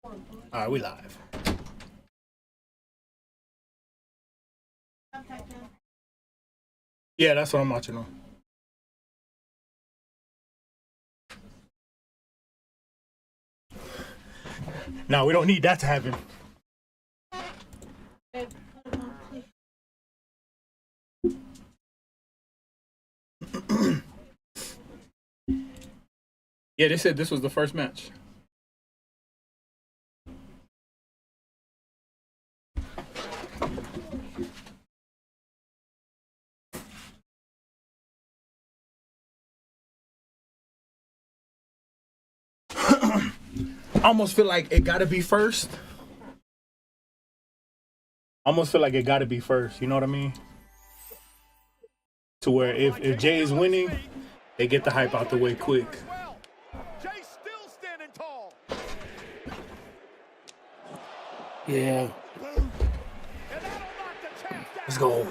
All right, we live. Yeah, that's what I'm watching on. No, we don't need that to happen. Yeah, they said this was the first match. I almost feel like it gotta be first. I almost feel like it gotta be first. You know what I mean? To where if Jay is winning, they get the hype out the way quick. Jay's still standing tall. Yeah. Let's go.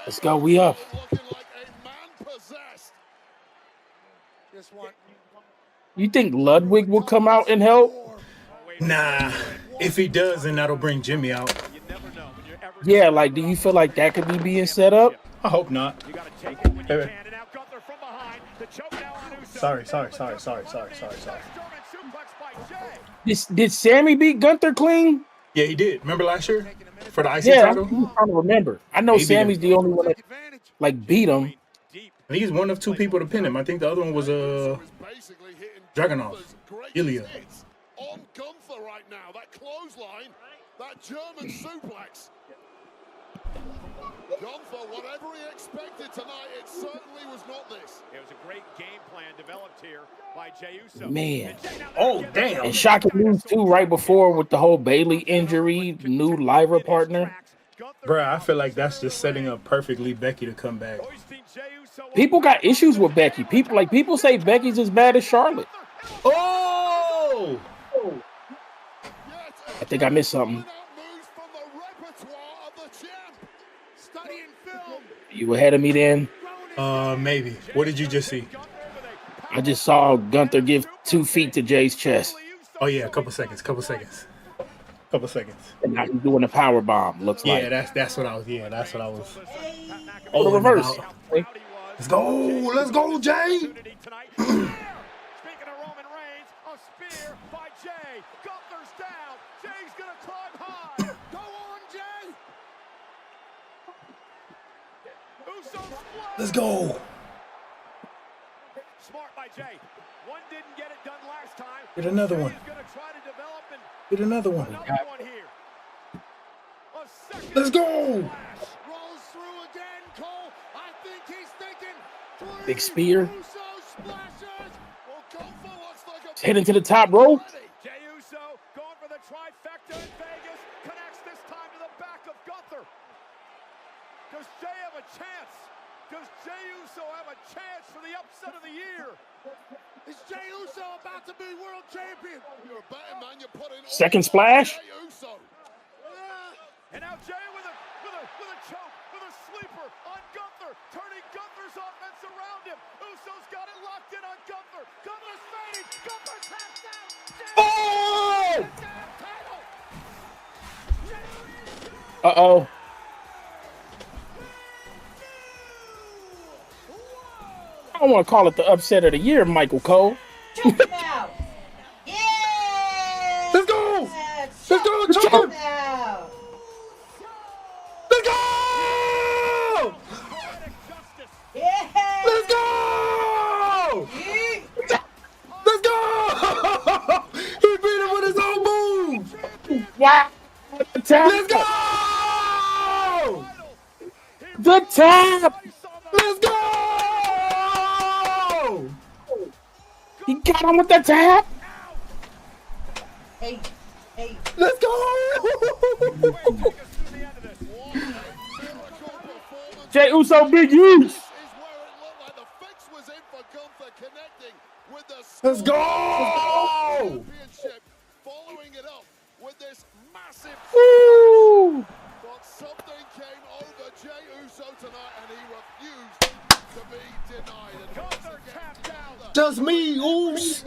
Let's go. We up. You think Ludwig will come out and help? Nah. If he does, then that'll bring Jimmy out. Yeah, like, do you feel like that could be being set up? I hope not. Hey, sorry. Did Sammy beat Gunther clean? Yeah, he did. Remember last year for the IC Yeah, title? I'm trying to remember. I know Sammy's the only one that like beat him. I think he's one of two people to pin him. I think the other one was Dragunov, Ilya. On Gunther right now, that clothesline, that German suplex. Gunther, whatever he expected tonight, it certainly was not this. It was a great game plan developed here by Jey Uso. Man. Oh, damn. And shocking news too, right before with the whole Bailey injury, new Lyra partner. Bruh, I feel like that's just setting up perfectly Becky to come back. People got issues with Becky. People say Becky's as bad as Charlotte. Oh! I think I missed something. You ahead of me then? Maybe. What did you just see? I just saw Gunther give 2 feet to Jay's chest. Oh yeah, a couple seconds. And now he's doing a power bomb, looks like. Yeah, that's what I was. Yeah, that's what I was. Oh, the reverse. Let's go, Jay. Speaking of Roman Reigns, a spear by Jay. Gunther's down. Jay's gonna climb high. Go on, Jay. Let's go. Smart by Jay. One didn't get it done last time. Get another one. Get another one. Here. Let's go. Rolls through again, Cole. I think he's thinking. Big spear. Well, Heading to the top rope. Jey Uso going for the trifecta in Vegas. Connects this time to the back of Gunther. Does Jey have a chance? Does Jey Uso have a chance for the upset of the year? Is Jey Uso about to be world champion? You're a better man. You're putting Second splash. Jey Uso. And now Jey with a choke, with a sleeper on Gunther, turning Gunther's offense around him. Uso's got it locked in on Gunther. Gunther's fading. Gunther taps out. Oh! Uh-oh. I don't want to call it the upset of the year, Michael Cole. Choke him out. Yeah. Let's go. Let's go, Choke choke him. him out. Let's go. Yeah. Let's go. Yeah. Let's go. He beat him with his own move. Wow. The tap. Let's go. The tap. Let's go. He got him with the tap. Hey. Let's go. Jey Uso, big use. Let's go. Following it up with this massive. Woo. But something came over Jey Uso tonight, and he refused to be denied. And Gunther tapped out. Just me, oops.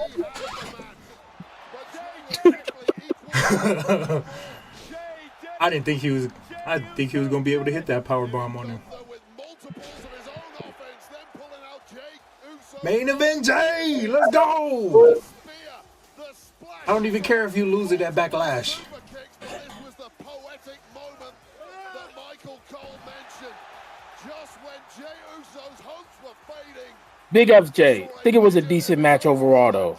I didn't think he was. I think he was gonna be able to hit that power bomb on him. Main event, Jay. Let's go. I don't even care if you lose it at Backlash. Big ups, Jay. I think it was a decent match overall, though.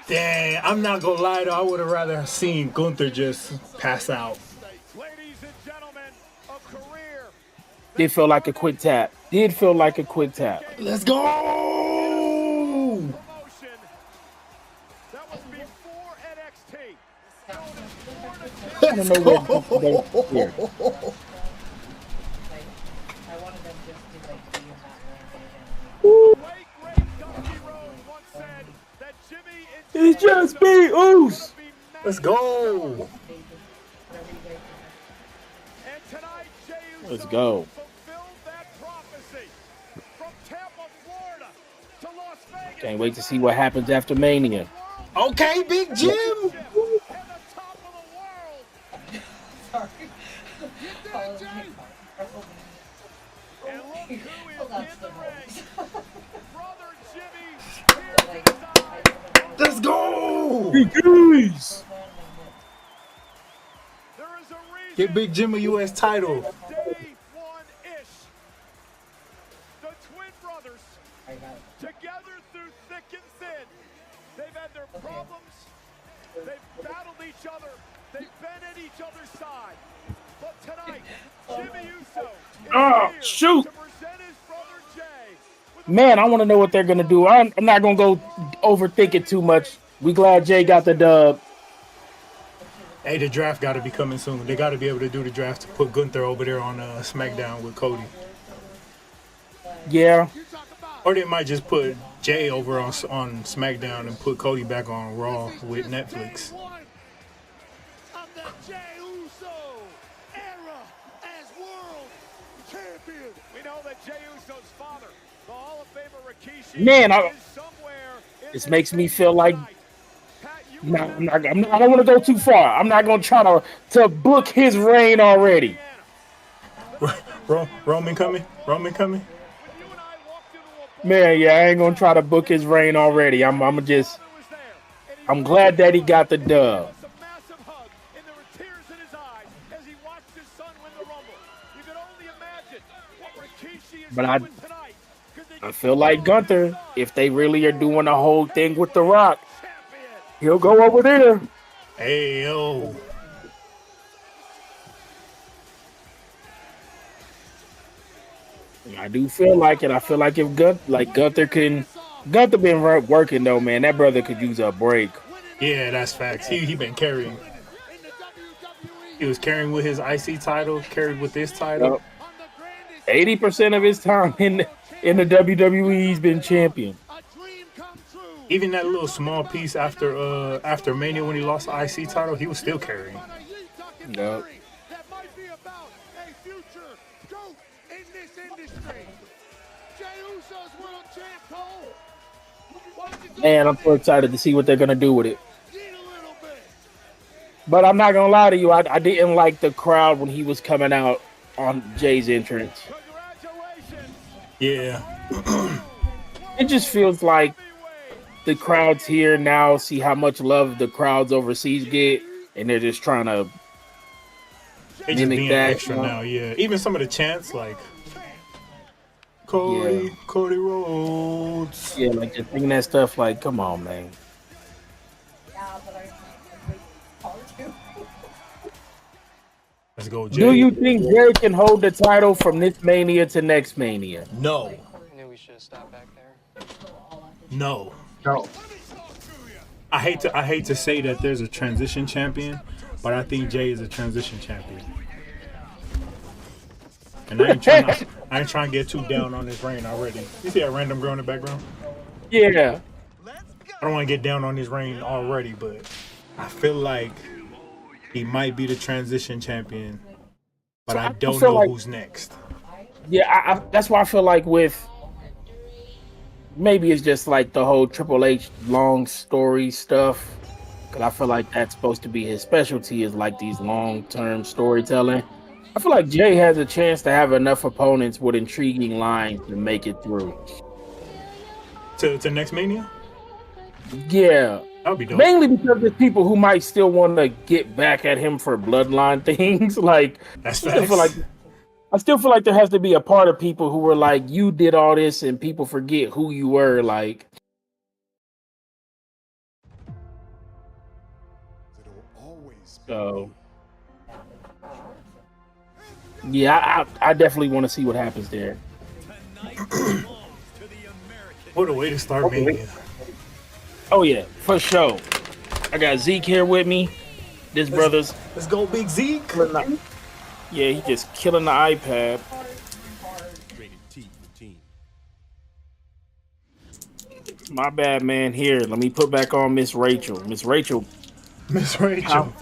Dang, I'm not gonna lie though. I would have rather seen Gunther just pass out. Ladies and gentlemen, a career. Did feel like a quick tap. Did feel like a quick tap. Let's go. Promotion. That was before NXT. I don't know what here. I wanted them just to like be in that The late great Dusty Rhodes once said that Jimmy It's just me, Oos. Let's go. And tonight, Jey Uso Let's go. fulfilled that prophecy. From Tampa, Florida to Las Vegas. Can't wait to see what happens after Mania. Okay, Big Jim. And the top of the world. Sorry. And look who is Well, that's in the the ring. worst. Brother Jimmy. Like, Let's go. Guys. There is a reason. Get Big Jim a U.S. title. Day one-ish. The twin brothers, together through thick and thin. They've had their problems. They've battled each other. They've been at each other's side. But tonight, Jimmy Uso is Oh, here shoot. to present his brother Jay. Man, I want to know what they're going to do. I'm not going to go overthink it too much. We glad Jay got the dub. Hey, the draft got to be coming soon. They got to be able to do the draft to put Gunther over there on SmackDown with Cody. Yeah. Or they might just put Jay over on SmackDown and put Cody back on Raw with Netflix. Of the Jey Uso era as world champion. We know that Jey Uso's father, the Hall of Famer Rikishi, Man, is somewhere in this makes me feel like Pat, you I don't want to go too far. I'm not going to try to book his reign already. Roman coming? Roman coming? when you and I walked into a Man, yeah, I ain't going to try to book his reign already. I'm was there, and he I'm glad that he got the dub. a massive hug, and there were tears in his eyes as he watched his son win the Rumble. You can only imagine what Rikishi is But doing tonight. I feel like Gunther, if they really are doing the whole thing with The Rock, Champion. he'll go over there. Hey, yo. I do feel like it. I feel like if Gunther been working though, man. That brother could use a break. Yeah, that's facts. He been carrying. He was carrying with his IC title, carried with this title. 80% of his time in the WWE, he's been champion. Even that little small piece after Mania when he lost the IC title, he was still carrying. Yep. That might be about a future GOAT in this industry. Jey Uso's world champ, Cole. Why don't you go Man, I'm so excited to see what they're gonna do with it. eat a little bit? But I'm not gonna lie to you, I didn't like the crowd when he was coming out on Jay's entrance. Congratulations. Yeah. It just feels like the crowds here now see how much love the crowds overseas get, and they're just trying to They just mimic being that. extra now, yeah. Even some of the chants like Cody, Yeah. Cody Rhodes. Yeah, like just thinking that stuff. Like, come on, man. yeah, but I hard to. Let's go, Jay. Do you think Jay can hold the title from this Mania to next Mania? No. I knew we should have stopped back there. No. No. I hate to say that there's a transition champion, but I think Jay is a transition champion. And I ain't trying to get too down on this reign already. You see that random girl in the background? Yeah. I don't want to get down on this reign already, but I feel like he might be the transition champion, but I don't feel know like- who's next. Yeah, I that's why I feel like with maybe it's just like the whole Triple H long story stuff. because I feel like that's supposed to be his specialty is like these long-term storytelling. I feel like Jay has a chance to have enough opponents with intriguing lines to make it through. To next Mania? Yeah, That would be dope. mainly because there's people who might still want to get back at him for bloodline things. Like, That's I still feel facts. like there has to be a part of people who were like, you did all this, and people forget who you were. Like, so yeah, I definitely want to see what happens there. What a way to start Mania. Oh yeah, for sure. I got Zeke here with me. This brother's Let's go, Big Zeke. yeah, he just killing the iPad. My bad, man. Here, let me put back on Miss Rachel. Miss Rachel, Miss Rachel.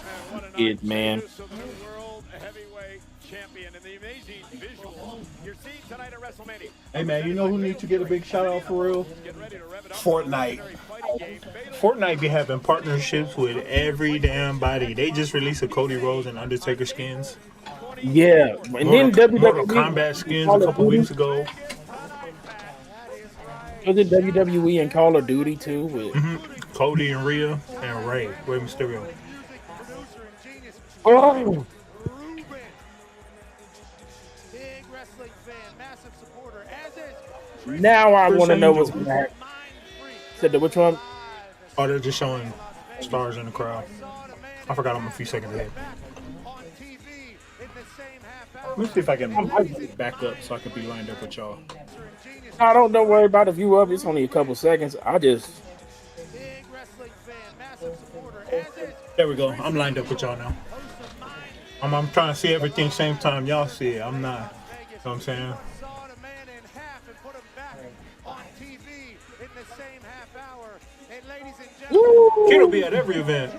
it man. World heavyweight champion and the amazing visual you're seeing tonight at WrestleMania. Hey man, you know who needs to get a big shout out for real? Get ready to rev it up. Fortnite. Fortnite be having partnerships with every damn body. They just released a Cody Rhodes and Undertaker skins. Yeah, and then Mortal WWE Kombat skins a couple weeks ago. Was it WWE and Call of Duty too? With, Cody and Rhea and Rey Mysterio. oh, Big wrestling fan, massive supporter, as is now I Chris want to know Angel. what's going to happen. Said which one? Oh, they're just showing stars in the crowd. I forgot I'm a few seconds ahead. on TV in the same half hour. Let me see if I can back up so I can be lined up with y'all. I don't worry about if you up. It's only a couple seconds. I just Big wrestling fan, massive supporter, as is There we go. I'm lined up with y'all now. I'm trying to see everything same time y'all see it. I'm not. You know what I'm saying? sawed a man in half and put him back on TV in the same half hour. And ladies and gentlemen, Kid'll be at every event.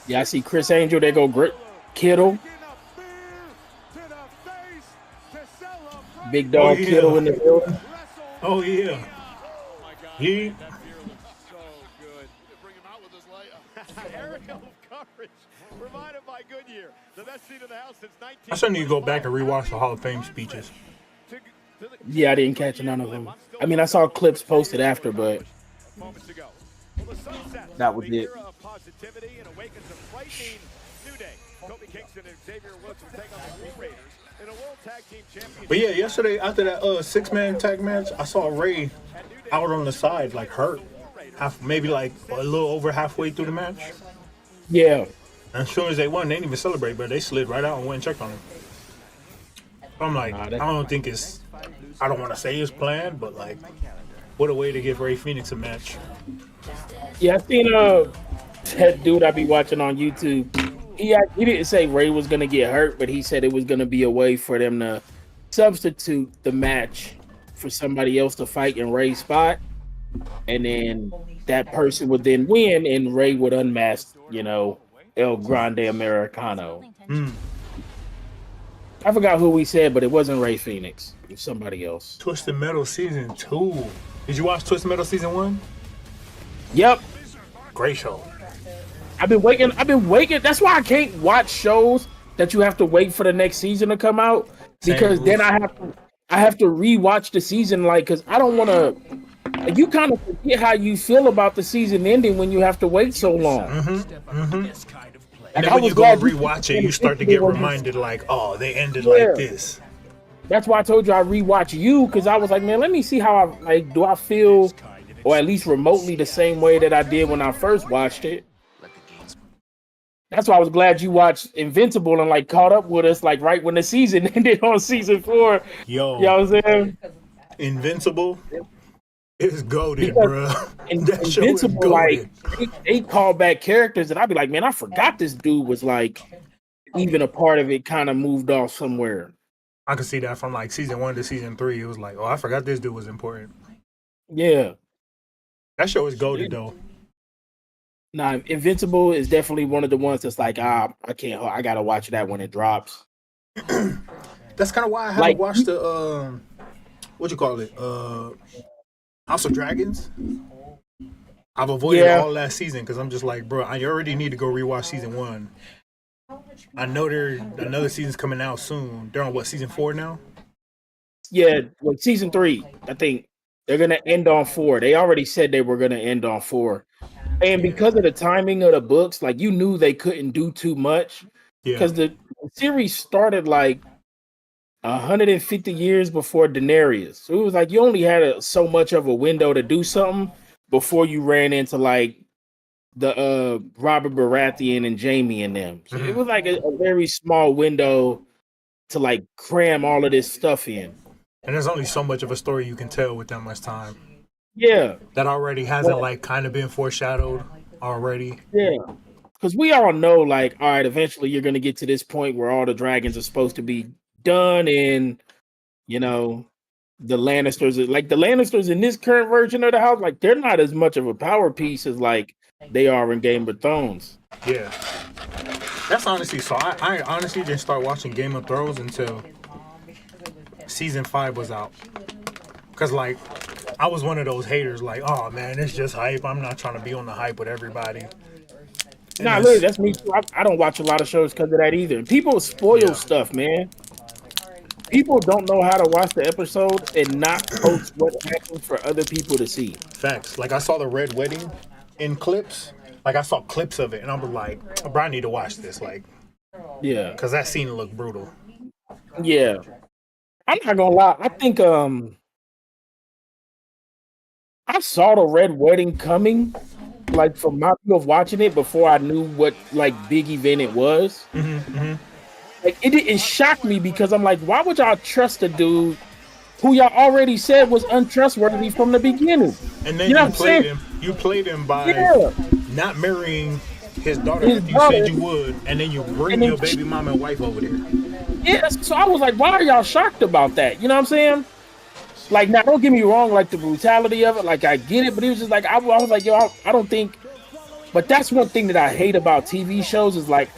yeah. I see Chris Angel. They go Grit Kittle, giving a beer to the face to celebrate Big Dog yeah. Kittle in the building. WrestleMania. Oh yeah. He So good. Bring him out with his light. Aerial coverage provided by Goodyear. The best seat in the house since 19. I still need to go back and rewatch the Hall of Fame speeches. Yeah, I didn't catch none of them. I mean, I saw clips posted after, but Moments ago. Well, the sun sets. That was the it. era of positivity and awakens a frightening new day. Kobe Kingston and Xavier Woods will take on the Blue Raiders in a World Tag Team Championship. But yeah, yesterday after that 6-man tag match, I saw Ray out on the side, like hurt. Maybe like a little over halfway through the match. yeah, And as soon as they won, they didn't even celebrate, but they slid right out and went and checked on him. I'm like, Nah, I that- don't think it's, I don't want to say it's planned, but like, what a way to give Ray Phoenix a match. yeah. I seen that dude I be watching on YouTube. He didn't say Ray was gonna get hurt, but he said it was gonna be a way for them to substitute the match for somebody else to fight in Ray's spot, and then that person would then win, and Ray would unmask, El Grande Americano. I forgot who we said, but it wasn't Ray Phoenix. It was somebody else. Twisted Metal Season 2. Did you watch Twisted Metal Season 1? Yep. Great show. I've been waiting. That's why I can't watch shows that you have to wait for the next season to come out, because Same then rules. I have to rewatch the season, because I don't want to. You kind of forget how you feel about the season ending when you have to wait so long. And then I when was you go and glad rewatch it, you start to get reminded like, oh, they ended Yeah. like this. That's why I told you I rewatch you, because I was like, man, let me see how do I feel, or at least remotely the same way that I did when I first watched it. That's why I was glad you watched Invincible and caught up with us right when the season ended on season 4. Yo, You know what I'm saying? Invincible is goated, Because bruh. That show is Invincible, goated. they call back characters, and I'd be like, man, I forgot this dude was even a part of it, kind of moved off somewhere. I could see that from season 1 to season 3. It was like, oh, I forgot this dude was important. Yeah. That show is goated though. Nah, Invincible is definitely one of the ones that's I can't, I gotta watch that when it drops. That's kind of why I haven't watched the what you call it, House of Dragons. I've avoided Yeah. all last season because I'm just like, bro, I already need to go rewatch season 1. I know another season's coming out soon. They're on what, season 4 now? Yeah, well, season 3, I think they're gonna end on 4. They already said they were gonna end on 4. And because of the timing of the books, like you knew they couldn't do too much Yeah. because the series started like 150 years before Daenerys. So it was like you only had so much of a window to do something before you ran into like the Robert Baratheon and Jamie and them. So it was like a very small window to like cram all of this stuff in. And there's only so much of a story you can tell with that much time. Yeah. That already hasn't like kind of been foreshadowed already. Yeah. Because we all know, like, all right, eventually you're gonna get to this point where all the dragons are supposed to be done, and you know, the Lannisters in this current version of the house, like they're not as much of a power piece as like they are in Game of Thrones. Yeah. That's honestly, so I honestly didn't start watching Game of Thrones until season 5 was out. Cause like I was one of those haters, like, oh man, it's just hype. I'm not trying to be on the hype with everybody. Nah, literally, that's me too. I don't watch a lot of shows because of that either. People spoil stuff, man. People don't know how to watch the episode and not post what happened for other people to see. Facts. Like I saw the Red Wedding in clips. Like I saw clips of it, and I was like, oh, bro, I need to watch this. Like, yeah, because that scene looked brutal. Yeah, I'm not gonna lie. I think I saw the Red Wedding coming, like from my view of watching it before I knew what like big event it was. Like it didn't shock me because I'm like, why would y'all trust a dude who y'all already said was untrustworthy from the beginning? And then you know you played him by not marrying his daughter His that you brother. said you would, and then you bring your baby mama and wife over there. Yeah, so I was like, why are y'all shocked about that? You know what I'm saying? Like, now don't get me wrong, like the brutality of it, like I get it, but it was just like I was like, yo, I don't think. But that's one thing that I hate about TV shows is like,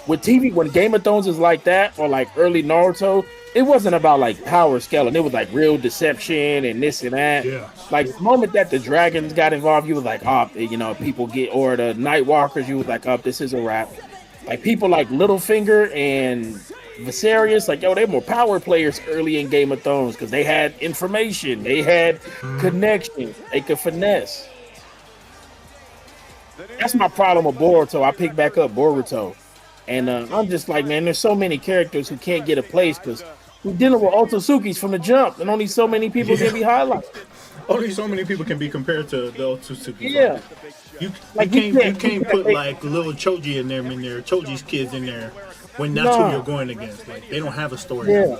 with TV, when Game of Thrones is like that, or like early Naruto, it wasn't about like power scaling. It was like real deception and this and that. Yeah. Like the moment that the dragons got involved, you was like, oh, you know, people get, or the Night Walkers, you was like, oh, this is a wrap. Like people like Littlefinger and Viserys, like, yo, they're more power players early in Game of Thrones because they had information, they had connections, they could finesse. That's my problem with Boruto. I pick back up Boruto. And I'm just like, man, there's so many characters who can't get a place because we're dealing with Otsutsuki's from the jump, and only so many people can be highlighted. Only so many people can be compared to the Otsutsuki. Yeah. You Like, can't put like little Choji in there, Choji's kids in there, when that's who you're going against. Like they don't have a story anymore.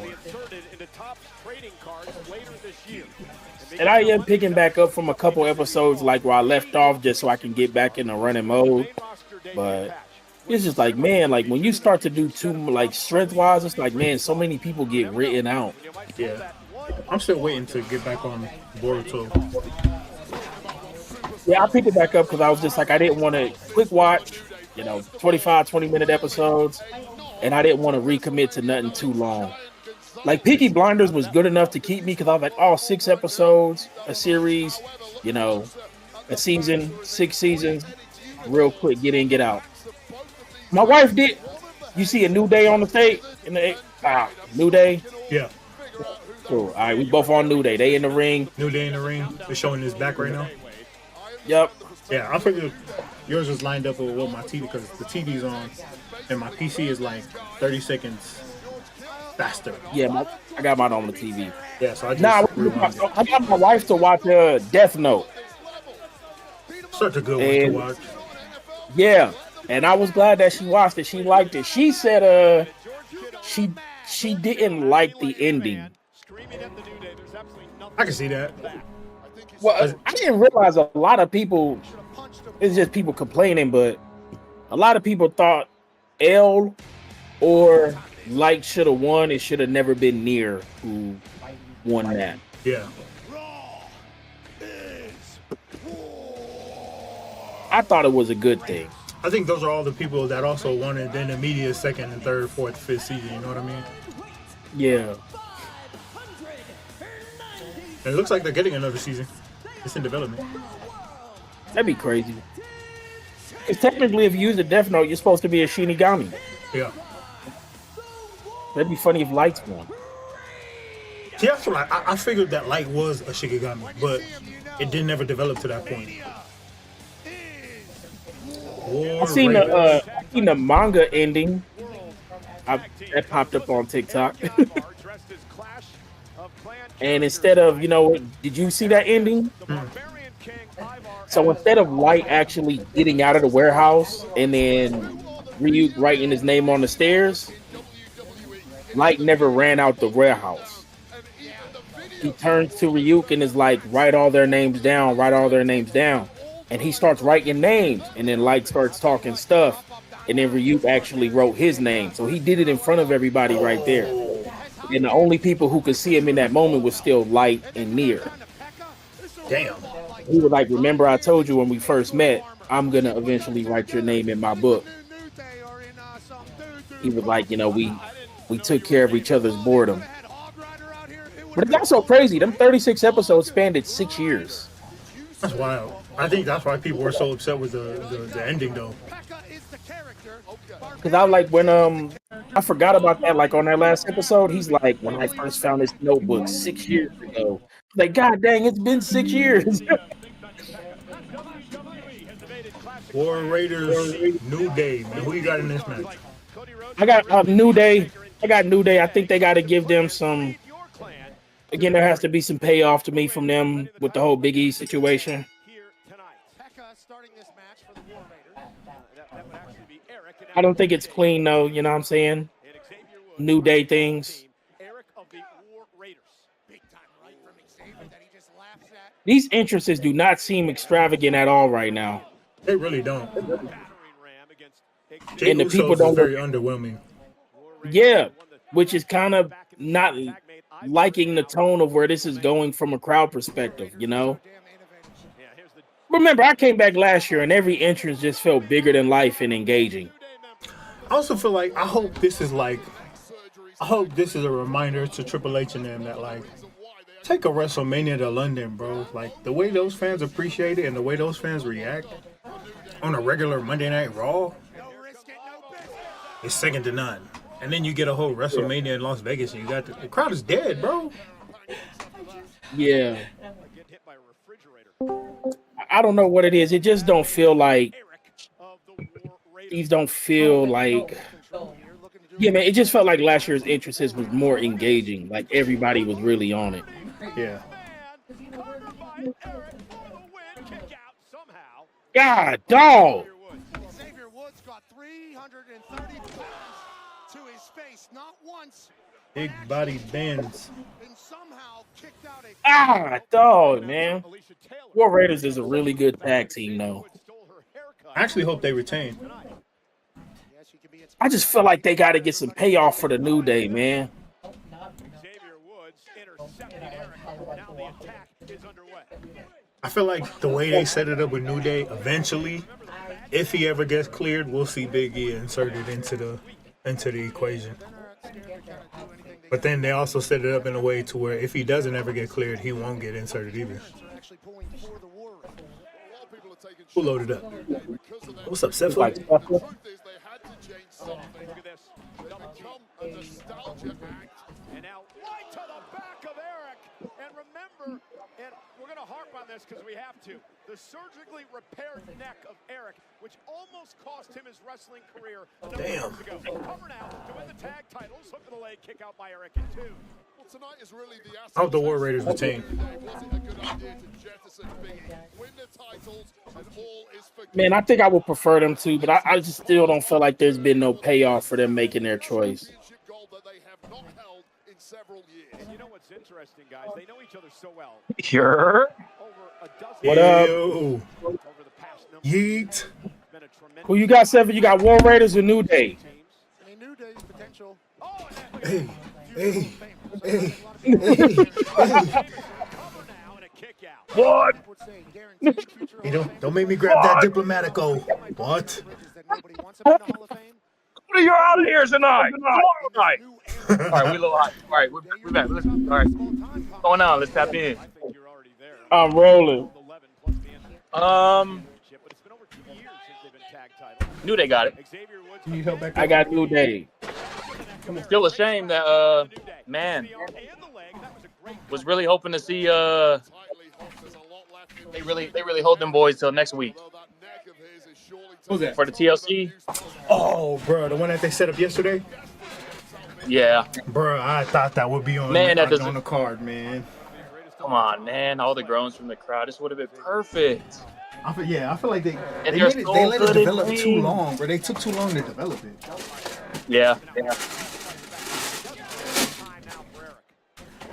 And I am picking back up from a couple episodes like where I left off just so I can get back in the running mode. But it's just like, man, like when you start to do too like strength wise, it's like, man, so many people get written out. Yeah. I'm still waiting to get back on Boruto. Yeah, I picked it back up because I was just like, I didn't want to quick watch, 20-minute episodes, and I didn't want to recommit to nothing too long. Like Peaky Blinders was good enough to keep me because I was like, oh, 6 episodes, a series, a season, 6 seasons, real quick, get in, get out. My wife did. You see a New Day on the stage? New Day? Yeah. Cool. All right, we both on New Day. They in the ring. New Day in the ring. They're showing his back right now. Yep. Yeah, I figured yours was lined up with my TV because the TV's on and my PC is like 30 seconds faster. Yeah, I got mine on the TV. Yeah, so I just I got my wife to watch Death Note. Such a good one to watch. Yeah, and I was glad that she watched it. She liked it. She said she didn't like the ending. I can see that. Well, I didn't realize a lot of people, it's just people complaining, but a lot of people thought L or Light should have won. It should have never been Near who won that. Yeah. I thought it was a good thing. I think those are all the people that also wanted then the media second and third, fourth, fifth season. You know what I mean? Yeah. And it looks like they're getting another season. It's in development. That'd be crazy. Because technically, if you use a Death Note, you're supposed to be a Shinigami. Yeah. That'd be funny if Light's won. See, that's what I figured that Light was a Shikigami, but it didn't ever develop to that point. I've seen the manga ending. That popped up on TikTok. And instead of, did you see that ending? So instead of Light actually getting out of the warehouse and then Ryuk writing his name on the stairs, Light never ran out the warehouse. He turns to Ryuk and is like, write all their names down, write all their names down. And he starts writing names, and then Light starts talking stuff, and then Ryuk actually wrote his name. So he did it in front of everybody right there. And the only people who could see him in that moment was still Light and Nier. Damn. He was like, remember I told you when we first met, I'm going to eventually write your name in my book. He was like, we took care of each other's boredom. But it's not so crazy. Them 36 episodes spanned 6 years. That's wild. I think that's why people were so upset with the ending, though. Because I like when I forgot about that. Like on that last episode, he's like, when I first found this notebook 6 years ago. Like, God dang, it's been 6 years. War Raiders, New Day. Man, who you got in this match? I got New Day. I think they got to give them some. Again, there has to be some payoff to me from them with the whole Big E situation. I don't think it's clean though, you know what I'm saying? New Day things. These entrances do not seem extravagant at all right now. They really don't. And the people don't very underwhelming. Yeah, which is kind of not liking the tone of where this is going from a crowd perspective, Remember, I came back last year and every entrance just felt bigger than life and engaging. I also feel like I hope this is a reminder to Triple H and them that take a WrestleMania to London, bro. Like the way those fans appreciate it and the way those fans react on a regular Monday Night Raw is second to none. And then you get a whole WrestleMania in Las Vegas and you got the crowd is dead, bro. Yeah. I don't know what it is. It just don't feel like these don't feel like yeah, man, it just felt like last year's entrances was more engaging. Like everybody was really on it. Yeah. God, dog. Xavier Woods got 330 pounds to his face, not once. Big body bends. And somehow kicked out a dog, man. War Raiders is a really good tag team, though. I actually hope they retain. I just feel like they got to get some payoff for the New Day, man. I feel like the way they set it up with New Day, eventually, if he ever gets cleared, we'll see Big E inserted into the equation. But then they also set it up in a way to where if he doesn't ever get cleared, he won't get inserted either. Who loaded up? What's up, Seth? Look at this. It'll become a nostalgia act. And now right to the back of Eric. And remember, and we're going to harp on this because we have to, the surgically repaired neck of Eric, which almost cost him his wrestling career a number of years ago. Cover now to win the tag titles. Look for the leg kick out by Eric in 2. Well, tonight is really the I hope the War Raiders retain. Man, I think I would prefer them to, but I just still don't feel like there's been no payoff for them making their choice. And you know what's interesting, guys? They know each other so well. Sure. What up? Yeet. Who you got, Seven? You got War Raiders or New Day? Hey. What? Hey, don't make me grab that Diplomatico. What? You're out of here tonight. Tonight. All right, we a little hot. All right, we're back. Listen, all right, what's going on? Let's tap in. I'm rolling. Knew they got it. You need help back I got New Day. Still a shame that man was really hoping to see they really hold them boys till next week. Who's that? For the TLC. Oh, bro, the one that they set up yesterday. Yeah. Bro, I thought that would be on, Man, that on the card, man. Come on, man. All the groans from the crowd. This would have been perfect. I feel like they And let they're it, so they let it good in develop too ring. long, bro. They took too long to develop it. Yeah.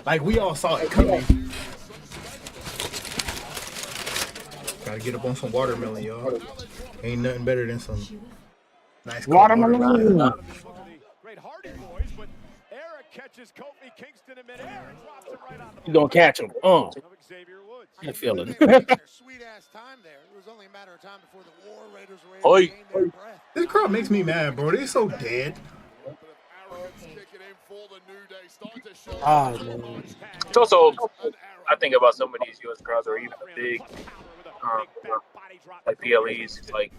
Like, we all saw it coming. Gotta get up on some watermelon, y'all. Ain't nothing better than some nice cold Watermelon. Great Hardy boys, but Eric catches Kofi Kingston in midair and drops him right on the You gonna catch him? of Xavier Woods. I feel it. Sweet ass time there. It was only a matter of time before the War Raiders were able Oi. to gain their breath. This crowd makes me mad, bro. They so dead. Oh, man. It's also, I think about some of these U.S. crowds or even the big, like PLEs, like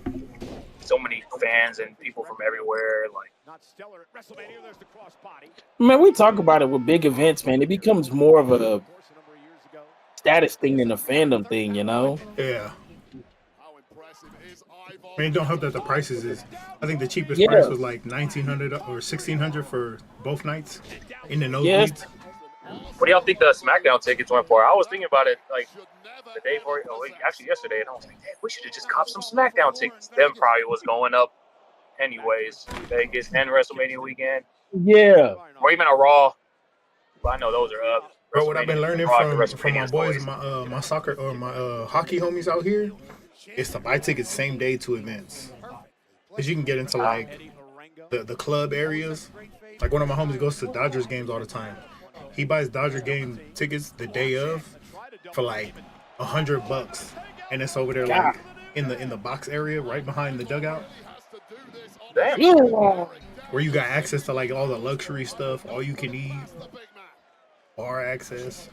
so many fans and people from everywhere. Like, Not stellar at WrestleMania. There's the crossbody. Man, we talk about it with big events, man. It becomes more of a Of course, a number of years ago. status thing than a fandom thing, you know? Yeah. I mean, don't help that the prices is. I think the cheapest Yeah. price was like $1,900 or $1,600 for both nights in the nosebleeds. Yes. what do y'all think the SmackDown tickets went for? I was thinking about it like the day before, actually yesterday, and I was like, man, we should have just copped some SmackDown tickets. Them probably was going up anyways. Vegas and WrestleMania weekend, Yeah. or even a Raw. But I know those are up. Bro, what I've been learning Raw after from my WrestleMania is boys, always- my soccer or my hockey homies out here, is to buy tickets same day to events. Cause you can get into like the club areas. Like one of my homies goes to Dodgers games all the time. He buys Dodger game tickets the day of for like $100, and it's over there like in the box area right behind the dugout, Damn. Yeah. where you got access to like all the luxury stuff, all you can eat, bar access.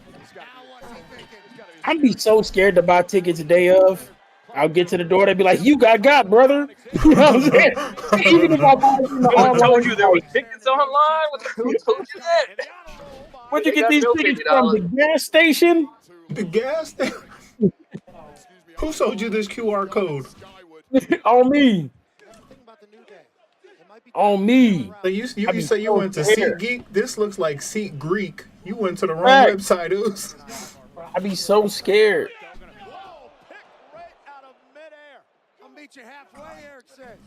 I'd be so scared to buy tickets the day of. I'll get to the door, they'd be like, you got, brother. You know what I'm saying? Even if I buy it in the Who told online, you there was tickets online? Who told you that? where'd you They get got these bill tickets from? The $50. gas station? The gas station. Who sold you this QR code? On me. On me. So you I mean, say you so went to scared. Seat Geek. This looks like Seat Greek. You went to the wrong Right. website. It was. I'd be so scared. Whoa, pick right out of midair. I'll meet you halfway, Eric says.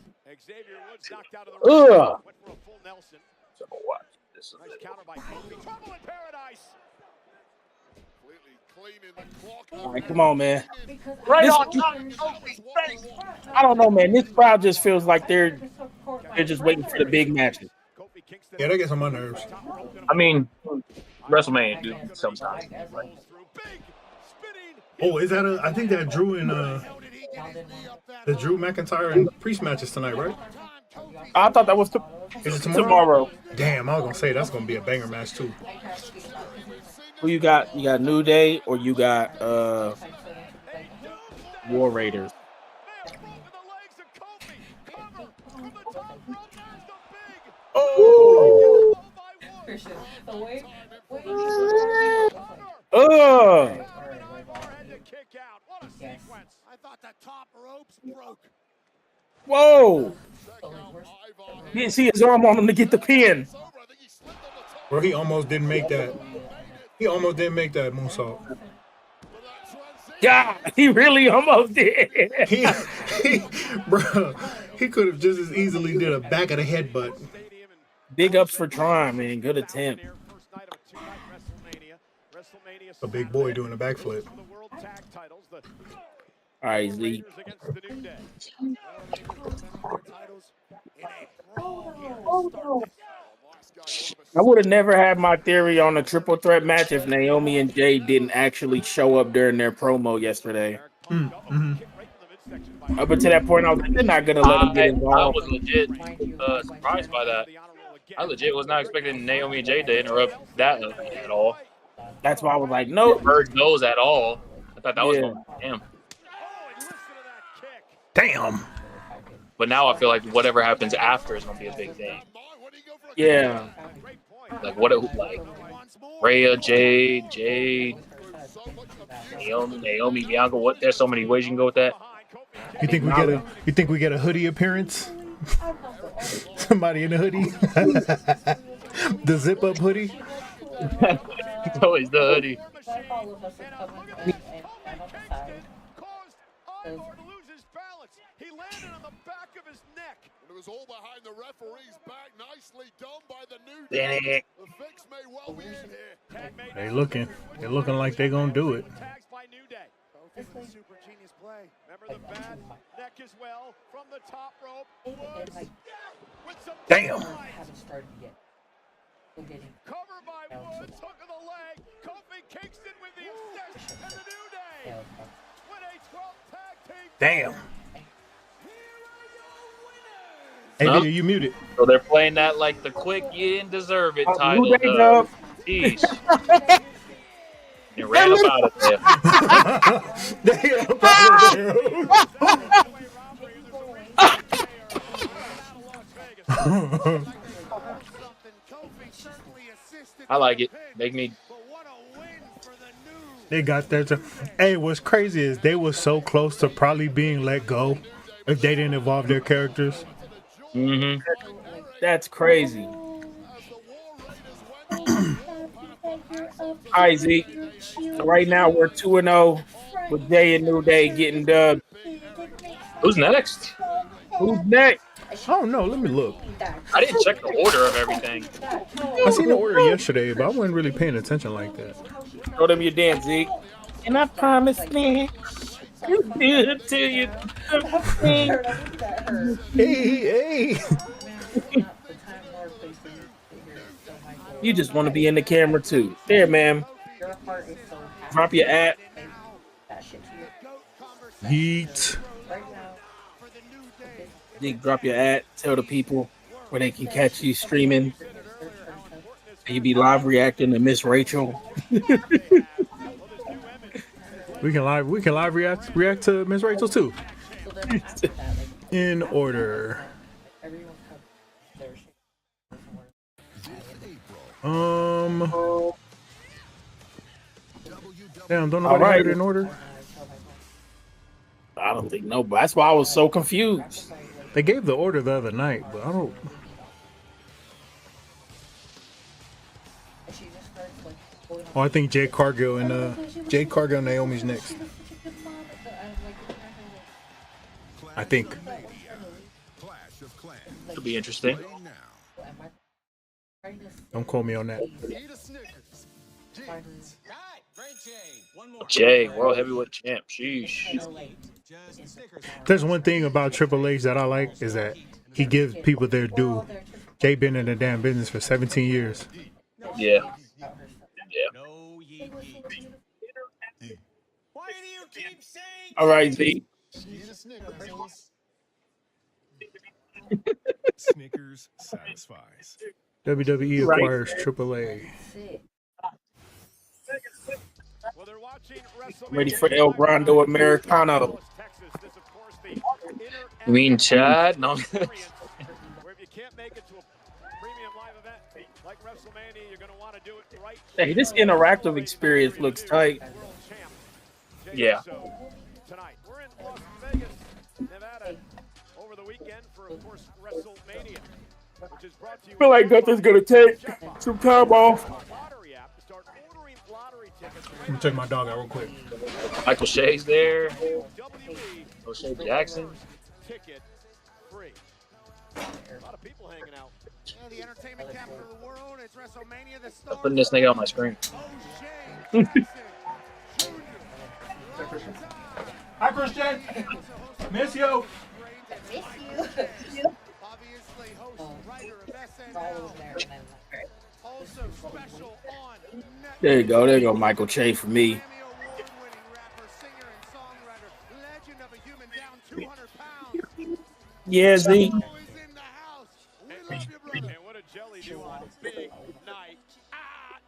Xavier Woods knocked out of the ring. Ugh. Went for a full Nelson. So what? This is Nice it. counter by Kofi. Trouble in paradise. All right, come on, man. Right This- on time. I don't know, man. This crowd just feels like they're just waiting for the big matches. Kofi Kingston Yeah, that gets on my nerves. I mean, WrestleMania, dude, sometimes. through big spinning. Oh, is that a? I think that Drew and the Drew McIntyre and Priest matches tonight, right? I thought that was Is it tomorrow? tomorrow. Damn, I was gonna say that's gonna be a banger match too. Who you got? You got New Day or you got War Raiders? Broken the legs of Kofi. Cover from the top rope. There's the big. Oh, Blow by Woods. Christian, the way Ugh. Had to kick out. What a sequence. I thought the top ropes broke. Whoa. You didn't see his arm on him to get the pin. bro, he almost didn't make that. He almost didn't make that moonsault. Yeah, he really almost did. Bro, he could have just as easily did a back of the headbutt. Big ups for trying, man. Good attempt. First night of a two-night WrestleMania. WrestleMania A big boy doing a backflip. for the world tag titles. The All right, Zeke. Raiders against the New Day. Titles in a brawl here to start this. I would have never had my theory on a triple threat match if Naomi and Jay didn't actually show up during their promo yesterday. Up until that point, I was like, they're not gonna let them get I involved. was legit surprised by that. I legit was not expecting Naomi and Jay to interrupt that at all. That's why I was like, nope. Heard those at all. I thought that was Yeah. going to him. Damn. But now I feel like whatever happens after is gonna be a big thing. Yeah. Like like Rhea, Jade, Naomi, Bianca. What? There's so many ways you can go with that. You think we get a hoodie appearance? Somebody in a hoodie? The zip up hoodie? It's always the hoodie. All of us are coming and on the side. Caused Ivar to lose his balance. He landed on the back of his neck. And it was all behind the referee's back. Nicely done by the New Dang Day. it. The fix may well be in here. They're looking like they're gonna do it. Tags by New Day. Super genius play. Remember the bad neck as well from the top rope. And like, With some Damn. haven't started yet. We're getting cover by Woods, hook of the leg. Kofi Kingston with the assist and the New Day with a 12 tag team. Damn. Hey, Huh? video, you muted. So they're playing that like the quick you didn't deserve it title. New Day dub. Jeez. And ran up out of there. I like it. Make me. They got their turn. Hey, what's crazy is they were so close to probably being let go if they didn't evolve their characters. Mm-hmm. That's crazy. All right, Zeke. So right now we're 2-0 with Jay and New Day getting dubbed. Who's next? Who's next? I don't know. Let me look. I didn't check the order of everything. I seen the order yesterday, but I wasn't really paying attention like that. Show them your dance, Zeke. And I promise, man, you do it to you. Hey. You just want to be in the camera too. There, ma'am. Drop your at. Heat. Zeke, drop your at. Tell the people where they can catch you streaming. You be live reacting to Miss Rachel. We can live react to Miss Rachel too. In order. Damn, don't nobody have it in order. I don't think no, but that's why I was so confused. They gave the order the other night, but I don't. Oh, I think Jade Cargill and Naomi's next. I think. Could be interesting. Don't quote me on that. Jay, World Heavyweight Champ. Sheesh. There's one thing about Triple H that I like is that he gives people their due. Jay been in the damn business for 17 years. Yeah. All right, Z. Snickers satisfies. WWE acquires Triple A. Ready for El Grande Americano. You mean Chad? No. Where if you can't make it to a premium live event like Wrestlemania, you're going to want to do it right. Hey, this interactive experience looks tight. Yeah. Tonight, we're in Las Vegas, Nevada, over the weekend for, of course, Wrestlemania, which is brought to you. I feel like Gunther's gonna take some time off. Lottery app to start ordering lottery tickets. Let me check my dog out real quick. Michael Shea's there. WWE O'Shea Jackson. ticket free. A lot of people hanging out. The entertainment capital of the world. It's Wrestlemania. The I'm putting this nigga on my screen. Hi, Christian. Miss you. Obviously, host, writer of SNL. Also special on There you go. There you go, Michael Che for me. Award-winning rapper, singer, and songwriter, legend of a human down 200 pounds. Yeah, Z. Is in the house. We love you, brother. And what a jelly do on a big night. Ah.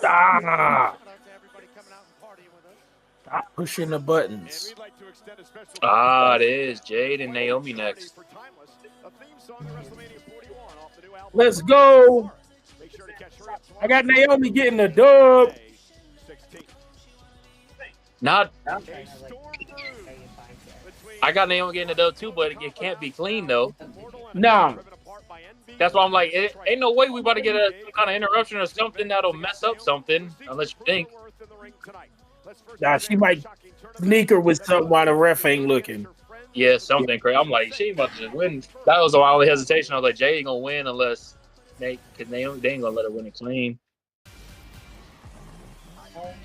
Shout out to everybody coming out and partying with us. Stop pushing the buttons. Ah, it is Jade and Naomi next. Let's go. I got Naomi getting the dub. Not. I got Naomi getting the dub too, but it can't be clean though. Nah. That's why I'm like, ain't no way we about to get some kind of interruption or something that'll mess up something, unless you think. Nah, she might sneak her with something while the ref ain't looking. Yeah, something crazy. I'm like, she ain't about to just win. That was my only hesitation. I was like, Jay ain't gonna win unless they ain't gonna let her win it clean.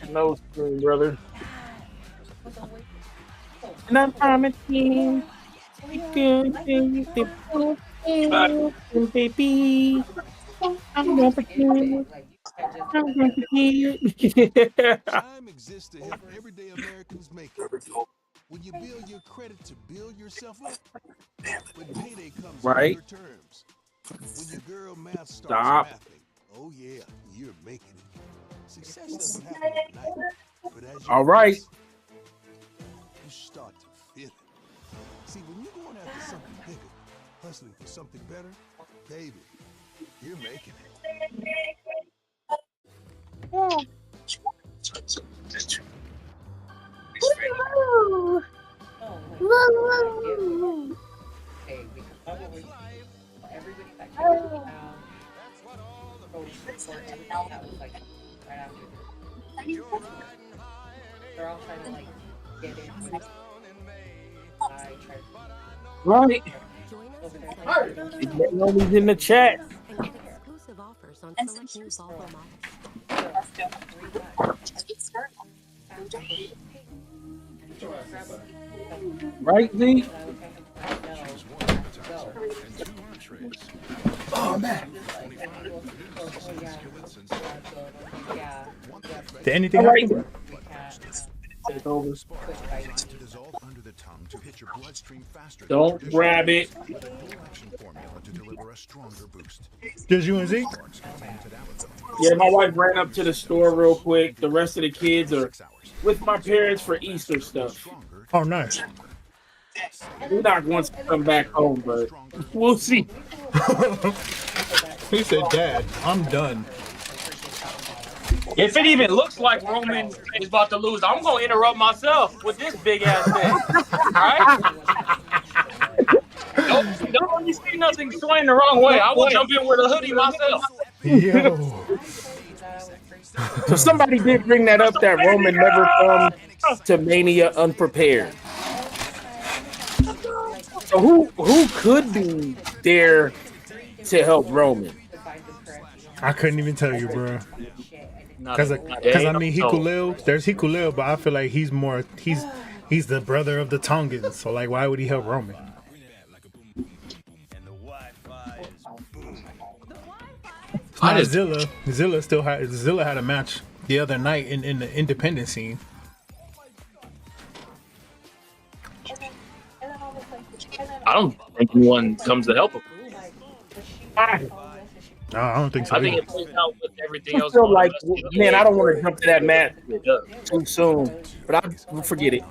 No screen, brother. And I'm promising good things to baby. I'm gonna forget. I'm gonna forget. Time exists to help everyday Americans make it. When you build your credit to build yourself up, when payday comes on your terms, when your girl math starts mathing, oh yeah, you're making it. Success doesn't happen overnight, but as you progress, you start to feel it. See, when you're going after something bigger, hustling for something better, baby, you're making it. Everybody back here that was like right after this. They're all trying to like get in. I tried. Right. Nobody's in the chat. And get exclusive offers on select new Volvo models. Right, Z? Oh, man. Did anything happen? Don't grab it. Just you and Z? Yeah, my wife ran up to the store real quick. The rest of the kids are with my parents for Easter stuff. Oh, nice. We're not going to come back home, but we'll see. He said, Dad, I'm done. If it even looks like Roman is about to lose, I'm gonna interrupt myself with this big ass thing. All right? Don't let me see nothing swaying the wrong way. I will jump in with a hoodie myself. Yo. So somebody did bring that up, that Roman never comes to Mania unprepared. So who could be there to help Roman? I couldn't even tell you, bro. Because I mean, there's Hikuleo, but I feel like he's the brother of the Tongans. So like, why would he help Roman? Zilla had a match the other night in the independent scene. I don't think anyone comes to help him. No, I don't think so. I think it plays out with everything else. I feel like, man, I don't want to jump to that match too soon, but I forget it.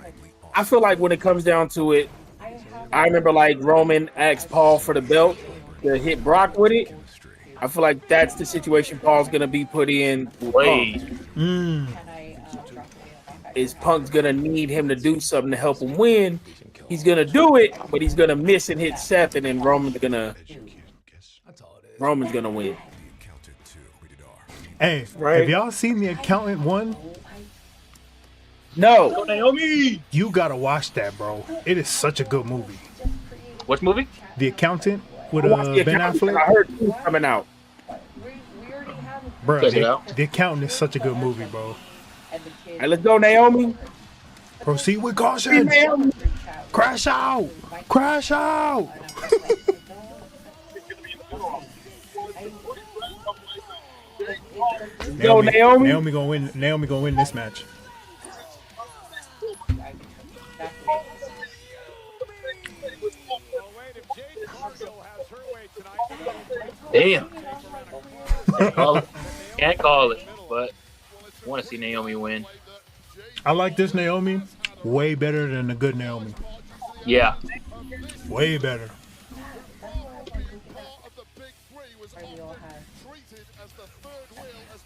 I feel like when it comes down to it, I remember like Roman asked Paul for the belt to hit Brock with it. I feel like that's the situation Paul's gonna be put in. Is Punk's gonna need him to do something to help him win? He's gonna do it, but he's gonna miss and hit Seth, and then Roman's gonna win. Hey, have y'all seen The Accountant 1? No. Naomi, you gotta watch that, bro. It is such a good movie. What movie? The Accountant with Ben Affleck. I heard two coming out. Bro, the Accountant is such a good movie, bro. All right, let's go, Naomi. Proceed with caution. Crash out. Crash out. Naomi gonna win. Naomi gonna win this match. Damn. Can't call it, but I want to see Naomi win. I like this Naomi way better than the good Naomi. Yeah. Way better.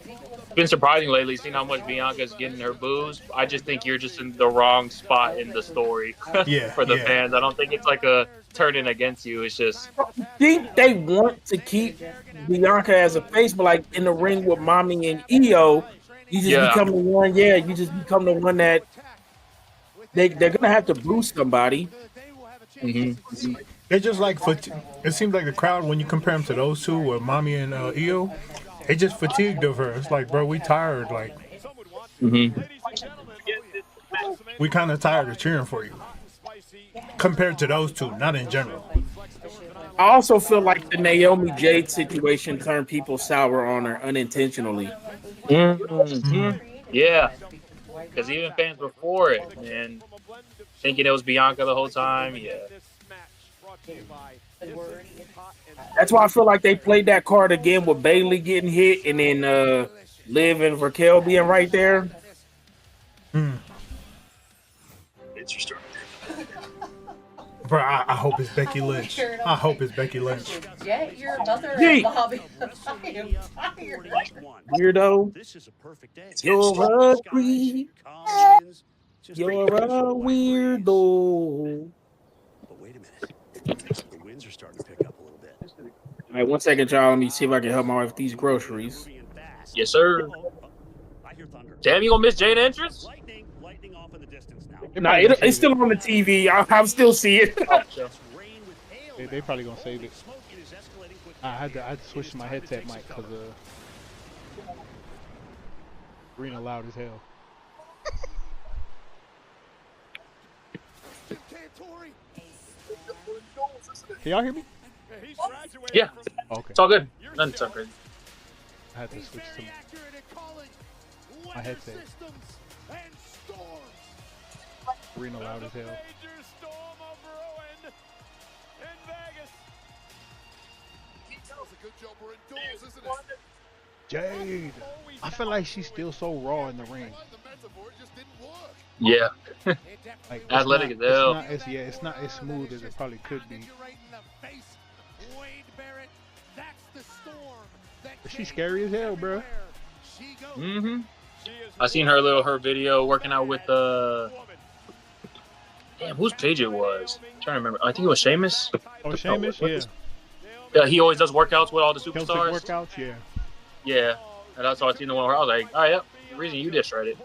It's been surprising lately seeing how much Bianca's getting her boos. I just think you're just in the wrong spot in the story Yeah, for the yeah. fans. I don't think it's like a turning against you. It's just I think they want to keep Bianca as a face, but like in the ring with Mommy and Io, you just become the one. Yeah, you just become the one that they're gonna have to boost somebody. Mm-hmm. It's just like it seems like the crowd when you compare them to those two with Mommy and Io, they just fatigued of her. It's like, bro, we tired. Like, we kind of tired of cheering for you. Compared to those two, not in general. I also feel like the Naomi Jade situation turned people sour on her unintentionally. Yeah, because even fans before it, man, thinking it was Bianca the whole time. Yeah. That's why I feel like they played that card again with Bailey getting hit and then Liv and Raquel being right there. Bro, I hope it's Becky Lynch. I hope it's Becky Lynch. Get your mother Gee. and Bobby. I am tired. Weirdo. This is a perfect day. You're ugly. You're a weirdo. But wait a minute. The winds are starting to pick up a little bit. All right, 1 second, y'all. Let me see if I can help my wife with these groceries. Yes, sir. I hear thunder. Damn, you gonna miss Jade entrance? Lightning off in the distance now. Nah, it's still on the TV. I'll still see it. They probably gonna save it. I had to switch to my headset mic because Rena loud as hell. Can y'all hear me? Yeah. Okay. It's all good. Nothing's so crazy. I had to switch to my headset. Rena loud as hell. Jade, I feel like she's still so raw in the ring. Yeah. Like, Athletic as hell. It's not as smooth as it probably could be. But she's scary as hell, bro. I seen her video working out with damn, whose page it was? I'm trying to remember. I think it was Sheamus. Oh, Sheamus, yeah. Yeah, he always does workouts with all the superstars. Workouts, yeah. Yeah, and that's all I seen the one where I was like, oh yeah, the reason you disshredded.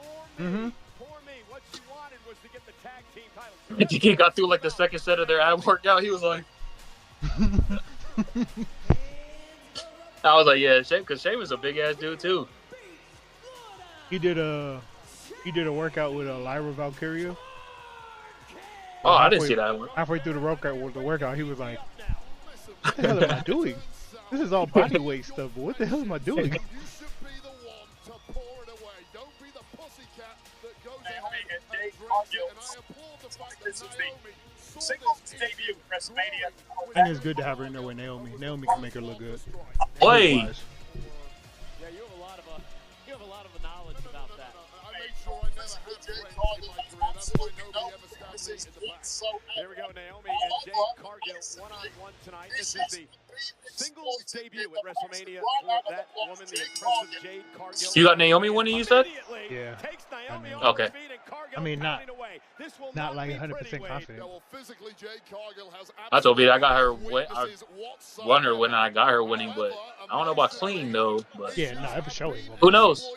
He got through like the second set of their ab workout. He was like, I was like, yeah, because Sheamus is a big ass dude too. He did a workout with Lyra Valkyria. Oh, I didn't see that one. Halfway through the workout, he was like, "What the hell am I doing? This is all body weight stuff. But what the hell am I doing?" Debut WrestleMania. I think it's good to have her in there with Naomi. Naomi can make her look good. Play. Yeah, you have a lot of knowledge about that. I made sure I never had friends in my career. That's why nobody ever stabbed me in the back. There we go, Naomi and Jade Cargill one-on-one tonight. This is the singles debut at WrestleMania for that woman, the impressive Jade Cargill. You got Naomi winning, you said? Yeah. Okay. I mean, not like 100% confident. I told you I got her. I won her winning. I got her winning, but I don't know about clean though. But yeah, no, it was showing. Who knows?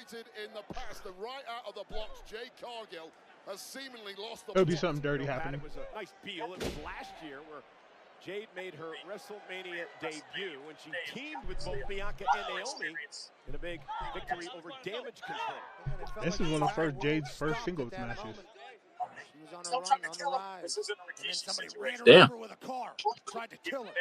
There'll be something dirty happening. It was a nice deal. It was last year where Jade made her WrestleMania debut when she teamed with both Bianca and Naomi in a big victory over Damage Control. This is one of Jade's first singles matches. She was on a run, on the rise. And then somebody ran her Damn. over with a car, tried to kill her.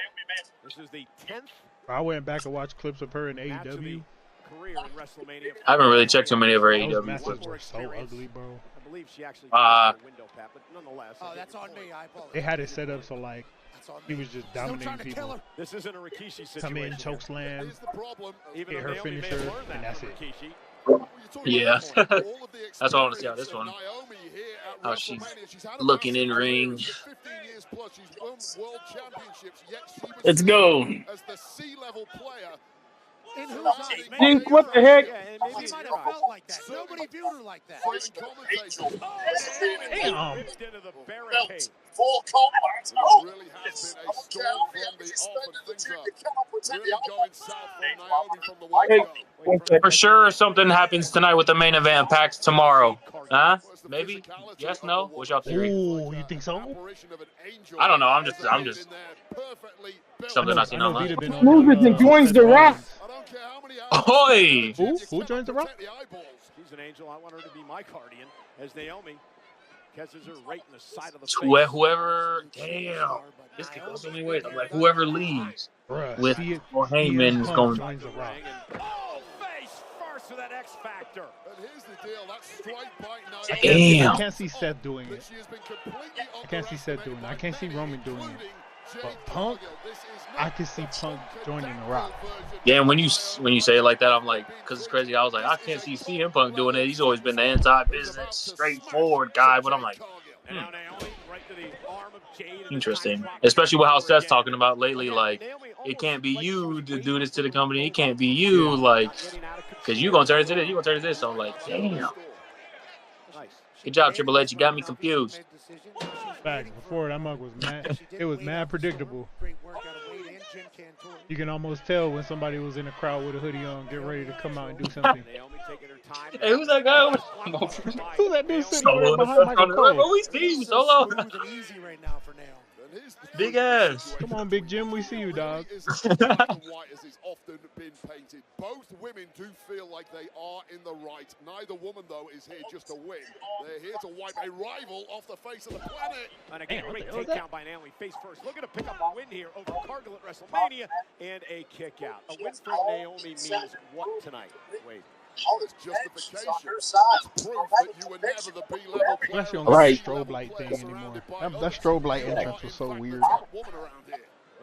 This is the 10th I went back and watched clips of her in match of the AEW. career in WrestleMania. I haven't really checked too many of her Those AEW. matches were so ugly, bro. I believe she actually a window pat, but nonetheless. Oh, that's on me. I apologize. They had it set up so like he was just dominating people. This isn't a Rikishi situation. Come in, choke slam, Even hit though her Naomi may finisher, have learned and that that's from it. Rikishi. Yeah. That's all I want to see out this one. How she's looking in ring. Let's go. As the C-level player. Dink, what the heck? Yeah, and maybe it might have felt like that. Nobody viewed her like that. Damn. Into the barricade. Really has been a storm from the off, and things are really going south from Naomi from the word go. For sure, something happens tonight with the main event packed tomorrow. Huh? Maybe? Yes? No? What's your theory? Ooh, you think so? I don't know. I'm just something I seen know online. Vita been on Move it and joins the Rock. Ahoy! Who joins the Rock? She's an angel. I want her to be my guardian as Naomi catches her right in the side of the face. Whoever, damn, this could go so many ways. I'm like, whoever leaves Bruh, with Heyman is going. joins the Rock. Oh, face first with that X Factor. And here's the deal. That's strike by night. Damn. I can't see Seth doing it. I can't see Seth doing it. I can't see Roman doing it. But Punk, I can see Punk joining the Rock. Yeah, when you say it like that, I'm like, because it's crazy. I was like, I can't see CM Punk doing it. He's always been the anti-business, straightforward guy. But I'm like, interesting. Especially with how Seth's talking about lately, like, it can't be you to do this to the company. It can't be you, like, because you're going to turn it to this, you're going to turn it to this. So I'm like, damn. Good job, Triple H. You got me confused. Facts. Before that mug was mad. It was mad predictable. You can almost tell when somebody was in the crowd with a hoodie on, get ready to come out and do something. Hey, who's that guy? Who's that dude sitting over behind Michael Cole? Oh, we see you, Solo. Big ass. Come on, Big Jim. We see you, dog. White as is often been painted. Both women do feel like they are in the right. Neither woman, though, is here just to win. They're here to wipe a rival off the face of the planet. And again, great takedown by Naomi. Face first. Looking to pick up a win here over Cargill at WrestleMania and a kick out. A win for Naomi means what tonight? Wait. It's justification. It's proof that you were never the B-level player. Unless you don't got the strobe light thing anymore. That strobe light entrance was so weird. What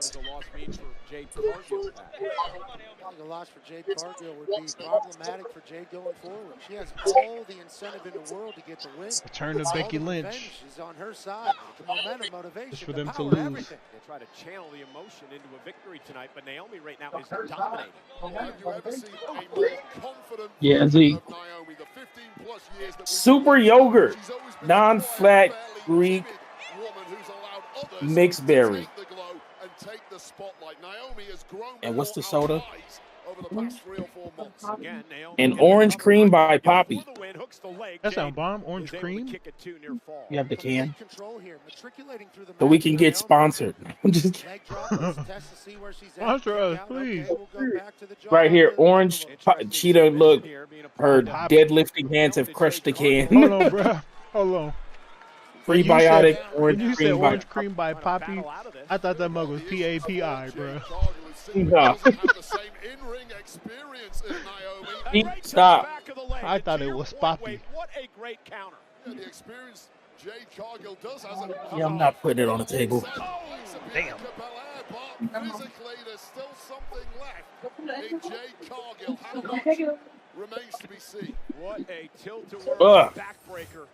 does a loss mean for Jade Cargill? I think a loss for Jade Cargill would be problematic for Jade going forward. She has all the incentive in the world to get the win. Return to Becky Lynch. Is on her side. The momentum, motivation, just for them to power, lose. everything. They try to channel the emotion into a victory tonight, but Naomi right now is dominating. Have you ever seen a more confident Naomi, the 15+ years that Super yogurt, non-flat Greek mixed berry. And what's the soda? And orange cream by Poppy. That sound bomb. Orange cream. You have the can. So we can get sponsored. I'm just kidding. Sponsor us, please. Right here, orange. Cheetah, look. Her deadlifting hands have crushed the can. Hold on, bro. Hold on. Prebiotic orange cream. When you said orange cream by Poppy, I thought that mug was PAPI, bro. No. Stop. I thought it was Poppy. What a great counter. The experience Jade Cargill does has Yeah, I'm not putting it on the table. Damn. Physically, there's still something left in Jade Cargill. How much remains to be seen. What a tilt-a-whirl backbreaker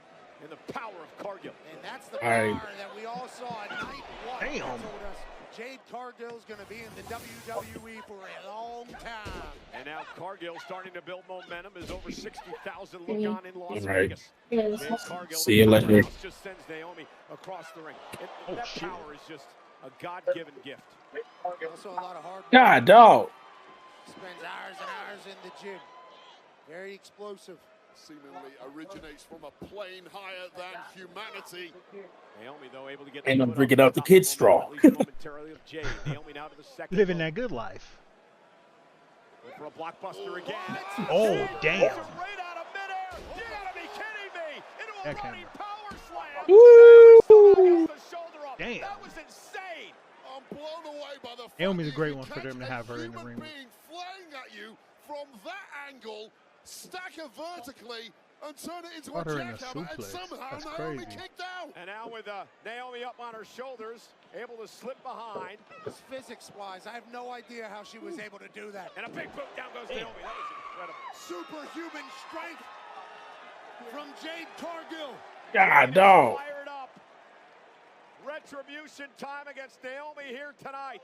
in the power of Cargill. And that's the power that we all saw at night one. Damn. Told us Jade Cargill's going to be in the WWE for a long time. And now Cargill starting to build momentum as over 60,000 look on in Las Right. Vegas. Cargill, See you later. just sends Naomi across the ring. That power is just a God-given gift. Also a lot of hard work. God, dog. Spends hours and hours in the gym. Very explosive. Seemingly originates from a plane higher than humanity. Naomi, though, able to get And I'm bringing out the kid straw. Living that good life. For a blockbuster again. Oh, damn. Right out of midair. You gotta be kidding me. Into a running power slam. Woo! Damn. That was insane. I'm blown away by the Naomi's a great one for them to have her in the ring. being flying at you from that angle, stack her vertically, and turn it into Put a her in a jackhammer, and suplex. somehow That's Naomi crazy. kicked out. And now with Naomi up on her shoulders, able to slip behind. Just physics-wise, I have no idea how she was able to do that. And a big boot, down goes Naomi. That was incredible. Superhuman strength from Jade Cargill. God, dog. Fired up. Retribution time against Naomi here tonight.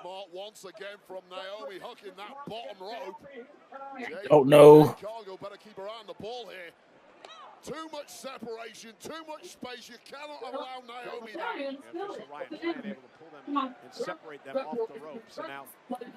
Smart once again from Naomi, hooking that bottom rope. Oh, no. Cargill better keep her eye on the ball here. Too much separation, too much space. You cannot allow Naomi that. Ryan able to pull them and separate them off the ropes. And now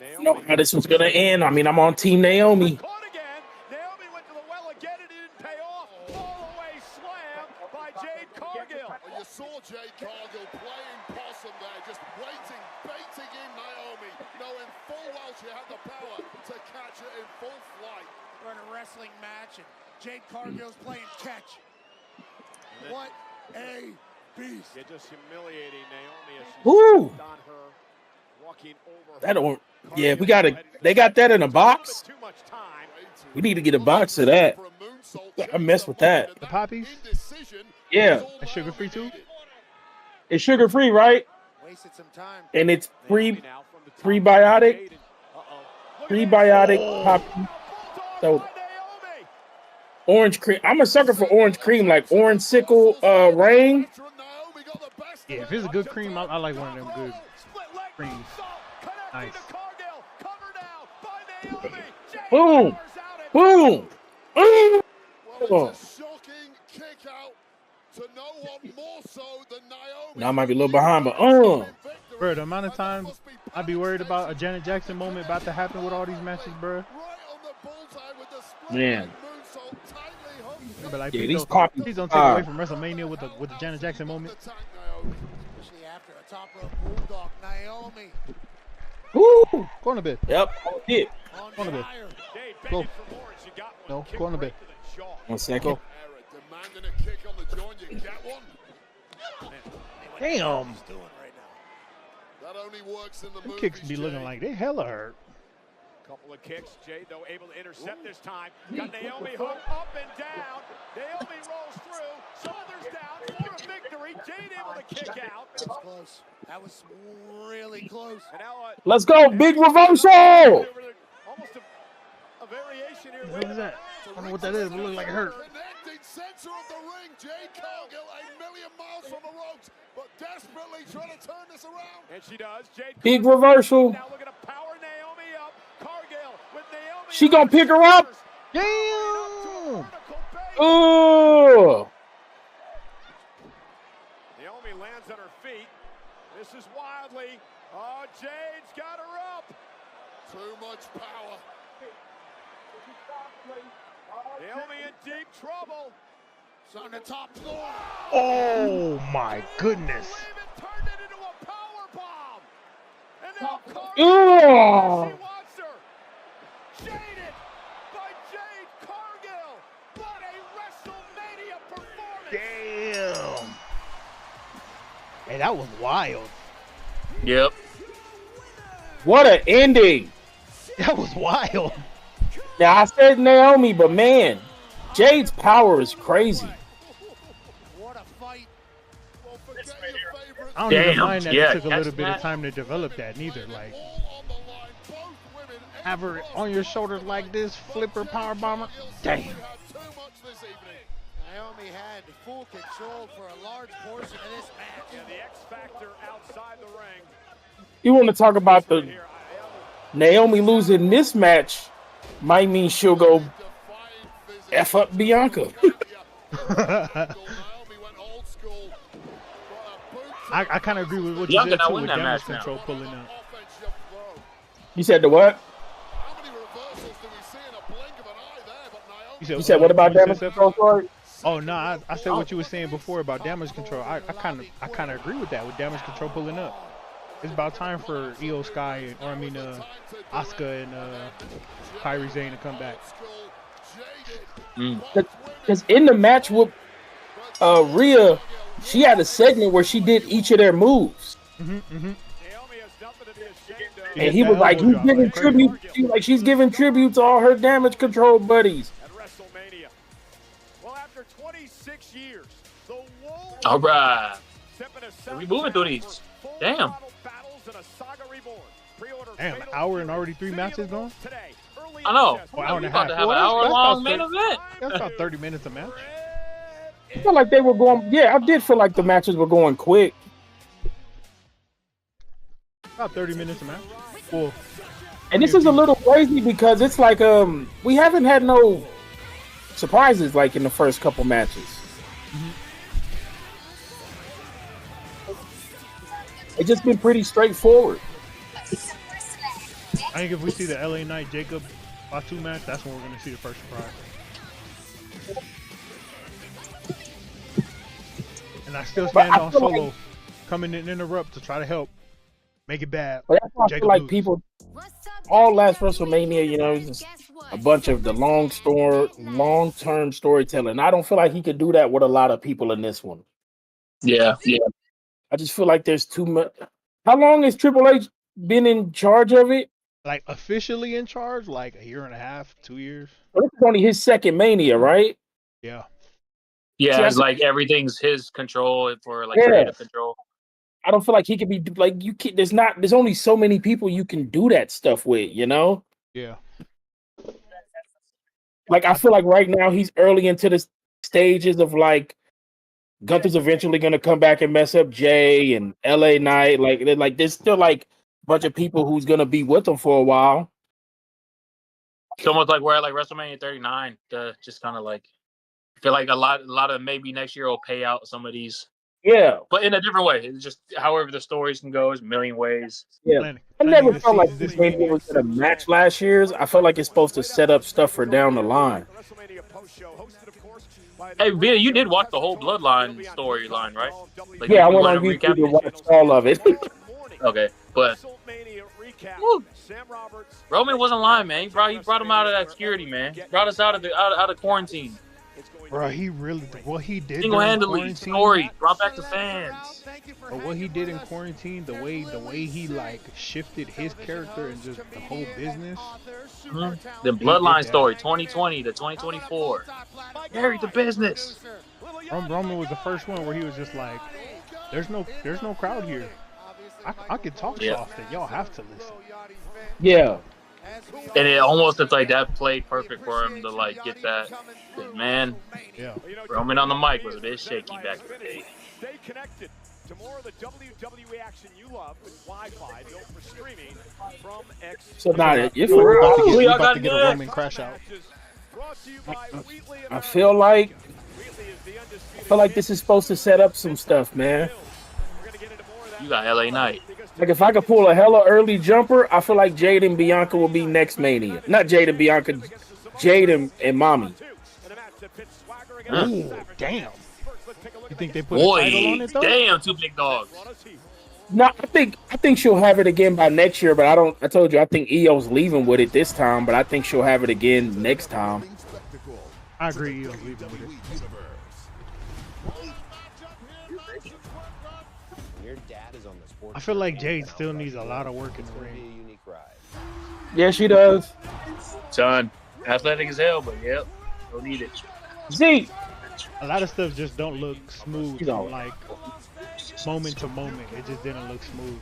Naomi. No, how this was gonna end. I mean, I'm on Team Naomi. Caught again. Naomi went to the well again and it didn't pay off. All the way slam by Jade Cargill. Well, you saw Jade Cargill playing possum there, just waiting, baiting in Naomi, knowing full well she had the power to catch it in full flight. We're in a wrestling match, and Jade Cargill's playing catch. What a beast. You're just humiliating Naomi as she Woo! stepped on her, walking over That don't. Yeah, we got it. They got that in a box. too much time. We need to get a box of that. I mess with that. The poppies? Yeah, That's sugar free too? it's sugar free, right? Wasted some time. And it's prebiotic poppy. So orange cream. I'm a sucker for orange cream, like orange sickle rain. Yeah, if it's a good cream, I like one of them good creams. Nice. Boom, boom. Well, it's a shocking kick out to no one more so than Naomi. Now I might be a little behind, but Bro, the amount of time I'd be worried about a Janet Jackson moment about to happen with all these matches, bro. man. But like, Yeah, please these don't- poppies please don't take away from WrestleMania with the Janet Jackson moment. Especially after a top rope bulldog, Naomi. Woo! Go on a bit. Yep, hit. Go on a bit. Go. No, go on a bit. 1 second. Demanding a kick on the joint, you get one. Damn. That only works in the Them movies, kicks be looking Jay. like they hella hurt. Couple of kicks. Jade, though, able to intercept this time. Got Naomi hooked up and down. Naomi rolls through. Shoulders down for a victory. Jade able to kick out. That was close. That was really close. And now, Let's go, big reversal. almost a variation here. What is that? I don't know what that is, but it looks like it hurt. Connecting center of the ring, Jade Cargill, a million miles from the ropes, but desperately trying to turn this around. And she does. Jade Big reversal. now looking to power Naomi up. Cargill with Naomi. She gonna pick her up. Damn. Oh. Naomi lands on her feet. This is wildly. Oh, Jade's got her up. Too much power. Naomi in deep trouble. It's on the top floor. Oh my goodness. Turned it into a power bomb. And now Cargill, Oh. she wants her. Jaded by Jade Cargill. What a WrestleMania performance. Damn. Hey, that was wild. Yep. What an ending. That was wild. Now I said Naomi, but man, Jade's power is crazy. What a fight. Well, forget your favorite. I don't even Damn, mind that yeah, it took a little catch bit of that. time to develop that neither. Like, All on the line. Both women. have her on your shoulders like this, flipper power bomber. Damn. Had too much this evening. Naomi had full control for a large portion of this match. Yeah, the X Factor outside the ring. You want to talk about the Naomi losing this match might mean she'll go F up Bianca. I kind of agree with what you Bianca said not too win with that damage match now. control pulling out. You said the what? You said what about damage control? Sorry. Oh no, I said what you were saying before about damage control. I kind of agree with that with damage control pulling up. It's about time for Io Sky Asuka and Kairi Sane to come back. Because in the match with Rhea, she had a segment where she did each of their moves. And he was like, he's giving tribute. She's giving tribute to all her damage control buddies. At WrestleMania. Well, after 26 years, the Wolves All right. stepping We moving through these. Damn. Damn, an hour and already 3 matches going? I know. Or hour and a About half. to have Well, an hour-long that's main event. That's about 30 minutes a match. I feel like they were going. Yeah, I did feel like the matches were going quick. About 30 minutes a match. Well, And this is a little crazy because it's like we haven't had no surprises like in the first couple matches. It's just been pretty straightforward. I think if we see the LA Knight Jacob Fatu match, that's when we're going to see the first surprise. And I still stand on Solo coming in and interrupt to try to help make it bad. But that's why I Jacob feel like lose. people, all last WrestleMania, you know, just a bunch of the long-term storytelling. I don't feel like he could do that with a lot of people in this one. Yeah. I just feel like there's too much. How long has Triple H been in charge of it? Like officially in charge, like a year and a half, 2 years. Well, this is only his second Mania, right? Yeah. Yeah, See, it's like everything's his control for like Yeah. creative control. I don't feel like he could be like you. Can, there's only so many people you can do that stuff with, you know. Yeah. Like I feel like right now he's early into the stages of like Gunther's eventually gonna come back and mess up Jay and LA Knight. Like there's still like a bunch of people who's gonna be with him for a while. It's almost like we're at like WrestleMania 39 to just kind of like feel like a lot of maybe next year will pay out some of these. Yeah, but in a different way. It's just however the stories can go. There's a million ways. Yeah, I never felt like this Mania was gonna match last year's. I felt like it's supposed to set up stuff for down the line. Hey, Vita, you did watch the whole Bloodline storyline, right? Like, Yeah, I you went on wanna YouTube recap to it? watch all of it. Okay, but woo, Roman wasn't lying, man. He brought him out of that security, man. Brought us out of quarantine. Bro, he really what he did Single-handedly, story brought back the fans. But what he did in quarantine, the way he like shifted his character and just the whole business. The Bloodline story, 2020 to 2024. Married the business. Roman was the first one where he was just like, "There's no crowd here. I can talk soft, and y'all have to listen." Yeah. And it almost looked like that played perfect for him to like get that. Man, yeah. Roman on the mic was a bit shaky back in the day. Stay connected to more of the WWE action you love with Wi-Fi built for streaming from X. So now if We're about to get a Roman crash out. I feel like this is supposed to set up some stuff, man. You got LA Knight. Like if I could pull a hella early jumper, I feel like Jade and Bianca will be next Mania. Not Jade and Bianca, Jade and Mommy. Ooh, damn. You think they put a title on it though? Damn, two big dogs. No, I think she'll have it again by next year, but I told you I think Io's leaving with it this time, but I think she'll have it again next time. I agree, Io's leaving with it. I feel like Jade still needs a lot of work in the ring. Yeah, she does. Son, athletic as hell, but yep, don't need it. See, a lot of stuff just don't look smooth from like moment to moment. It just didn't look smooth.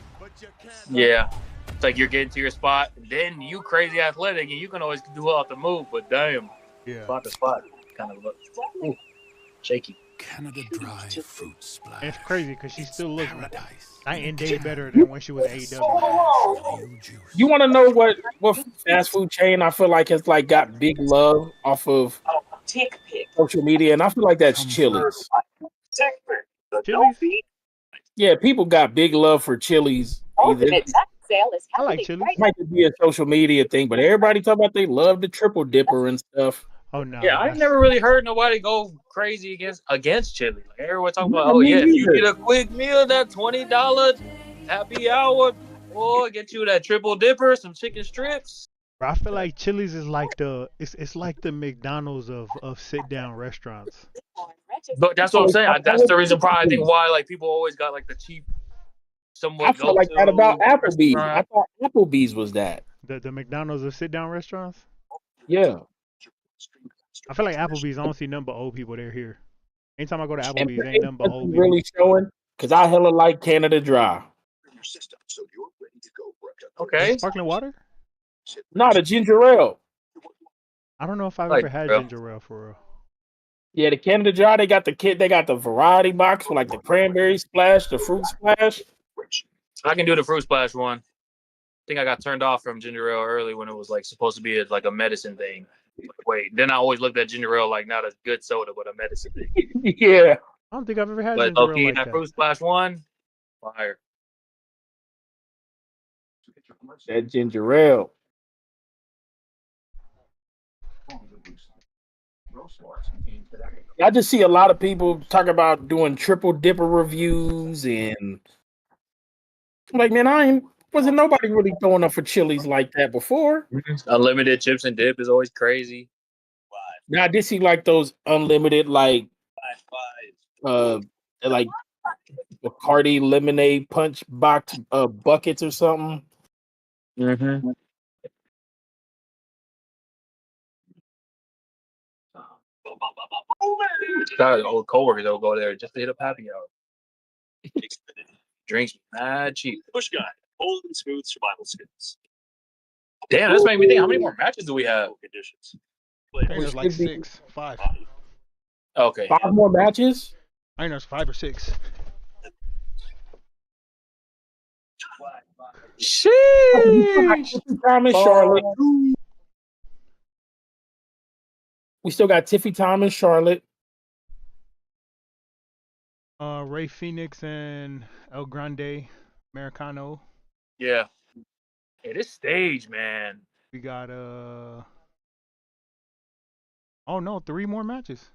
Yeah, it's like you're getting to your spot, and then you crazy athletic, and you can always do off the move, but damn, spot to spot kind of look shaky. Canada Dry Fruit Splash. And it's crazy because she still looks night and day better than when she was AEW. You want to know what fast food chain I feel like has like got big love off of social media, and I feel like that's Chili's. Chili's? Yeah, people got big love for Chili's. I like Chili's. It might be a social media thing, but everybody talk about they love the triple dipper and stuff. Oh no! Yeah, I've never really heard nobody go crazy against chili. Like everyone talking about, oh yeah, if you get a quick meal, that $20 happy hour, or get you that triple dipper, some chicken strips. I feel like Chili's is like it's like the McDonald's of sit down restaurants. But that's what I'm saying. That's the reason probably I think why like people always got like the cheap. Somewhat I feel like that about Applebee's. I thought Applebee's was that. The McDonald's of sit down restaurants. Yeah. I feel like Applebee's, I don't see nothing but old people there here. Anytime I go to Applebee's, ain't nothing but old people. Really showing Because I hella like Canada Dry. Okay. Sparkling water? Not a ginger ale. I don't know if I've Like ever had ginger ale. ginger ale for real. Yeah, the Canada Dry, they got the variety box with like the cranberry splash, the fruit splash. I can do the fruit splash one. I think I got turned off from ginger ale early when it was like supposed to be like a medicine thing. Like, wait, then I always looked at ginger ale like not a good soda, but a medicine thing. Yeah. I don't think I've ever had But ginger ale low-key, like that that. fruit splash one, fire. That ginger ale. I just see a lot of people talk about doing triple dipper reviews, and I'm like, man, wasn't nobody really throwing up for Chili's like that before. Unlimited chips and dip is always crazy. Now I did see like those unlimited like Bacardi lemonade punch box buckets or something. Mm-hmm. Got an old coworker that'll go there just to hit up happy hour. Drinks mad cheap. Push guy, bold and smooth survival skills. Damn, that's making me think. How many more matches do we have? Conditions. I think there's like 6, 5. Okay. 5 more matches? I think there's 5 or 6. Thomas, Charlotte. We still got Tiffy Thomas, Charlotte. Ray Phoenix and El Grande Americano. Yeah. Hey, this stage, man. We got oh no, 3 more matches.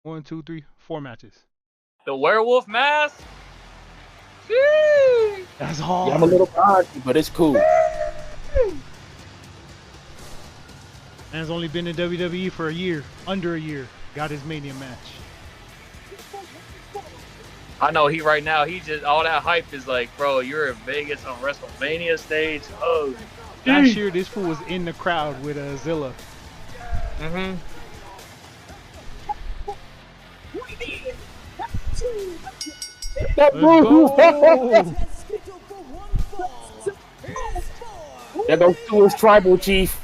1, 2, 3, 4 matches. The werewolf mask. That's hard. Yeah, I'm a little behind, but it's cool. Man's only been in WWE for a year, under a year. Got his Mania match. I know he right now. He just all that hype is like, bro. You're in Vegas on WrestleMania stage. Oh, last year this fool was in the crowd with Zilla. Mm-hmm. Let's go. That goes to his tribal chief.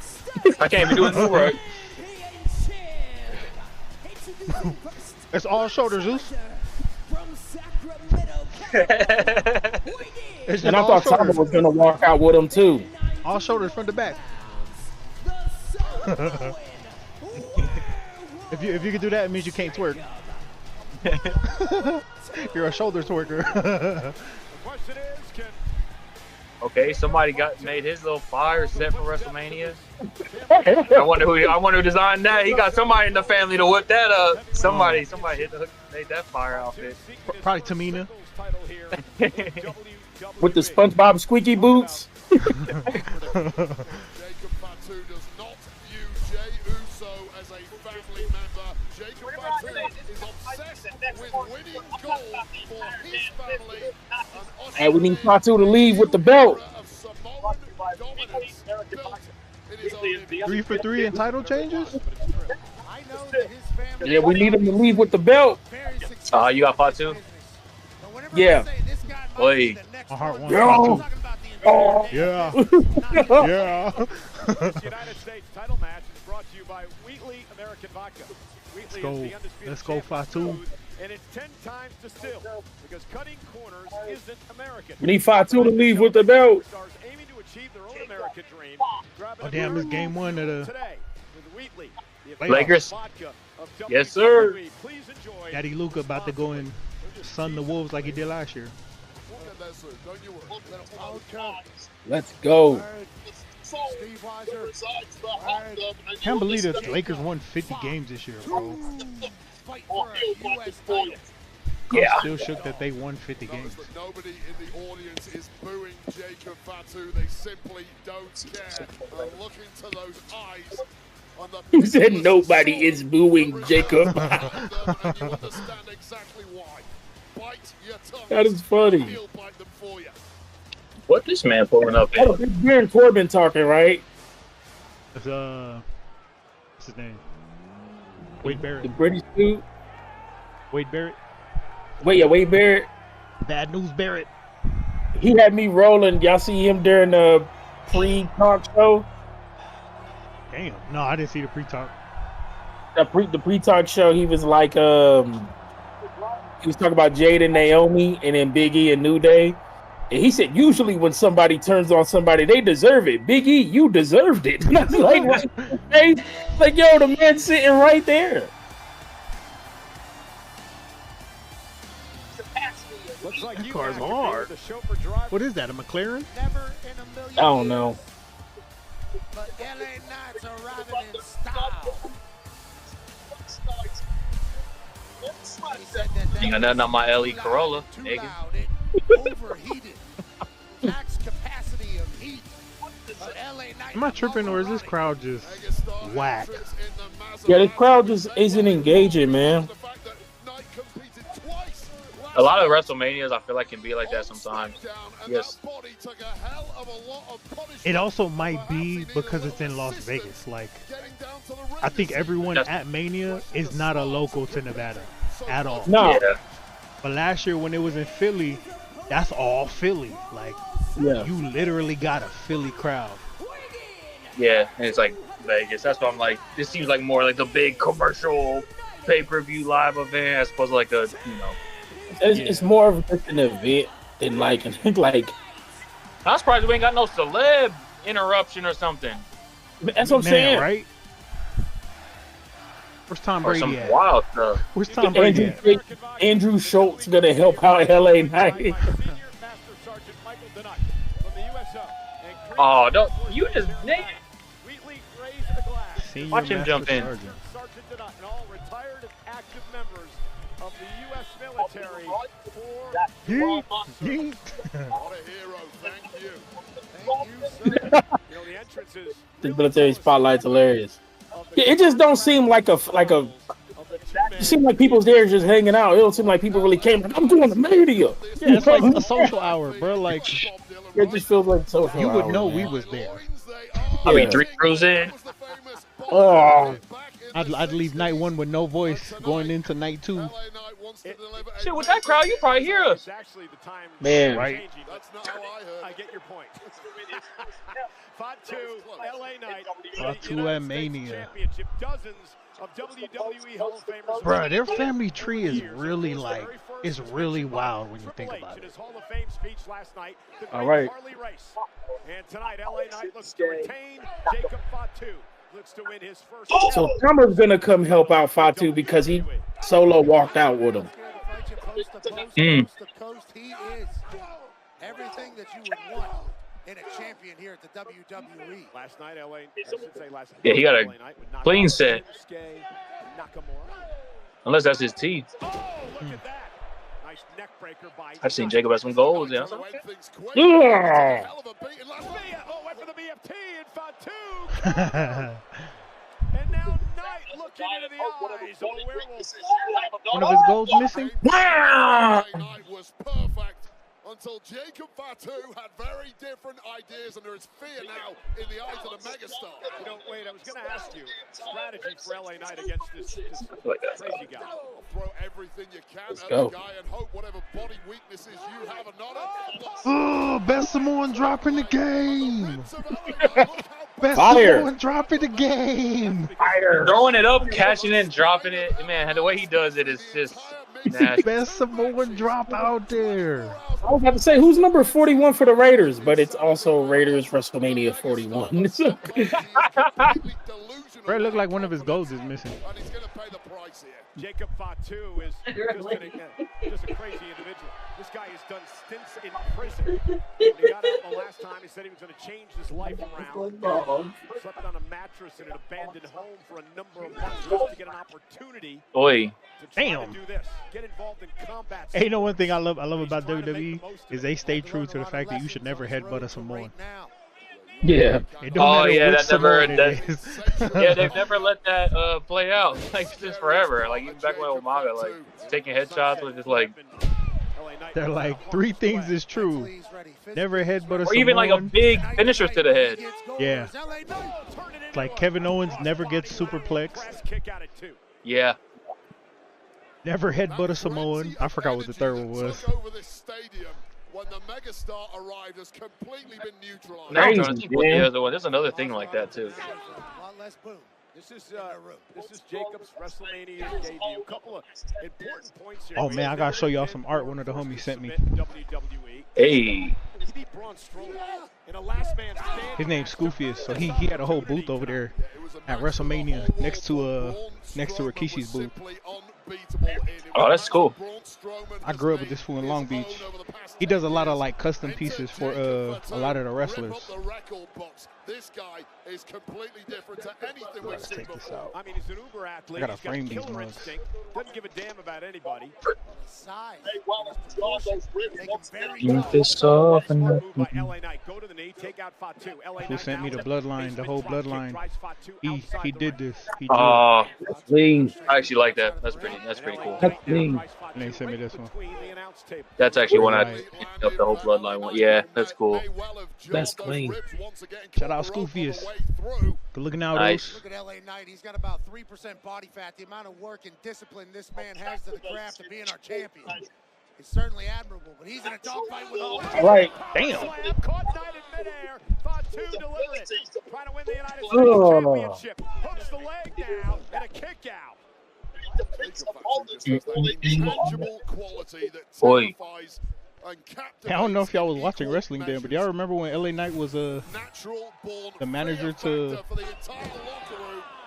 I can't even do it right. It's all shoulders, Zeus. And I thought Tama was gonna walk out with him too. All shoulders front to back. If you can do that, it means you can't twerk. You're a shoulder twerker. Okay, somebody made his little fire set for WrestleMania. I wonder who designed that. He got somebody in the family to whip that up. Somebody hit the hook, made that fire outfit. Probably Tamina. With the SpongeBob squeaky boots. Jacob Fatu does not view Jey Uso as a family member. Jacob Fatu is obsessed with winning gold for his family. Hey, we need Fatu to leave with the belt. 3 for 3 in title changes? Yeah, we need him to leave with the belt. You got Fatu? Yeah. Oi. My heart wants Yo. Fatu. Oh. Yeah. Yeah. This United States title match is brought to you by Wheatley American Vodka. Wheatley Let's go. is the undisputed Let's go, Fatu. and it's 10 times distilled because cutting corners isn't American. We need Fatu to leave with the belt. Stars aiming to achieve their own American dream. Oh damn, it's game 1 of the Today with Wheatley, the Lakers. vodka of Yes, sir. WWE. Please enjoy. Daddy Luca about to go and sun the Wolves like he did last year. Let's go. Can't believe the Lakers won 50 games this year, bro. Yeah. I'm still shook that they won 50 games. Nobody in the audience is booing Jacob Fatu. They simply don't care. And look into those eyes. You said nobody is booing Jacob. And you understand exactly why. Bite your tongue. That is funny. He'll bite them for you. What this man pulling up Oh, in? it's Baron Corbin talking, right? It's, what's his name? Wade Barrett. The British dude. Wade Barrett. Wade Barrett. Bad News Barrett. He had me rolling. Y'all see him during the pre-talk show? Damn. No, I didn't see the pre-talk. The pre-talk show, he was like, he was talking about Jade and Naomi, and then Big E and New Day. And he said, usually when somebody turns on somebody, they deserve it. Big E, you deserved it. And I was like, what? Like, yo, the man's sitting right there. Looks like That you car's activated hard. the chauffeur driver. What is that, a McLaren? Never in a million I don't know. But LA Knights are arriving in style. He said that You got nothing on my LE Corolla, too nigga. loud, it overheated. Max capacity of heat. But LA Knight Am I tripping or is this crowd just whack? Yeah, this crowd just isn't engaging, man. A lot of WrestleManias, I feel like, can be like that sometimes. Yes. It also might be because it's in Las Vegas. Like, I think everyone at Mania is not a local to Nevada at all. No. Yeah. But last year when it was in Philly, that's all Philly. Like, Yeah. you literally got a Philly crowd. Yeah, and it's like Vegas. That's why I'm like, this seems like more like the big commercial pay-per-view live event as opposed to like a, you know. It's more of just an event than like I'm surprised we ain't got no celeb interruption or something. That's what I'm saying. Right? Where's Tom Or Brady some at? wild stuff. Where's Tom Brady at? Andrew Schultz gonna help out LA Knight. Oh, don't you just nigga. Senior Watch him Master jump in. Sergeant. Sergeant Denot and all retired and active members of the U.S. military for Yeet, yeet. What a hero, thank you. thank you, sir. You know, the entrances The military spotlight's hilarious. Yeah, it just don't seem like a. It seems like people's there just hanging out. It don't seem like people really came. Like, I'm going to media. Yeah, it's like a social hour, bro. Like, It just feels like social. you would hour, know man. we was there. I mean, Yeah. 3 crews in. Oh, I'd leave night one with no voice going into night two. Shit, with that crowd, you probably hear us. it's actually the time Man. Right. changing, but That's not how I heard. I get your point. Fatu, LA Knight, Fatu United and States Mania. Championship, dozens of WWE Hall of Famers. Bruh, their family tree is really like, is really wild when you think Triple H about in it. his Hall of Fame speech last night. The All great right. Harley Race. And tonight, LA Knight looks to retain. Jacob Fatu looks to win his first. so Summer's gonna come help out Fatu because he solo walked out with him. Coast to coast, Mm. coast to coast, he is everything that you would want in a champion here at the WWE. Last night, LA, I should say last night. Yeah, he got a LA Knight would knock clean out set. Shinsuke Nakamura. Unless that's his teeth. Oh, look at that. Nice neck breaker by I've seen Jacob have some goals. Yeah. Yeah. Oh, went for the BFT and Fatu. And now Knight looking into the eyes of the werewolf. One of his goals missing? Night was perfect until Jacob Fatu had very different ideas, and there is fear now in the eyes of the megastar. You know, Wade, I was going to ask you, strategy for LA Knight against this Like that. crazy guy. Throw everything you can at go. the guy and hope whatever body weaknesses you have are not Oh, best Samoan drop in the game. Best Fire. Samoan drop in the game. Throwing it up, catching it, dropping it. Man, the way he does it is just nasty. Best Samoan drop out there. I was about to say who's number 41 for the Raiders, but it's also Raiders WrestleMania 41. Bro, it looked like one of his goals is missing. and he's going to pay the price here. Jacob Fatu is just a crazy individual. This guy has done stints in prison. When he got out the last time, he said he was going to change his life around. Slept on a mattress in an abandoned home for a number of months just to get an opportunity Oi. to try Damn. to do this. Get involved in combat. Hey, you know one thing I love about WWE is they stay true to the fact that you should never headbutt a Samoan. Yeah. It don't Oh matter yeah, which that never. Samoan it That, is. yeah, they've never let that play out like since forever. Like even back when Umaga, like taking headshots was just like, They're like, 3 things is true. Never headbutt a or even like a Samoan. big finisher to the head. Yeah. Like Kevin Owens never gets superplexed. Kick out at 2. Yeah. Never headbutt a Samoan. I forgot what the third one was. Over this stadium when the megastar arrived has completely been neutralized. Now I'm trying to think what the other one. There's another thing like that too. A lot less boom. This is Jacob's Wrestlemania debut. A couple of important points here. Oh man, I gotta show y'all some art one of the homies sent me. Hey. His name's Scoofius, so he had a whole booth over there at Wrestlemania next to Rikishi's booth. Oh, that's cool. I grew up with this fool in Long Beach. He does a lot of like custom pieces for a lot of the wrestlers. This guy is completely different to anything we've seen before. I mean, he's an uber athlete. I gotta frame these mugs. Doesn't give a damn about anybody. Move this off and Who sent me the bloodline, the whole bloodline? He did this. He did. Oh, clean. I actually like that. That's pretty cool. That's clean. And they sent me this one. That's actually one I picked up, the whole bloodline one. Yeah, that's cool. That's clean. Shout out Scoofius. Good looking out. Nice. Look at LA Knight. He's got about 3% body fat. The amount of work and discipline this man has to the craft of being our champion is certainly admirable, but he's in a dogfight with all. Right. Damn. Caught Knight in midair. Fatu delivered it. Trying to win the United States Championship. Hooks the leg now and a kick out. Intangible quality that Boy. terrifies and I don't know if y'all was watching wrestling then, but y'all remember when LA Knight was the manager to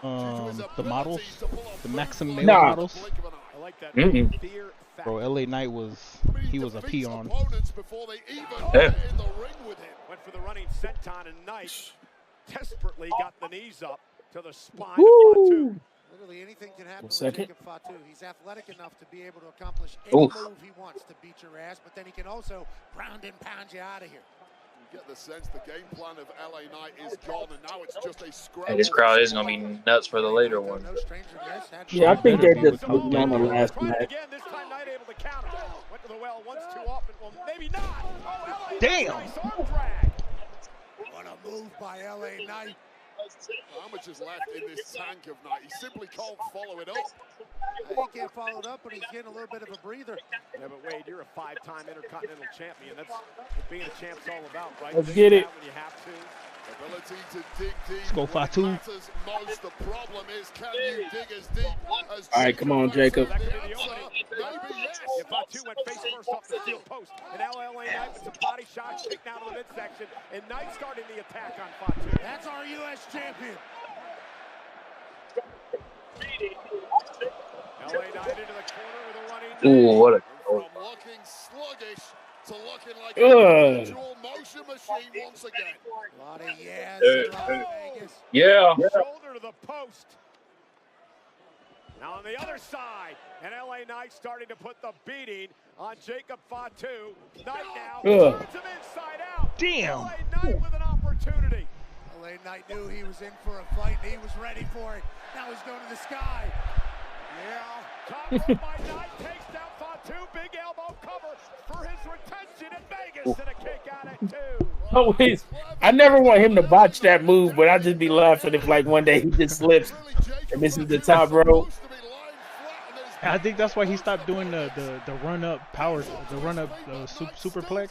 the models, the Maxim male models? Bro, LA Knight was a peon. Yeah. Went for the running senton and Knight desperately got the knees up to the spine of Fatu. Literally anything can happen with Second. Jacob Fatu. He's athletic enough to be able to accomplish any move he wants to beat your ass, but then he can also ground and pound you out of here. You get the sense the game plan of LA Knight is gone, and now it's just a scrap. And this crowd is gonna be nuts for the later one. No stranger to this. Yeah, I think they're just moving on the last match. Again, this time Knight able to counter. Went to the well once too often. Well, maybe not. Oh, LA Damn. Nice arm drag. What a move by LA Knight. How much is left in this tank of Knight? He simply can't follow it up. He can't follow it up, but he's getting a little bit of a breather. Yeah, but Wade, you're a 5-time Intercontinental Champion. That's what being a champ's all about, right? Let's get it. When you have to. Ability to dig deep. Let's go Fatu. Matters most. The problem is, can you dig as deep as All right, come on, Jacob. That could be the opening. Maybe yes. If Fatu went face first off the steel post, and LA Knight with some body shots kicked down to the midsection, and Knight starting the attack on Fatu. That's our U.S. champion. LA Knight into the corner with a running. Ooh, what a From looking sluggish to looking like a dual motion machine once again. A lot of yes in Las Vegas. yeah. Shoulder to the post. Now on the other side, and LA Knight starting to put the beating on Jacob Fatu. Knight now turns him inside out. Damn. LA Knight with an opportunity. LA Knight knew he was in for a fight, and he was ready for it. Now he's going to the sky. Yeah. Top rope by Knight takes down Fatu. Big elbow cover for his retention in Vegas, and a kick out at 2. Oh, I never want him to botch that move, but I'd just be laughing if like one day he just slips and misses the top rope. I think that's why he stopped doing the run up power, the run up superplex.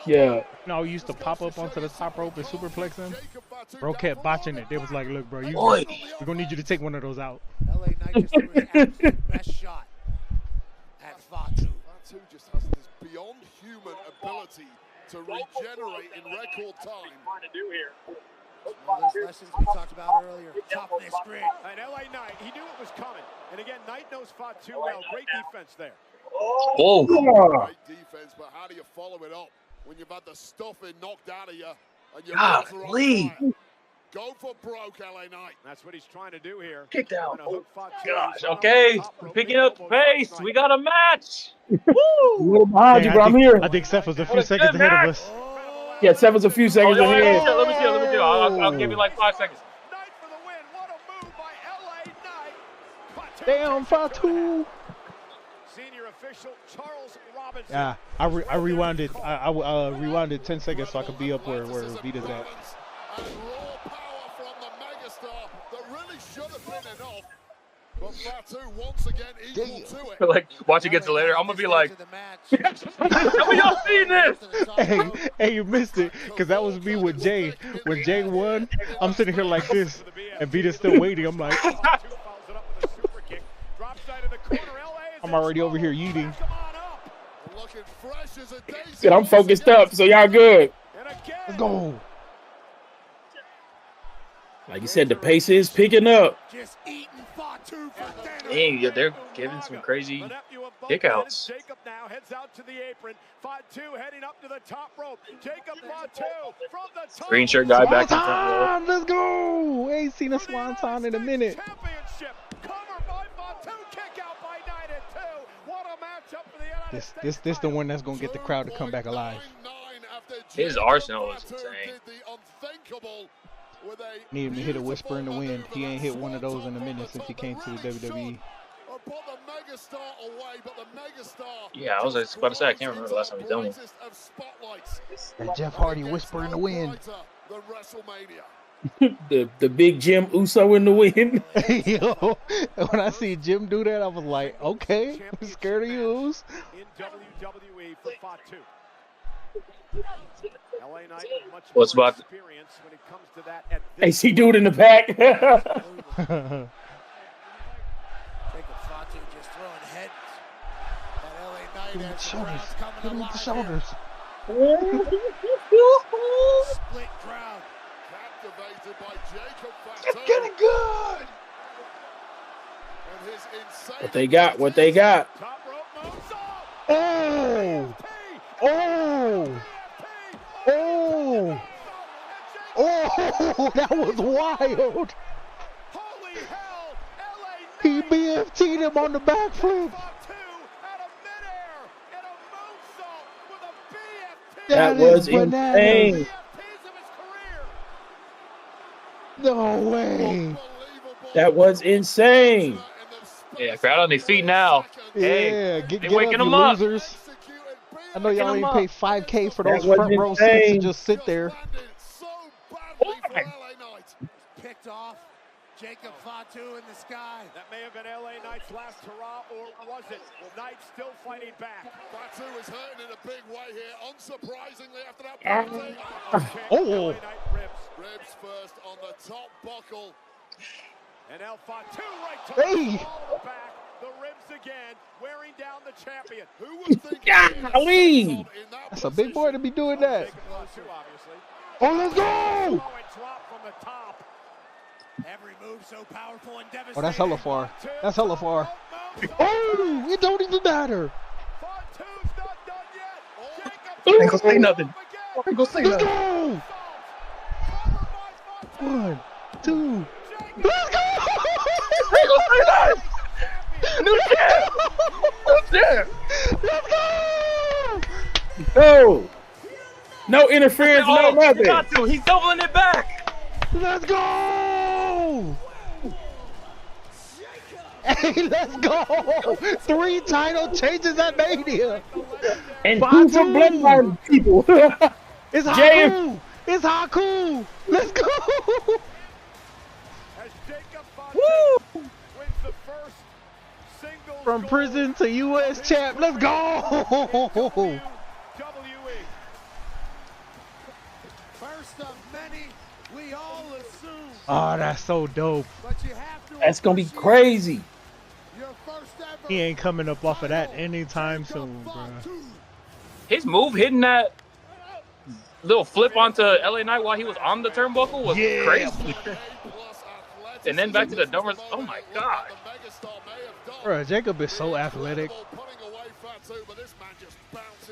Yeah. No, he used to pop up onto the top rope and superplex him. Bro kept botching it. They was like, look, bro, we're gonna need you to take one of those out. LA Knight just threw his absolute best shot at Fatu. Fatu just has this beyond human ability to regenerate in record time. One of those lessons we talked about earlier. Toughness, grit. And LA Knight, he knew it was coming. And again, Knight knows Fatu well. Great defense there. Oh. Great defense, but how do you follow it up when you've had the stuffing knocked out of you and you're on fire? Go for broke, LA Knight. That's what he's trying to do here. Kicked out. Gosh, okay. We're picking up the pace. We got a match. Woo! A little behind you, bro. I'm here. I think Seth was a few seconds ahead of us. Yeah, Seth was a few seconds ahead. Let me see. I'll give you like 5 seconds. Knight for the win. What a move by LA Knight. Damn, Fatu. Senior official Charles Robinson. Yeah, I rewinded. I rewinded 10 seconds so I could be up where Vita's at. And raw power from the megastar that really should have been enough. But Like, watch it get to later. I'm gonna be like, "Have y'all seen this?" Hey, you missed it, cause that was me with Jay. When Jay won, I'm sitting here like this, and Vita's still waiting. I'm like, I'm already over here eating. Shit, I'm focused up, so y'all good. Let's go. Like you said, the pace is picking up. Dang, they're giving some crazy kickouts. Jacob now heads out to the apron. Fatu heading up to the top rope. Jacob Fatu from the top. Green shirt guy back in front row. Let's go. Ain't seen a swanton in a minute. Championship covered by Fatu. Kick out by 9-2. What a matchup for the United This the one that's gonna get the crowd to come back alive. His arsenal is insane. Needed to hit a whisper in the wind. He ain't hit one of those in a minute since he came to the WWE. Yeah, I was about to say, I can't remember the last time he done one. That Jeff Hardy whisper in the wind. the big Jim Uso in the wind. Yo, when I see Jim do that, I was like, okay, I'm scared of you. in WWE for Fatu. LA Knight with much What's more about experience when it comes to that at Hey, this see dude in the back. Jacob Fatu just throwing heads. That LA Knight Hit him with has the shoulders. crowds coming Hit him with alive the shoulders. Split crowd. Captivated by Jacob Fatu. Getting good. And his insane What they got? What they got? top rope moonsault. Oh. Oh. Oh. Oh. That was wild. Holy hell! LA He Knight BFT'd him on the backflip. Fatu out of midair and a moonsault with a BFT. That That was is bananas. insane. BFTs of his career. No way. That was insane. Yeah, crowd on their feet now. Hey, Yeah, get they up, waking you them up. losers. I know y'all Waking ain't them pay $5K for those That was front row seats to insane. just sit there. so badly for LA Knight. Picked off. Jacob Fatu in the sky. That may have been LA Knight's last hurrah, or was it? Knight still fighting back. Fatu is hurting in a big way here, unsurprisingly after that penalty. Oh. LA Knight ribs. Ribs first on the top buckle. And El Fatu right to Hey. the back. The ribs again, wearing down the champion. Who was thinking Golly. in that That's a big boy to be doing that. Jacob Fatu, obviously. Oh, let's go. Oh, and drop from the top. Every move so powerful and devastating. Oh, that's hella far. That's hella far. Oh, it don't even matter. Fatu's not done yet. Jacob I ain't gonna say nothing. I ain't gonna say Let's nothing. go. 1, 2. Let's go. I ain't gonna say that. New champ. New champ. Let's go. No. No interference, no Oh, nothing. got to. He's doubling it back. Let's go. Hey, let's go. 3 title changes at Mania. And Fatu. 2 from Bloodline people. It's Jay- Haku. It's Haku. Let's go. As Jacob Fatu Woo. wins the first singles From gold prison to U.S. champ. Let's go. WWE. First of many, we all assume. Oh, that's so dope. But you have to That's gonna be appreciate crazy. your first ever He ain't coming up off of that anytime soon, bro. His move hitting that little flip onto LA Knight while he was on the turnbuckle was Yeah. crazy. And then back to the numbers. Oh my god. Bro, Jacob is so athletic.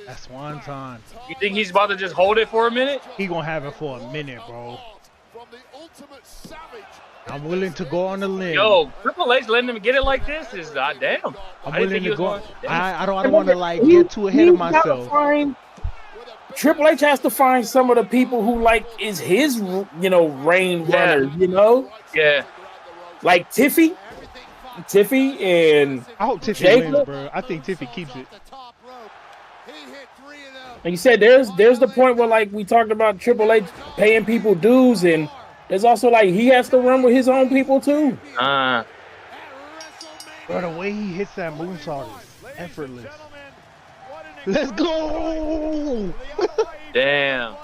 That's swanton. You think he's about to just hold it for a minute? He gonna have it for a minute, bro. I'm willing to go on the limb. Yo, Triple H letting him get it like this is damn. I'm I didn't willing think he to was go. going. I don't want to like get too ahead of myself. Triple H has to find some of the people who like is his, reign runner, Yeah. like Tiffy and I hope Tiffy Jacob? wins, bro. I think Tiffy keeps it. like you said, there's the point where like we talked about Triple H paying people dues, and there's also like he has to run with his own people too. Bro, the way he hits that moonsault is effortless. Let's go! Damn.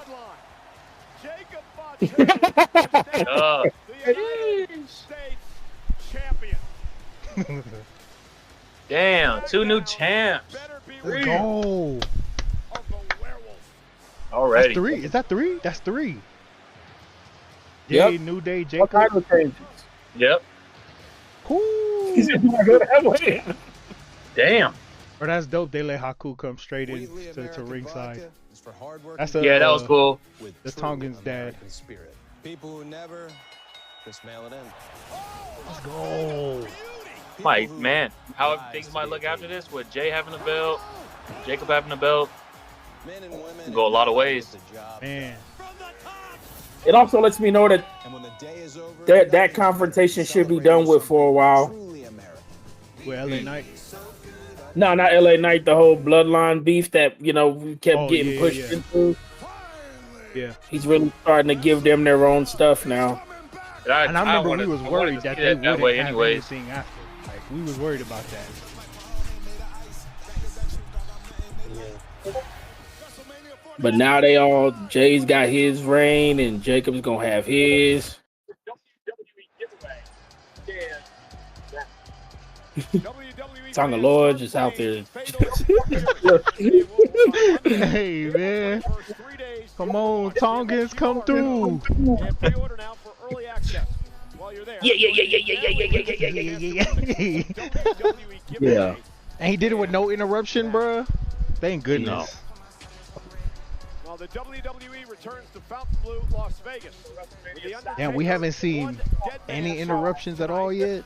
Damn, 2 new champs. Let's go. Already. That's 3. Is that 3? That's 3. Yep. Jay, New Day, What Jacob. kind of changes? Yep. Cool. Damn. Or that's dope. They let Haku come straight in to ringside. That's Yeah, that was cool. The Tongan's dad. People who never just mail it in. Let's go. Mike, man, how things might look after this with Jay having a belt, Jacob having a belt. Go a lot of ways. Man. It also lets me know that that confrontation should be done with for a while. With LA Knight? No, not LA Knight. The whole bloodline beef that we kept getting pushed into. Yeah. He's really starting to give them their own stuff now. And I remember we was worried that they wouldn't way have anyways. anything after. Like we was worried about that. But now Jay's got his reign and Jacob's gonna have his. Tonga Lord just out there. Hey man, come on, Tongans, come through. Yeah. And he did it with no interruption, bruh. Thank goodness. Well, the WWE returns to Fontainebleau, Las Vegas. Damn, we haven't seen any interruptions at all yet.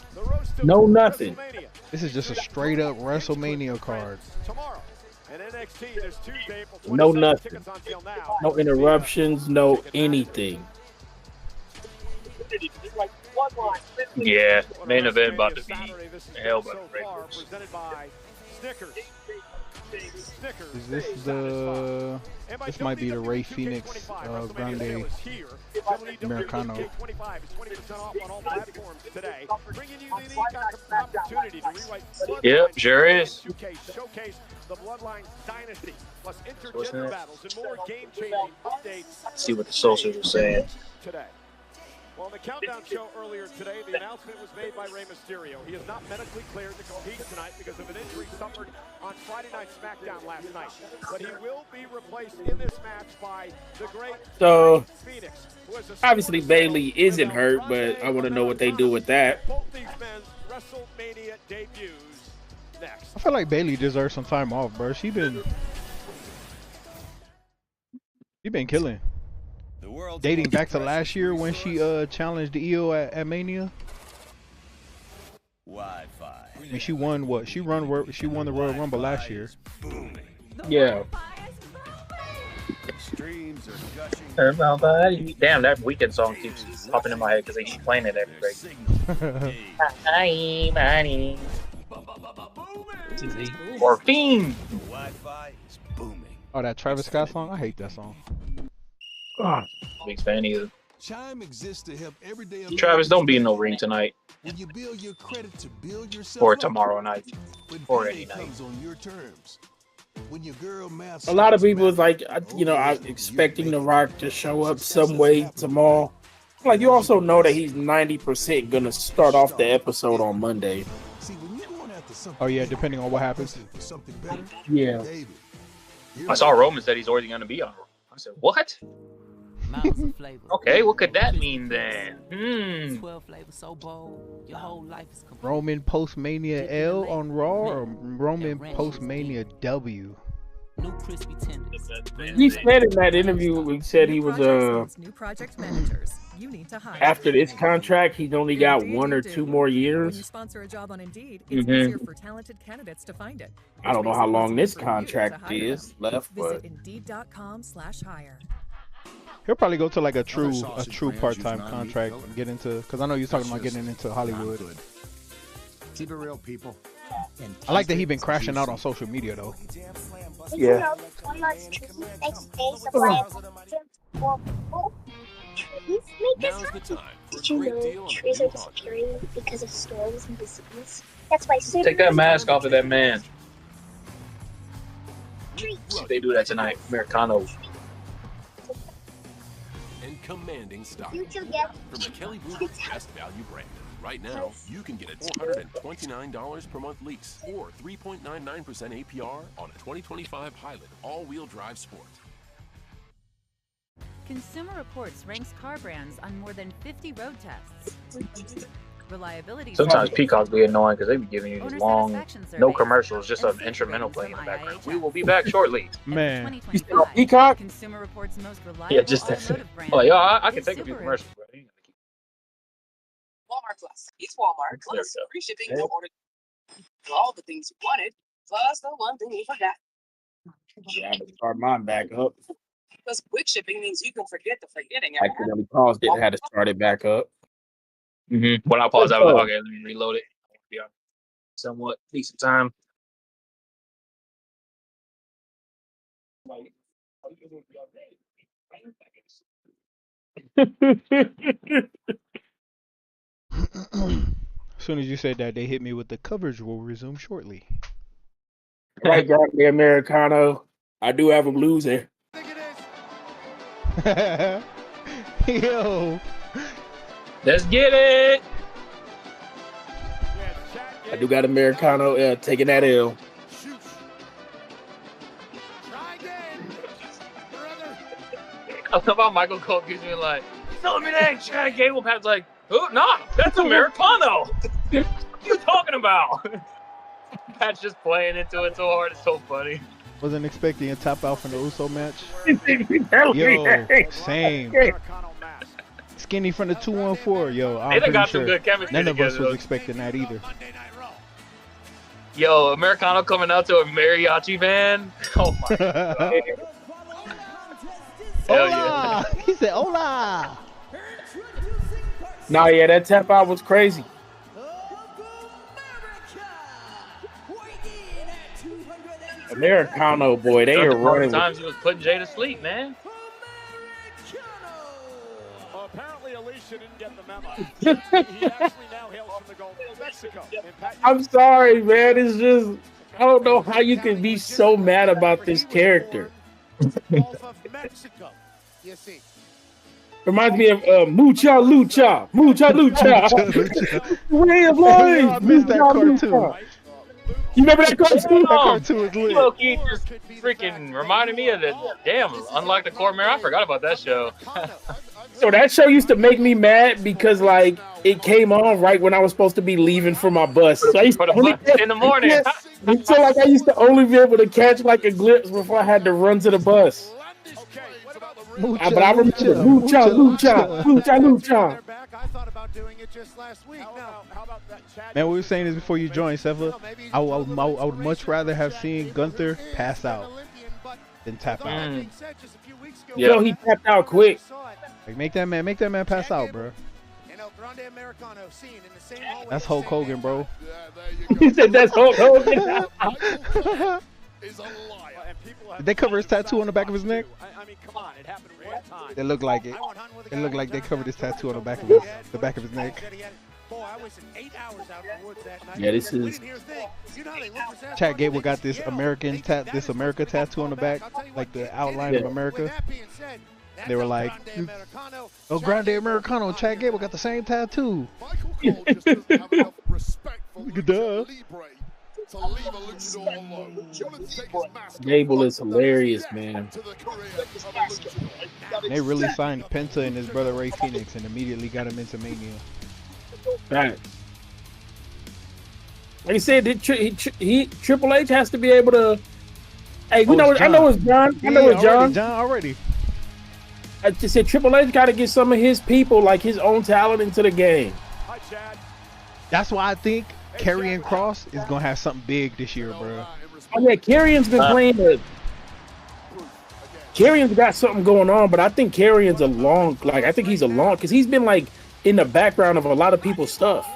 No, nothing. This is just a straight up WrestleMania card. Tomorrow. And NXT, there's Tuesday, April No 27th. nothing. Tickets on sale now. No interruptions. No anything. Yeah, main event about to be hell by the Presented by Snickers. Is this the? This might be the Ray Phoenix Grande Americano. 25 is 20% off on all platforms today. Bringing you the unique opportunity to rewrite Yep, sure is. Showcase the Bloodline Dynasty, plus intergender battles and more game-changing updates. See what the socials are saying. Today. Well, on the Countdown show earlier today, the announcement was made by Rey Mysterio. He is not medically cleared to compete tonight because of an injury suffered on Friday Night SmackDown last night. But he will be replaced in this match by the great Phoenix. Obviously Bailey isn't hurt, but I want to know what they do with that. Both these men's WrestleMania debuts next. I feel like Bailey deserves some time off, bro. She been killing. Dating back to last year when she challenged the EO at Mania. Wi-Fi. I mean, she won what? She won the Royal Rumble last year. Yeah. Streams are gushing. Damn, that Weekend song keeps popping in my head because they keep playing it every day. Or Fiend. Wi-Fi is booming. Oh, that Travis Scott song? I hate that song. Big fan either. Chime exists to help everyday Travis, don't be in no ring tonight. When you build your credit to build yourself Or up, tomorrow night. when Or payday any night. comes on your terms. When your girl math A lot of starts people was like, I'm expecting The Rock to show up some way tomorrow. Like, you also know that he's 90% gonna start off the episode on Monday. See, when you're going after something, Oh yeah, depending on what happens. for something better, Yeah. David, I saw Roman said he's already going to be on. I said, what? Okay, what could that mean then? 12 flavors so bold, your whole life is complete. Roman post Mania L on Raw or Roman post Mania W? New crispy tenders. He said in that interview, he said he was New project managers. You need to hire. after this contract, he's only got 1 or 2 more When you years. sponsor a job on Indeed, it's Mhm. easier for talented candidates to find it. I don't know how long this contract For you to is left, but Visit Indeed.com/hire. He'll probably go to like a true part-time contract and get into, because I know you're talking about getting into Hollywood. Keep it real, people. I like that he been crashing out on social media though. Yeah. Now's the time for Did a you great know deal on trees the are new Honda. disappearing because of storms and disease? That's why Take that mask off of that man. trees. See if they do that tonight. Americano. And commanding style. You two get From the Kelly Blue Book's best value brand. Right now, you can get a $429 per month lease or 3.99% APR on a 2025 Highland all-wheel drive Sport. Consumer Reports ranks car brands on more than 50 road tests. Reliability. Sometimes Peacocks be annoying because they be giving you Owner these long, satisfaction no surveys commercials, just and an safety instrumental ratings playing in the from background. IIHS. We will be back shortly. Man. 2025, Peacock? Consumer Reports most reliable Yeah, just that's it. automotive brand. Like, yo, I can is take a few Subaru. commercials, bro. You ain't gotta keep- Walmart Plus. It's Walmart There Plus. we go. Free shipping, no order. For all the things you wanted, plus the one thing you forgot. Yeah, I had to start mine back up. Because quick shipping means you can forget the forgetting. I accidentally paused it. Had to start it back up. When I pause, I was like, okay, let me reload it. Be on somewhat decent time. As soon as you said that, they hit me with the coverage will resume shortly. Right, Grande Americano. I do have them losing. Yo. Let's get it. I do got Americano taking that L. I love how Michael Cole gives me like, tell me that Chad Gable Pat's like, oh, no, that's Americano. What are you talking about? Pat's just playing into it so hard. It's so funny. Wasn't expecting a tap out from the Uso match. Yo, Yo, same. Skinny from the 214. Yo, I'm They done pretty got sure some good chemistry none of us together, was though. expecting that either. Yo, Americano coming out to a mariachi band. Oh my god. Hell yeah. Hola! He said, hola! Nah, yeah, that tap out was crazy. Americano, boy, they are running. Times he was putting Jay to sleep, man. Apparently, Alicia didn't get the memo. He actually now hails from the Gulf of Mexico. I'm sorry, man. It's just, I don't know how you can be so mad about this character. Gulf of Mexico. You see. Reminds me of Mucha Lucha. Mucha Lucha. Way of life. I missed that cartoon. You remember that cartoon? That cartoon was lit. Low-key just freaking reminded me of the damn. Unlike the Core Mirror, I forgot about that show. So that show used to make me mad because like it came on right when I was supposed to be leaving for my bus. So I used to only in the morning. So like I used to only be able to catch like a glimpse before I had to run to the bus. Mucha, But I remember Lucha, Lucha, Lucha, Lucha. I thought about doing it just last week. Now, how about that Chad? Man, we were saying this before you joined, Seva. I would much rather have seen Gunther pass out than tap out. Yo, he tapped out quick. Like, make that man pass out, bro. That's Hulk Hogan, bro. He said that's Hulk Hogan. Did they cover his tattoo on the back of his neck? I mean, come on, it happened one time. It looked like it. It looked like they covered his tattoo on the back of his neck. Boy, I wasted 8 hours out in the woods that night. Yeah, this is. You know how they look for that? Chad Gable got this America tattoo on the back, like the outline of America. They were like, "Oh, Grande Americano, Chad Gable got the same tattoo." Duh. Gable is hilarious, man. They really signed Penta and his brother Ray Phoenix and immediately got him into Mania. Right. Like I said, Triple H has to be able to. Hey, we know. I know it's John. I know it's John. John already. I just said Triple H got to get some of his people, like his own talent, into the game. Hi, Chad. That's why I think Karrion Kross is gonna have something big this year, bro. Oh yeah, Karrion's been playing the. Karrion's got something going on, but I think Karrion's I think he's because he's been like in the background of a lot of people's stuff.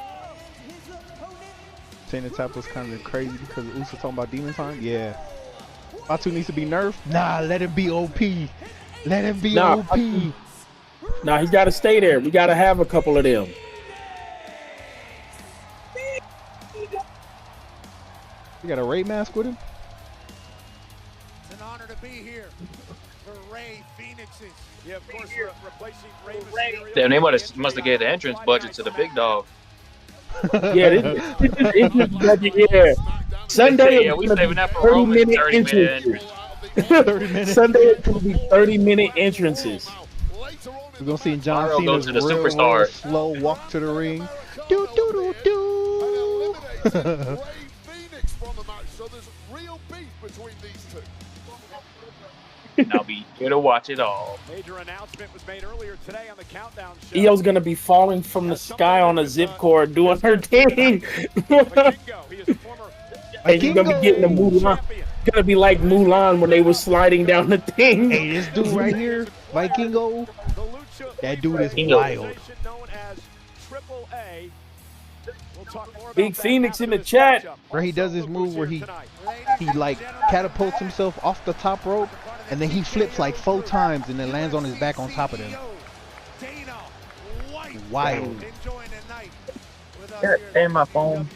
Saying the tap was kind of crazy because Uso talking about Demon Time. Yeah, Fatu needs to be nerfed. Nah, let him be OP. Let him be OP. Nah, he got to stay there. We got to have a couple of them. You got a Ray mask with him? It's an honor to be here for Ray Phoenix's. Yeah, of course, replacing Rey Mysterio. Damn, they must have gave the entrance budget to the big dog. Yeah, yeah. Sunday yeah, is we gonna saving be that for Roman 30-minute entrances. 30 minutes. Sunday is gonna be 30-minute entrances. We're gonna see John Tomorrow go Cena's to the real Superstars. slow walk to the ring. Do do do do. Phoenix from the match, so there's real beef between these two. And I'll be here to watch it all. Major announcement was made earlier today on the Countdown show. Io's gonna be falling from the sky on a zip cord doing her thing. And he's gonna be getting the Mulan. Gonna be like Mulan when they were sliding down the thing. Hey, this dude right here, Vikingo, that dude is wild. Big Phoenix in the chat. Where he does this move where he like catapults himself off the top rope and then he flips like 4 times and then lands on his back on top of them. Wild. God damn my phone.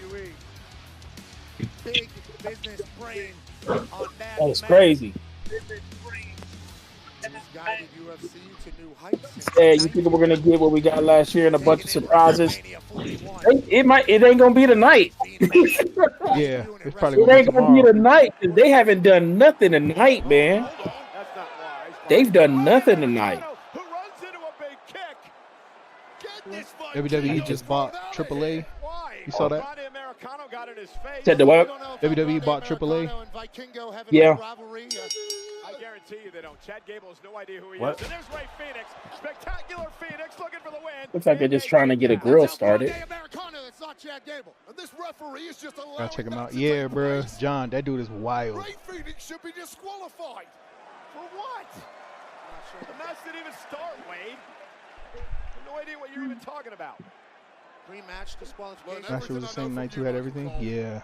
Big business brain on that. That was crazy. Guided UFC to new heights. Yeah, you think we're gonna get what we got last year and a bunch of surprises? It ain't gonna be tonight. Yeah, it's probably It ain't gonna be tonight because they haven't done nothing tonight, man. They've done nothing tonight. WWE just bought AAA. You saw that? Said the what? WWE bought AAA. Yeah. I guarantee you they don't. Chad Gable has no idea who he What? is. And there's Ray Phoenix. Spectacular Phoenix looking for the win. Looks like they're just trying to get a grill started. It's not Chad Gable. And this referee is just allowing Gotta check him that out. to Yeah, take bro. place. John, that dude is wild. Ray Phoenix should be disqualified. For what? The match didn't even start, Wade. I have no idea what you're even talking about. Pre-match disqualification. Last year was the same night you had everything? Yeah.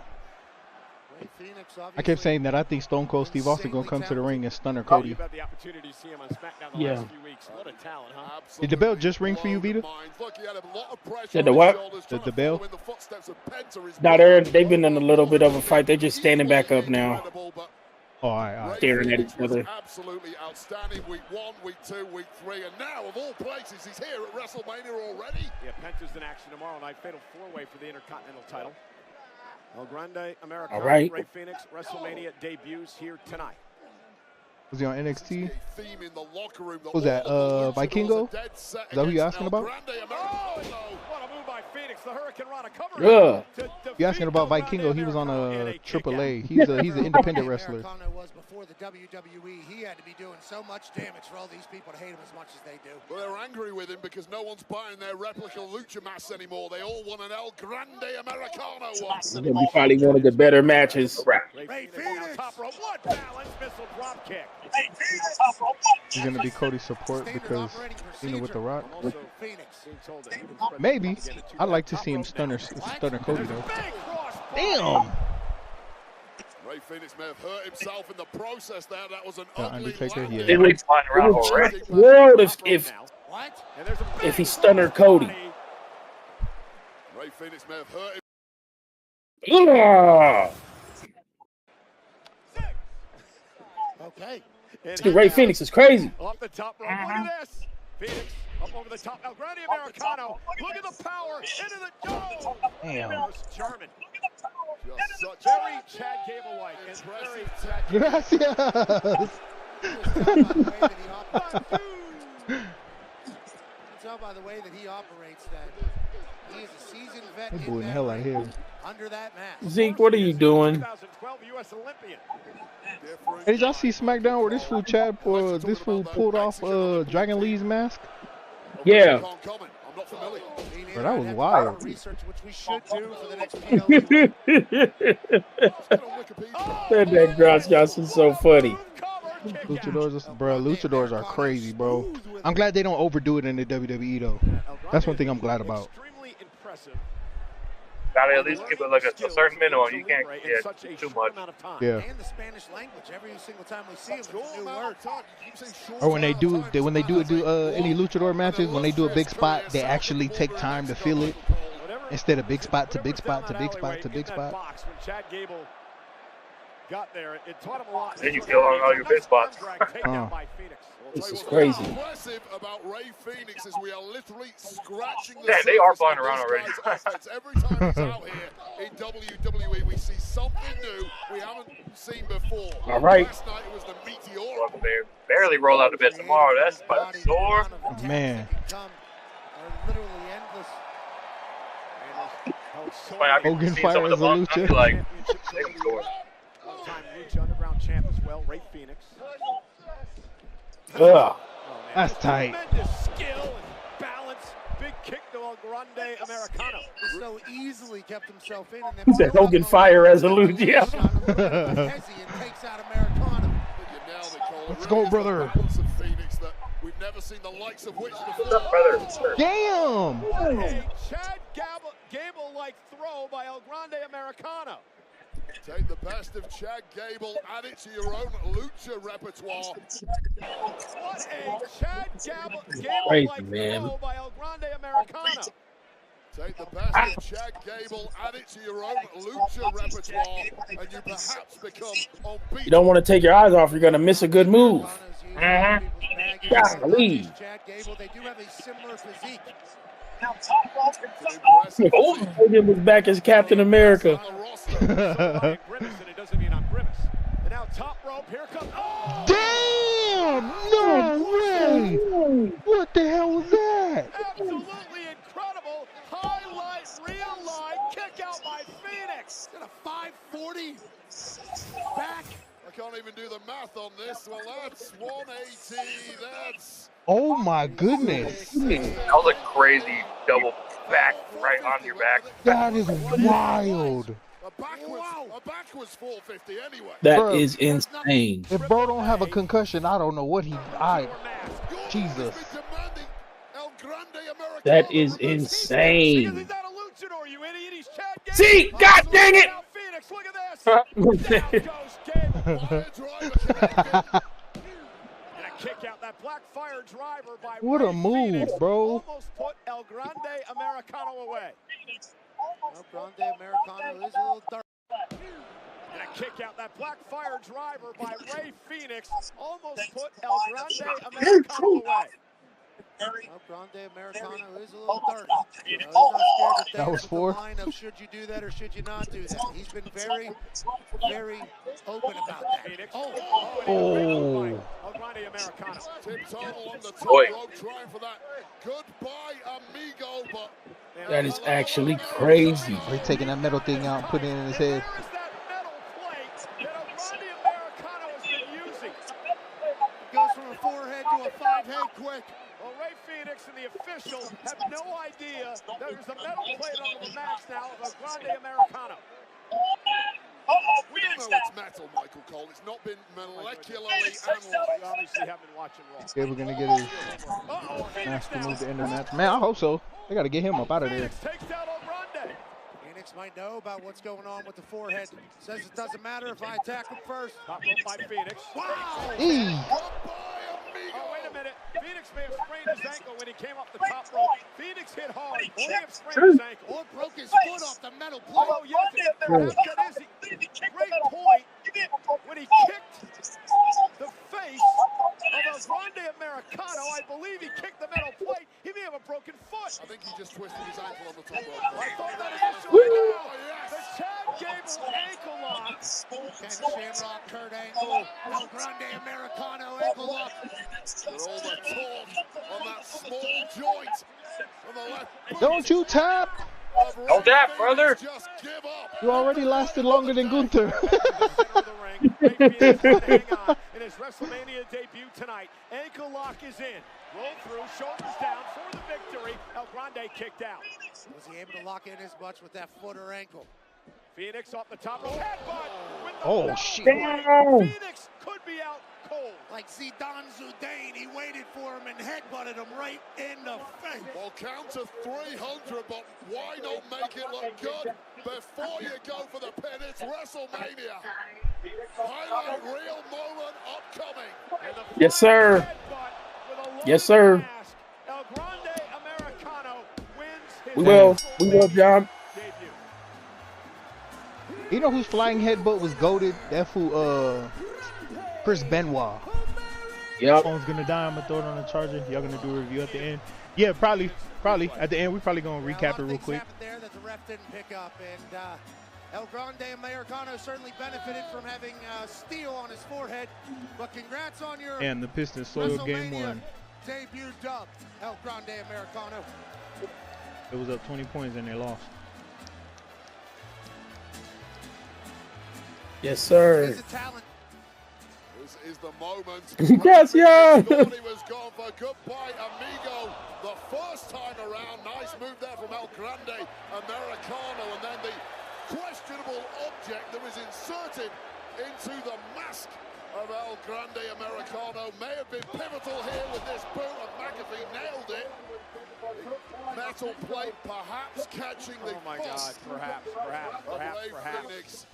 Ray Phoenix, I kept saying that I think Stone Cold Steve Austin gonna come to the ring and stunner Cody. You've had the opportunity to see him on SmackDown the Yeah. last few weeks. What a talent, huh? Did the bell just ring for you, Vita? Look, he had a lot of pressure Did the on what? his shoulders, The trying to bell? follow in the footsteps of Penta, his Now brother. they've been in a little bit of a fight. They're just standing back up now, Incredible, but Oh, all right. staring at each was other. absolutely outstanding. Week 1, week 2, week 3, and now of all places, he's here at WrestleMania already. Yeah, Penta's in action tomorrow night. Fatal 4-way for the Intercontinental title. El Grande Americano. All right. Ray Phoenix, WrestleMania debuts here tonight. Was he on NXT? Theme in the locker room What was that, Vikingo? Is that who you asking about? Oh, what a move by Phoenix. The Hurricane Rana covering. Yeah. You asking about Vikingo? He was on a AAA. He's an independent wrestler. was before the WWE. He had to be doing so much damage for all these people to hate him as much as they do. Well, they're angry with him because no one's buying their replica lucha masks anymore. They all want an El Grande Americano one. It's gonna be probably one of the better matches. Ray Phoenix. Top rope. What balance missile drop kick. He's gonna be Cody's support because with The Rock. Also, Phoenix being told that he was present Maybe. to get a I'd like to see him stunner Cody though. Damn. Ray Phoenix may have hurt himself in the process there. That was an Undertaker. Yeah. It would world if he stunner Cody. Ray Phoenix may have hurt him. Yeah. Okay. Dude, Ray Phoenix is crazy. Off the top rope. Look at this. Phoenix up over the top. El Grande Americano. Look at the power. Into the dome. Damn. German. Very Chad Gable-like. And very Chad Gracias. Tell by the way that he operates that he is a seasoned vet. They're booing the hell out of here. Under that mask. Zeke, what are you doing? 2012 U.S. Olympian. Hey, did y'all see SmackDown where this fool pulled off Dragon Lee's mask? Yeah. Bro, that was wild. Research which we should do for the next PLE. That Gracias is so funny. Luchadors are crazy, bro. I'm glad they don't overdo it in the WWE though. That's one thing I'm glad about. Extremely impressive. Gotta at least keep it like a certain minimum. You can't get too much. Yeah. And the Spanish language. Every single time we see him, it's a new word. Or when they do any luchador matches, when they do a big spot, they actually take time to feel it instead of big spot to big spot to big spot to big spot. When Chad Gable got there, it taught him a lot. Then you feel on all your big spots. This is crazy. Impressive about Ray Phoenix is we are literally scratching the Yeah, they are surface flying of around this already. guy's offense. Every time he's out here in WWE, we see something new we haven't seen before. All right. Last night it was the meteor. Well, they barely roll out of bed tomorrow. That's about sore. Man. Literally endless. Hogan fire as a lucha. Like, they can score. Time Lucha Underground champ as well, Ray Phoenix. Ugh. That's tight. Tremendous skill and balance. Big kick to El Grande Americano. He so easily kept himself in. And then He said Hogan fire as a lucha. Yeah. takes out Americano. Let's go, brother. Phoenix that we've never seen the likes of which before. What's up, brother? Damn. A Chad Gable-like throw by El Grande Americano. Take the best of Chad Gable, add it to your own lucha repertoire. What a Chad Crazy, Gable-like man. throw by El Grande Americano. Take the best of Chad Gable, add it to your own lucha repertoire, and you perhaps become unbeatable. You don't want to take your eyes off. You're going to miss a good move. Golly. Chad Gable, they do have a similar physique. Oh, Hogan was back as Captain America. Grimace, and it doesn't mean I'm Grimace. And now top rope, here comes. Oh! Damn! No way! What the hell was that? Absolutely incredible. Highlight, real line, kick out by Phoenix. Got a 540 back. I can't even do the math on this. Well, that's 180. That's. Oh my goodness! That was a crazy double back right on your back. That is wild. A back was 450 anyway. That is insane. If bro don't have a concussion, I don't know what Jesus. That is insane. See, God dang it! Kick out that black fire driver by What a move, Phoenix. bro. Almost put El Grande Americano away. El Grande Americano is a little dark. And a kick out that black fire driver by Ray Phoenix. Almost put El Grande Americano away. El Grande Americano is a little dark. He's not scared to That was dance with four. the line of should you do that or should you not do that. He's been very, very open about that. Oh. El Grande Americano. Tim Turtle on the top Boy. rope trying for that goodbye amigo, but That is actually crazy. He taking that metal thing out and putting it in his head. There's that metal plate that El Grande Americano has been using. Goes from a 4-head to a 5-head quick. Well, Ray Phoenix and the official have no idea that there's a metal plate on the mats now of El Grande Americano. we don't know it's metal, Michael Cole. It's not been molecularly analyzed. You obviously have been watching Raw. Yeah, we're gonna get his master move to end the match. Man, I hope so. They gotta get him up out of there. Phoenix takes down El Grande. Phoenix might know about what's going on with the 4-head. Says it doesn't matter if I attack him first. Top rope by Phoenix. Wow! Oh, wait a minute. Phoenix may have sprained his ankle when he came up the top rope. Phoenix hit hard. He may have sprained his ankle. Or broke his foot off the metal plate. Oh, yes. That is a great point. When he kicked the face of El Grande Americano, I believe he kicked the metal plate. He may have a broken foot. I think he just twisted his ankle on the top rope. I thought that initially. The Chad Gable ankle lock. Ken Shamrock, Kurt Angle, El Grande Americano ankle lock. With all the torque on that small joint on the left. Don't you tap? Don't tap, brother. Just give up. You already lasted longer than Gunther. Ray Phoenix can hang on in his WrestleMania debut tonight. Ankle lock is in. Roll through, shoulders down for the victory. El Grande kicked out. Was he able to lock in as much with that foot or ankle? Phoenix off the top rope. Headbutt with the Oh, back. shit. Phoenix could be out cold. Like Zidane Zidane, he waited for him and headbutted headbutted him right in the face. Well, count to 300, but why not make it look good before you go for the pin? It's WrestleMania. Highlight reel moment upcoming. Yes, sir. Yes, sir. El Grande Americano wins his We will, John. You know whose flying headbutt was goated? That fool, Chris Benoit. Yep. Phone's gonna die. I'm gonna throw it on the charger. Y'all gonna do a review at the end? Yeah, probably. At the end, we probably gonna recap it real quick. There that the ref didn't pick up, and El Grande Americano certainly benefited from having steel on his forehead. But congrats on your And the Pistons soiled game WrestleMania 1. debut dub, El Grande Americano. It was up 20 points and they lost. Yes, sir. He's a talent. This is the moment. Yes, yeah. Thought he was gone for goodbye, amigo. The first time around, nice move there from El Grande Americano, and then the questionable object that was inserted into the mask of El Grande Americano may have been pivotal here with this boot, and McAfee nailed it. Metal plate perhaps catching the God, perhaps. Phoenix.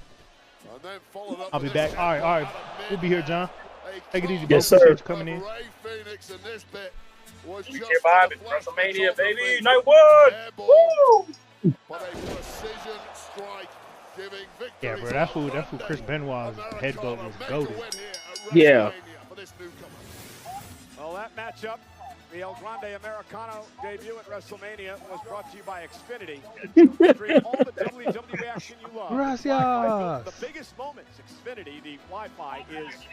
And then followed up I'll be with back. this All right. We'll be here, John. Take it easy, bro. Yes, sir. Appreciate you coming in. Ray Phoenix in this bit was just Here, Bob, it's WrestleMania, baby. Night one. Woo! But a precision strike giving victory. Yeah, bro. That fool Chris Benoit's headbutt was goated. Yeah. Well, that matchup, the El Grande Americano debut at WrestleMania, was brought to you by Xfinity. Stream all the WWE action you love. Gracias. The biggest moments, Xfinity, the Wi-Fi is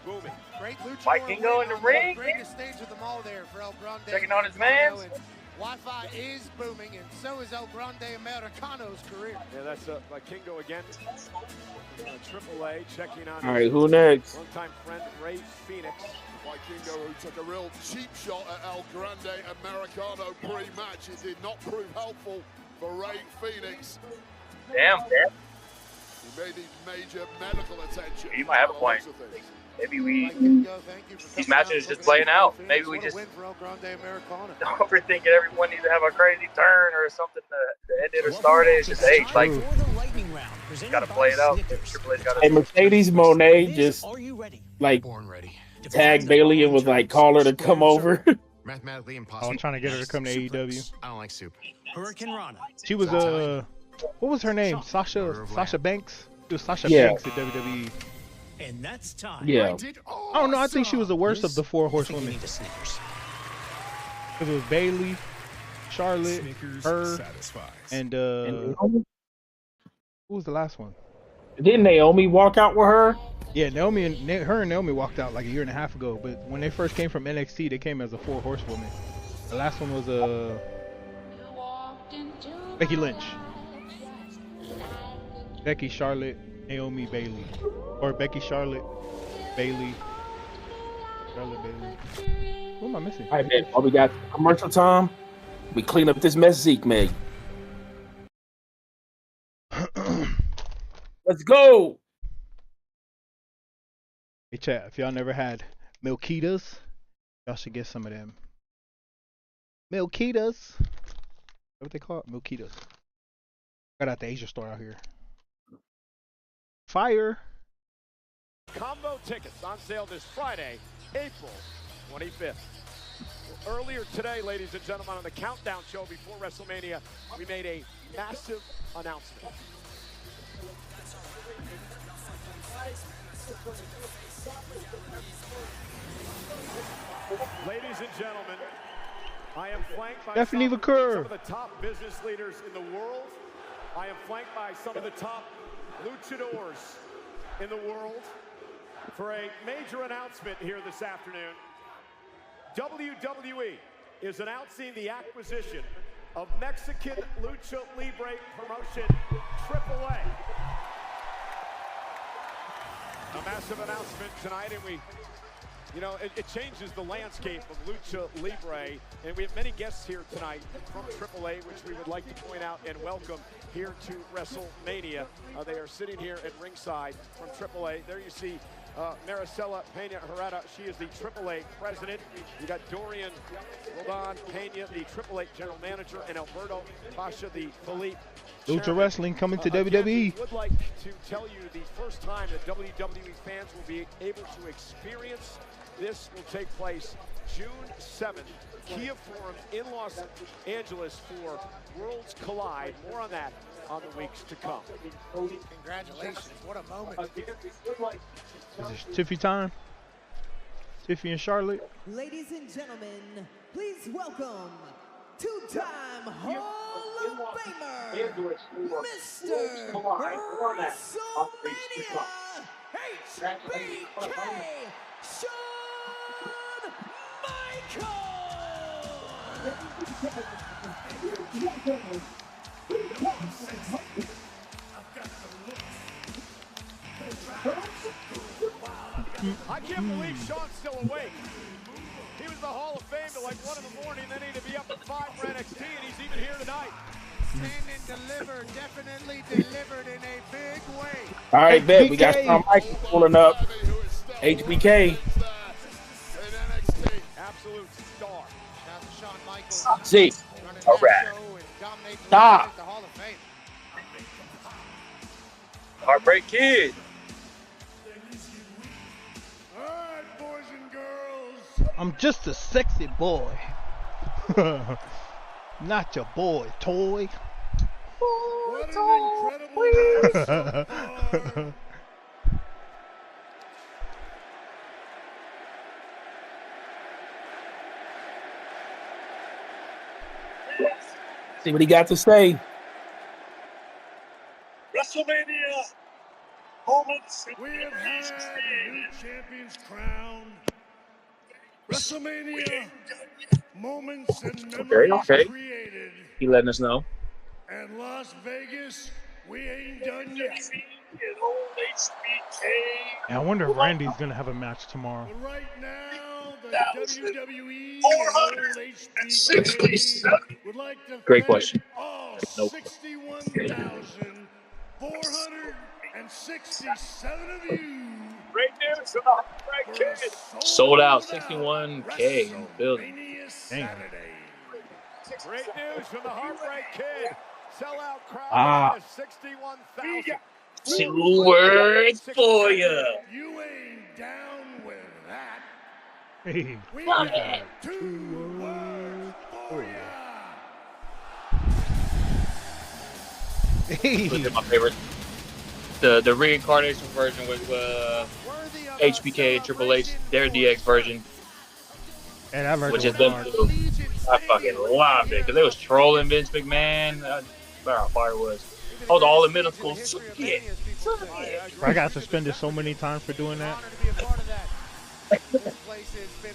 booming. Great luchador Vikingo in the ring. Greatest stage of them all there for El Grande. Checking on his mans. Wi-Fi is booming, and so is El Grande Americano's career. Yeah, that's Vikingo again. Triple A checking on. All right, who next? Longtime friend Ray Phoenix. Vikingo, who took a real cheap shot at El Grande Americano pre-match. It did not prove helpful for Ray Phoenix. Damn. He may need major medical attention. You might have a point. Maybe these matches just playing out. Maybe we just overthink it. Everyone needs to have a crazy turn or something to end it or start it. It's just, hey, like, gotta play it out. Triple H gotta. Hey, Mercedes Monet just like tagged Bailey and was like, call her to come over. Mathematically impossible. I'm trying to get her to come to AEW. I don't like soup. Hurricane Rana. She was what was her name? Sasha Banks. It was Sasha Banks at WWE. And that's time. Yeah. I don't know. I think she was the worst of the 4 horsewomen. Because it was Bailey, Charlotte, her, and who was the last one? Didn't Naomi walk out with her? Yeah, Naomi and Naomi walked out like a year and a half ago. But when they first came from NXT, they came as a 4 horsewoman. The last one was Becky Lynch. Becky, Charlotte, Naomi, Bailey. Or Becky, Charlotte, Bailey. Charlotte, Bailey. What am I missing? All right, man. All we got commercial time. We clean up this mess Zeke made. Let's go. Hey, chat. If y'all never had Milkitas, y'all should get some of them. Milkitas. What they call it? Milkitas. Got out the Asia store out here. Fire. Combo tickets on sale this Friday, April 25th. Earlier today, ladies and gentlemen, on the Countdown show before WrestleMania, we made a massive announcement. Ladies and gentlemen, I am flanked by some of the top business leaders in the world. I am flanked by some of the top luchadors in the world for a major announcement here this afternoon. WWE is announcing the acquisition of Mexican Lucha Libre promotion AAA. A massive announcement tonight, and it changes the landscape of Lucha Libre, and we have many guests here tonight from AAA, which we would like to point out and welcome here to WrestleMania. They are sitting here at ringside from AAA. There you see Maricela Pena Herrera, she is the AAA president. You got Dorian Roldan Pena, the AAA general manager, and Alberto Pasha, the Philippe. Lucha Wrestling coming to Again, WWE. we would like to tell you the first time that WWE fans will be able to experience this will take place June 7th, Kia Forum in Los Angeles for Worlds Collide. More on that on the weeks to come. Congratulations. What a moment. Is it Tiffy time? Tiffy and Charlotte? Ladies and gentlemen, please welcome two-time Hall of Famer, Mr. WrestleMania HBK, Shawn I can't believe Shawn's still awake. He was in the Hall of Fame till like 1 in the morning, then he had to be up at 5 for NXT, and he's even here tonight. Stand and deliver, definitely delivered in a big way. All right, bet. We got Shawn Michaels pulling up. HBK. Absolute star. Shout out to Shawn Michaels. See. All right. Stop. The Hall of Fame. Heartbreak Kid. All right, boys and girls. I'm just a sexy boy. Not your boy, toy. What an incredible match. See what he got to say. WrestleMania moments. We have had new champions crowned. WrestleMania moments and memories Okay. created. He letting us know. And Las Vegas, we ain't done yet. I wonder if Randy's gonna have a match tomorrow. But right now, the WWE and HBK would like to Great thank question. all No. 61,467 of you. Right there, so right kid. Sold out 61K in the building. Damn. Great news from the Heartbreak Kid. Sellout crowd Ah. of 61,000. 2 words for you. You ain't down with that. Hey. We got 2 words for ya. Hey. Look at my favorite. The reincarnation version with HBK and Triple H, their DX version, And that which version is was them hard. two. I fucking loved it because they was trolling Vince McMahon. How fire it was. I was all in middle school. Yeah. I got suspended so many times for doing that. I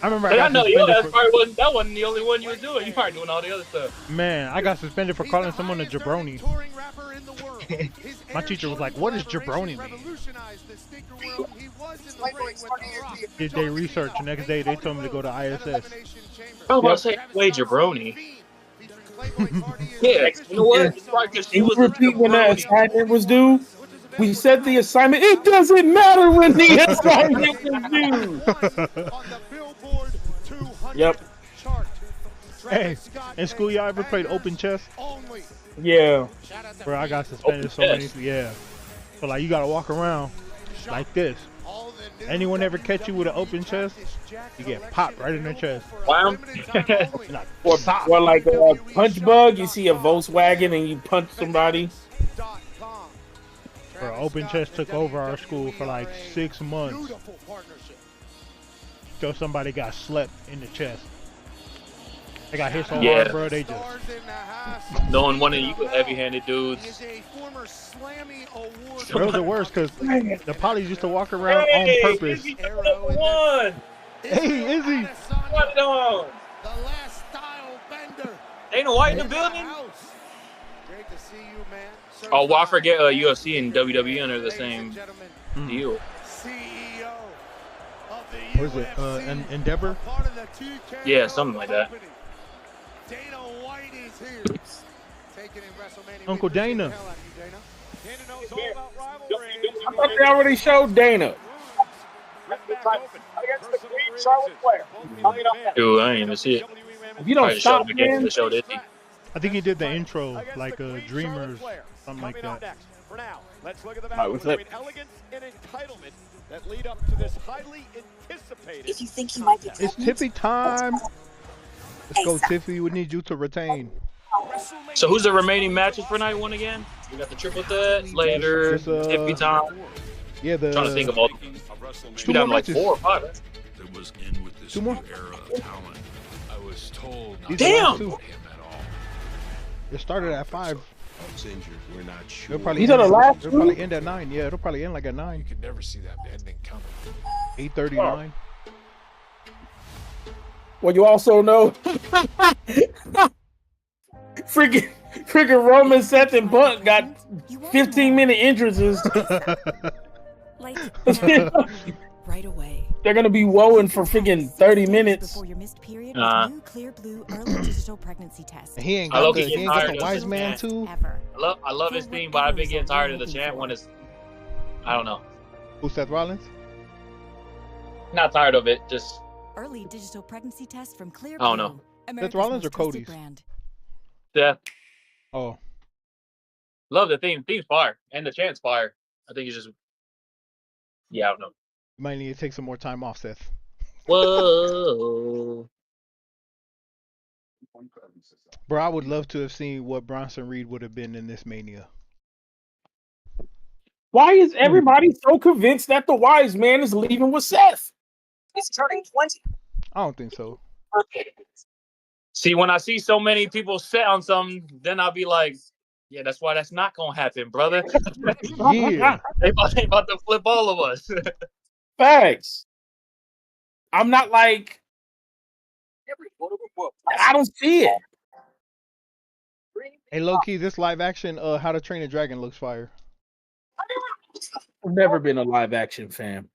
remember But I I got know yo, suspended that wasn't the only one you was doing. You probably doing all the other stuff. Man, I got suspended for calling someone a jabroni. My teacher was like, "What does jabroni mean?" Did they research? The next day, they told me to go to ISS. I was about to say, wait, jabroni. Yeah, you know what? It's probably because she Can you was repeat when the jabroni. assignment was due? We said the assignment. It doesn't matter when the assignment was due. Yep. Hey, in school, y'all ever played open chess? Yeah. Bro, I got suspended so many. Yeah. So like, you gotta walk around like this. Anyone ever catch you with an open chest? You get popped right in the chest. Wow. Or like a punch bug. You see a Volkswagen and you punch somebody. Bro, open chest took over our school for like 6 months. So somebody got slept in the chest. They got hit so hard, bro. They just. Knowing one of you heavy-handed dudes. Bro, it was the worst because the polys used to walk around on purpose. One. Hey, Izzy. What's on? The last style bender. Ain't no white in the building? Great to see you, man. Oh, well, I forget UFC and WWE under the same deal. CEO of the What is it? Endeavor? Yeah, something like that. Dana White is here. Taking in WrestleMania. Uncle Dana. Dana knows all about rivalry. I thought they already showed Dana. Dude, I ain't even see it. If you don't Probably showed stop, him again for man. the show, didn't he? I think he did the intro, like Dreamers, something like that. For now, let's look at the All battle right, what's up? between elegance and entitlement that lead up to this highly anticipated. If you think he might be It's Tiffy time. Let's go, Tiffy. We need you to retain. So who's the remaining matches for night one again? We got the triple threat later. It's, Tippy time. Yeah, I'm trying to think of all. Should be down to like 4 or 5. It was in with this 2 more. new era of talent. I was told not These to are the last Damn! 2. him at all. It started at 5. It's injured. We're not sure. It'll probably These are the last It'll 2? probably end at 9. Yeah, it'll probably end like at 9. You could never see that ending coming. 8:39. Well, you also know, freaking Roman, Seth, and Punk got 15-minute entrances. Like right away. They're gonna be woeing for freaking 30 minutes. Before your missed period with new Clear Blue early digital pregnancy test. And he ain't I got low-key the, get he ain't got tired the of wise this, man man. too. Ever. I love his theme, but I've been getting tired of the chant when it's. I don't know. Who, Seth Rollins? Not tired of it. Just Early digital pregnancy test from Clear I don't Blue. know. America's Rollins or most trusted Cody's? brand. Seth. Oh, Love the theme. Theme's fire, and the chant's fire. I think it's just. Yeah, I don't know. you might need to take some more time off, Seth. Whoa. Bro, I would love to have seen what Bronson Reed would have been in this Mania. Why is everybody so convinced that the wise man is leaving with Seth? He's turning 20. I don't think so. See, when I see so many people set on something, then I'll be like, yeah, that's why that's not going to happen, brother. Yeah. they about to flip all of us. Facts. I'm not like, I don't see it. Hey, low key, this live action How to Train a Dragon looks fire. I've never been a live action fan.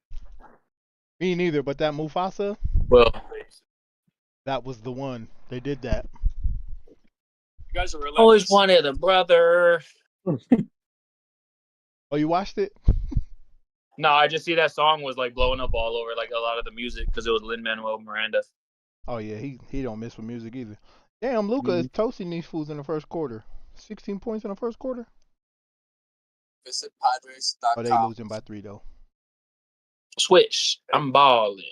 Me neither, but that Mufasa, Well, that was the one. They did that. you guys are always wanted a brother. Oh, you watched it? No, I just see that song was like blowing up all over like a lot of the music because it was Lin-Manuel Miranda. Oh yeah, he don't miss with music either. Damn, Luka is toasting these fools in the first quarter. 16 points in the first quarter. Visit Padres.com. Oh, they losing by 3 though. Switch. I'm balling.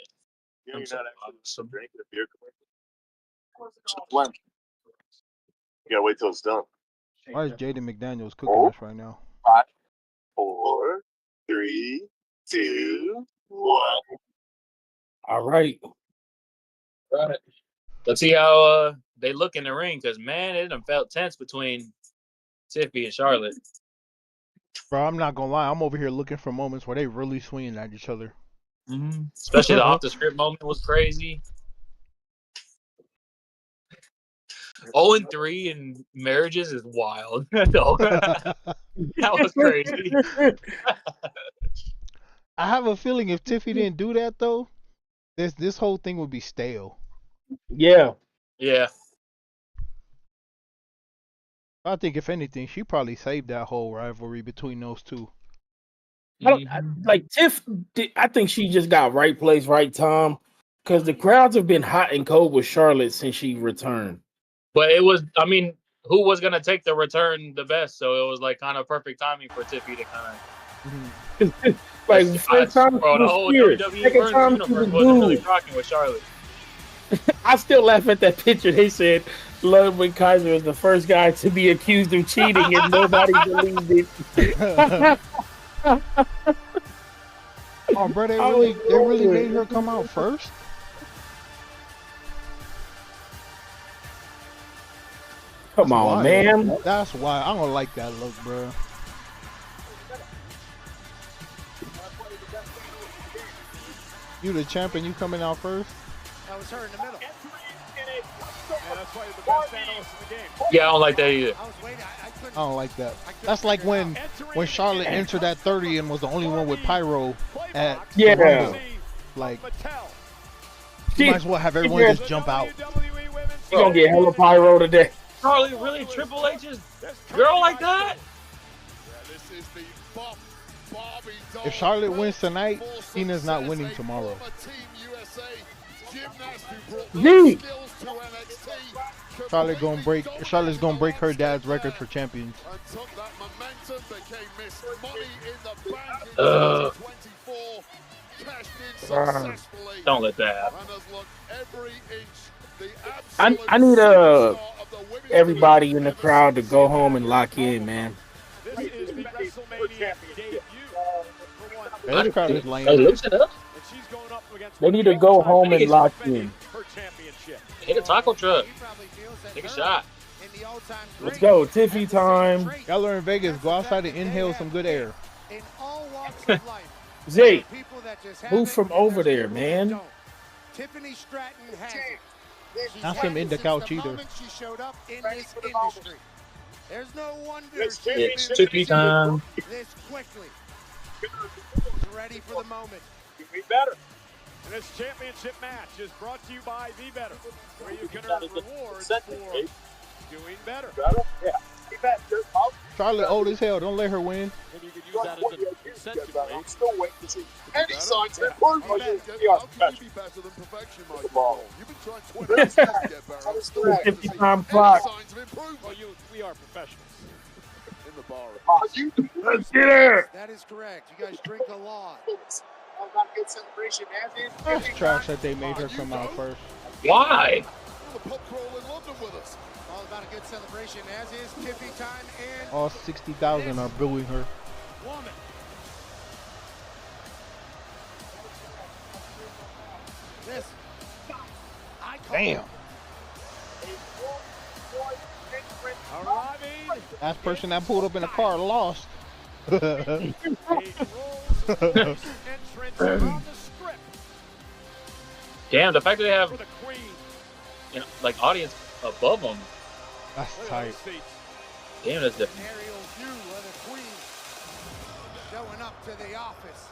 You're not actually drinking a beer commercial. When? You gotta wait till it's done. Why is Jaden McDaniels cooking us right now? 5, 4, 3, 2, 1. All right. Right. Let's see how they look in the ring because, man, it done felt tense between Tiffy and Charlotte. Bro, I'm not gonna lie. I'm over here looking for moments where they really swinging at each other. Mm-hmm. Especially the off-the-script moment was crazy. 0-3 in marriages is wild. No. That was crazy. I have a feeling if Tiffy didn't do that though, this whole thing would be stale. Yeah. Yeah. I think if anything, she probably saved that whole rivalry between those two. Like Tiff, I think she just got right place, right time, because the crowds have been hot and cold with Charlotte since she returned. But it was, I mean, who was going to take the return the best? So it was like kind of perfect timing for Tiffy to kind of. Like, first time bro, the whole WWE second time she universe was wasn't really good. rocking with Charlotte. I still laugh at that picture. They said Ludwig Kaiser is the first guy to be accused of cheating, and nobody believed it. Oh, bro, they really made her come out first. Come on, man. That's why I don't like that look, bro. You the champion, you coming out first? That was her in the middle. Yeah, that's why you're the best analyst in the game. Yeah, I don't like that either. I don't like that. That's like when Charlotte entered at 30 and was the only one with pyro at the Rumble. Like, you might as well have everyone just jump out. She gonna get hella pyro today. Charlotte, really? Triple H's girl like that? Yeah, this is the bump If Charlotte wins tonight, Cena's not winning tomorrow. Yeet. Charlotte's gonna break her dad's record for champions. Don't let that happen. I need everybody in the crowd to go home and lock in, man. This is the Wrestlemania debut. This crowd is lame. Hey, loosen up. And she's going up against They need to go home and lock in. her championship. Hit a taco truck. Take a shot. Let's go, Tiffy time. Y'all are in Vegas. Go outside and inhale some good air. In all walks of life, Zay, people that just move have from it over because there, people man. don't. Tiffany Stratton has it. She's Not had some it in the since couch the either. moment she showed up in this industry. There's no wonder It's she's Tiffy time. this quickly. She's ready for the moment. Be better. And this championship match is brought to you by Be Better, where you can earn rewards for doing better. Yeah. Be better. Charlotte old as hell. Don't let her win. Maybe you could use that as an incentive. I'm still waiting to see any signs of improvement. How can you be better than perfection, Michael? You've been trying 20 years to get better. I'm still waiting to see 50 time any clock. signs of improvement. Well, we are professionals. In the bar. Let's get her. That is correct. You guys drink a lot. It's trash that they made her come out first. Why? The pub crawl in London with us. All about a good celebration, as is Tiffy time and All 60,000 are booing her. woman. This. Damn. Arriving. Last person that pulled up in a car lost. Entrance on the script Damn, the fact that they have for the queen. like audience above them. That's Look at tight. those seats. Damn, that's different. Aerial view of the queen showing up to the office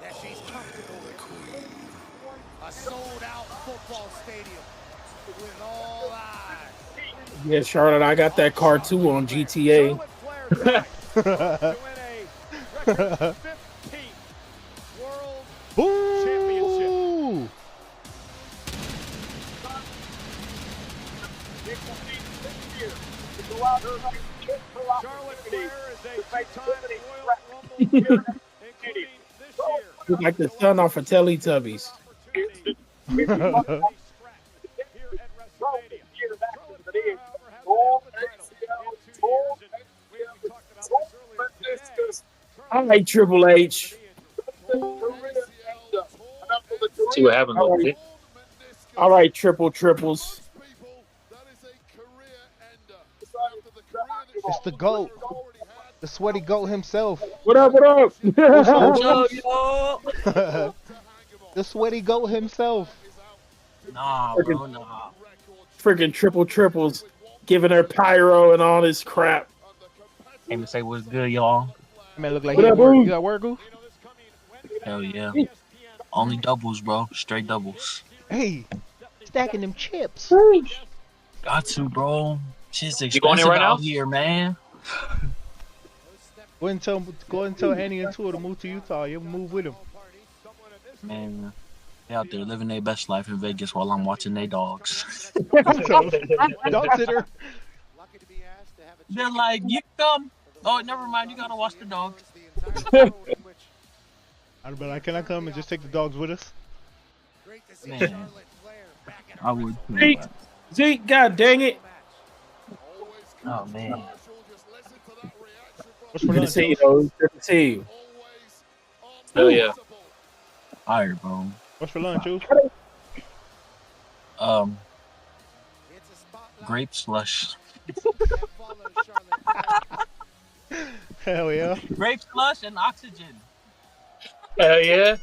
that she's comfortable with. A sold-out football stadium with all eyes. Yeah, Charlotte, I got that car too on GTA. Charlotte Flair tonight to win a record 15th World Championship. Boo! Charlotte Flair is a two-time Royal Rumble winner, including this year. Look like the son off of Teletubbies. Here at WrestleMania. All right, Triple H. See what happens. All right, all right, triples. It's the GOAT. The sweaty GOAT himself. What up? What up? The sweaty GOAT himself. Nah, bro, nah. Freaking triples giving her pyro and all this crap. Came to say what's good, y'all. Man, look like What he up, at work. boo? You at work, Goof? Hell yeah. Only doubles, bro. Straight doubles. Hey, stacking them chips. Got to, bro. Shit's You going in expensive right now? out here, man. Go and tell Annie and Tua to move to Utah. You move with him. Man, they out there living their best life in Vegas while I'm watching their dogs. Dog sitter. They're like, you come. Oh, never mind. You gotta watch the dogs. I'd be like, can I come and just take the dogs with us? Man, I would. Zeke, god dang it. Oh man. What's for Good to lunch? see you, though. Good to see you. Hell yeah. Alright, bro. What's for lunch, Oof? Grape slush. Hell yeah. Grape slush and oxygen. Hell yeah.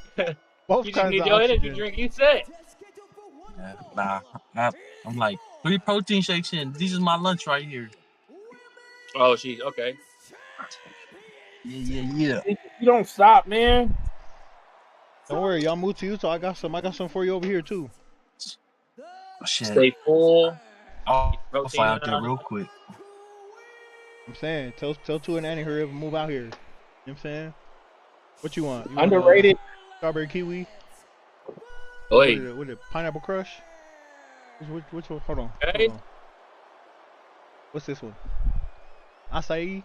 Both You just kinds need of your energy oxygen. drink. You set. Yeah, nah, I'm like 3 protein shakes in. This is my lunch right here. Oh, she okay. Yeah. You don't stop, man. Don't worry, y'all move to Utah. I got some for you over here too. Shit. Stay full. I'll Protein fly out there on. real quick. I'm saying, tell Tua and Annie hurry up and move out here. You know what I'm saying? What you want? You want Underrated. strawberry kiwi? Oi. What is it? Pineapple crush? Which one? Hold on. Okay. Hold on. What's this one? Acai?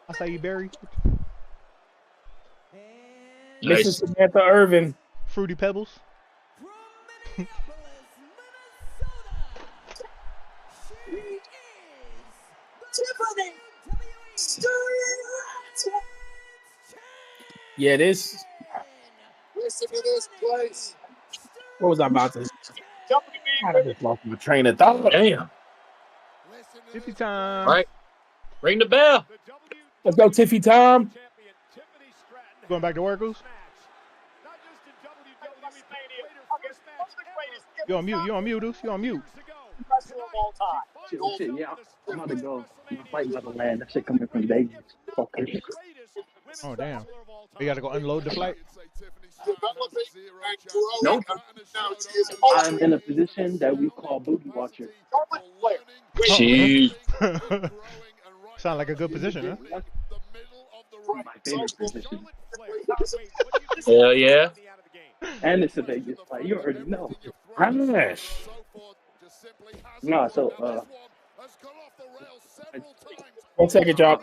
Acai berry? Mrs. Nice. Samantha Irvin. Fruity Pebbles? Yeah, this. Listen to this place. What was I about to say? I just lost my train of thought. Damn. 50 time. All right. Ring the bell. Let's go, Tiffy Tom. Going back to work, Goose? You on mute, Goose? You on mute. Shit, yeah. I'm about to go. My flight about to land. That shit coming from Vegas. Okay. Oh, damn. You gotta go unload the flight? Nope. I'm in a position that we call booty watcher. Jeez. Sound like a good position, huh? My favorite position. Hell yeah. And it's a Vegas flight. You already know. Gosh. No, so One second, y'all.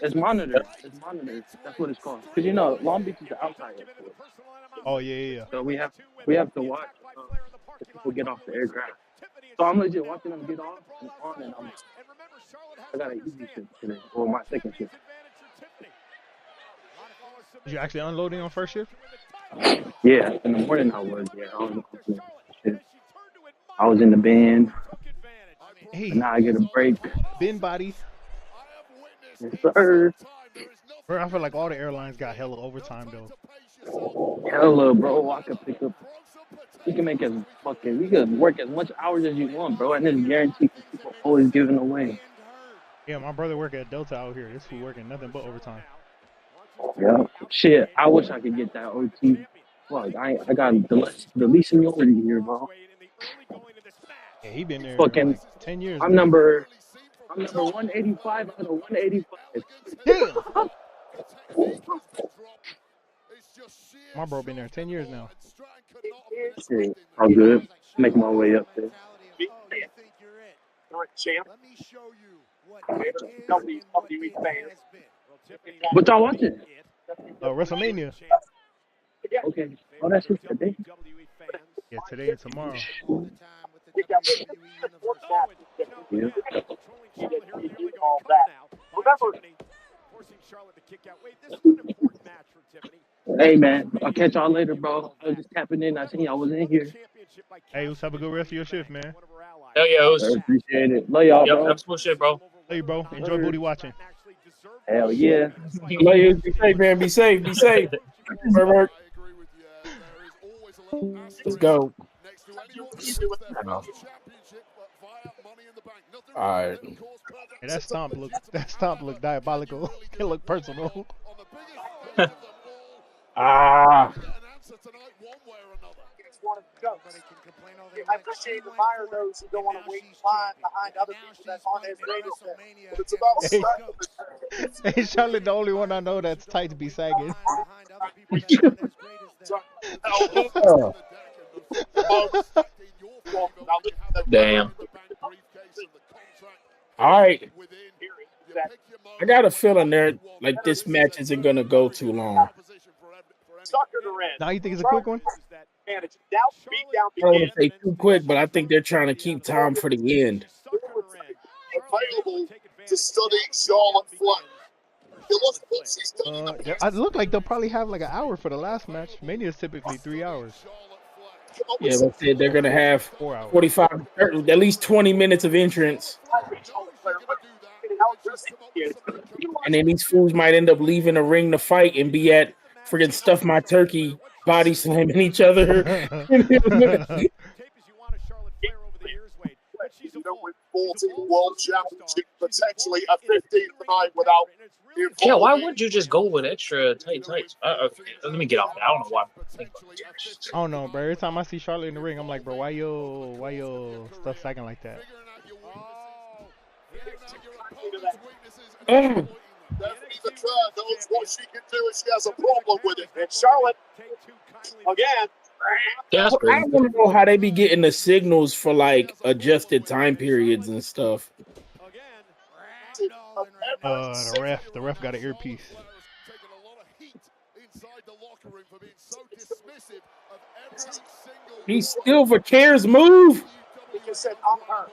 it's monitored. It's monitored. That's what it's called. Cause you know Long Beach is the outside airport. Oh, yeah. So we have to watch if people get off the aircraft. So I'm legit watching them get off and on, and I got an easy shift today, or my second shift. You actually unloading on first shift? Yeah, in the morning I was. Yeah, I was in the band. Hey, and now I get a break. bin body. Yes, sir. Bro, I feel like all the airlines got hella overtime though. Hella, bro. I could pick up. You can make as fucking. You can work as much hours as you want, bro, and it's guaranteed. People always giving away. Yeah, my brother work at Delta out here. This fool working nothing but overtime. Yeah, shit. I wish I could get that OT. Fuck, I got the least seniority here, bro. Yeah, he been there Fucking like 10 years. I'm number 185 out of 185. Damn. My bro been there 10 years now. Shit, all good. Making my way up there. What y'all watching? WrestleMania. Okay. Oh, that's just today. Yeah, today and tomorrow. Yeah. Hey man, I'll catch y'all later, bro. I was just tapping in. I seen y'all was in here. Hey, let's have a good rest of your shift, man. Hell yeah. It was, Appreciate it. Love y'all, yep, bro. that's bullshit, bro. Hey, bro. Enjoy booty watching. Hell yeah. Love you. Be safe, man. Be safe. Be safe. Pervert. Let's go. All right. Hey, that stomp look diabolical. It look personal. Ah. I appreciate admire those who don't want to wait in line behind other people that aren't as great as them. It's about Hey, Charlotte, the only one I know that's tight to be sagging. Damn. All right. I got a feeling there like this match isn't gonna go too long. Now you think it's a quick one? I don't want to say too quick, but I think they're trying to keep time for the end. Available to study Charlotte Flair. I look like they'll probably have like an hour for the last match. Mania is typically 3 hours. Yeah, they said they're gonna have 45, at least 20 minutes of entrance, and then these fools might end up leaving the ring to fight and be at friggin' Stuff My Turkey body slamming each other. World Championship, potentially a 15th night without. Yeah, why would you just go with extra tight tights? Let me get off that. I don't know why. I don't know, bro. Every time I see Charlotte in the ring, I'm like, bro, why yo stuff sagging like that? Stephanie McCurd knows what she can do if she has a problem with it. And Charlotte, again, Yeah, that's I crazy. want to know how they be getting the signals for like adjusted time periods and stuff. The ref got an earpiece. He still for cares move. he just said, I'm hurt.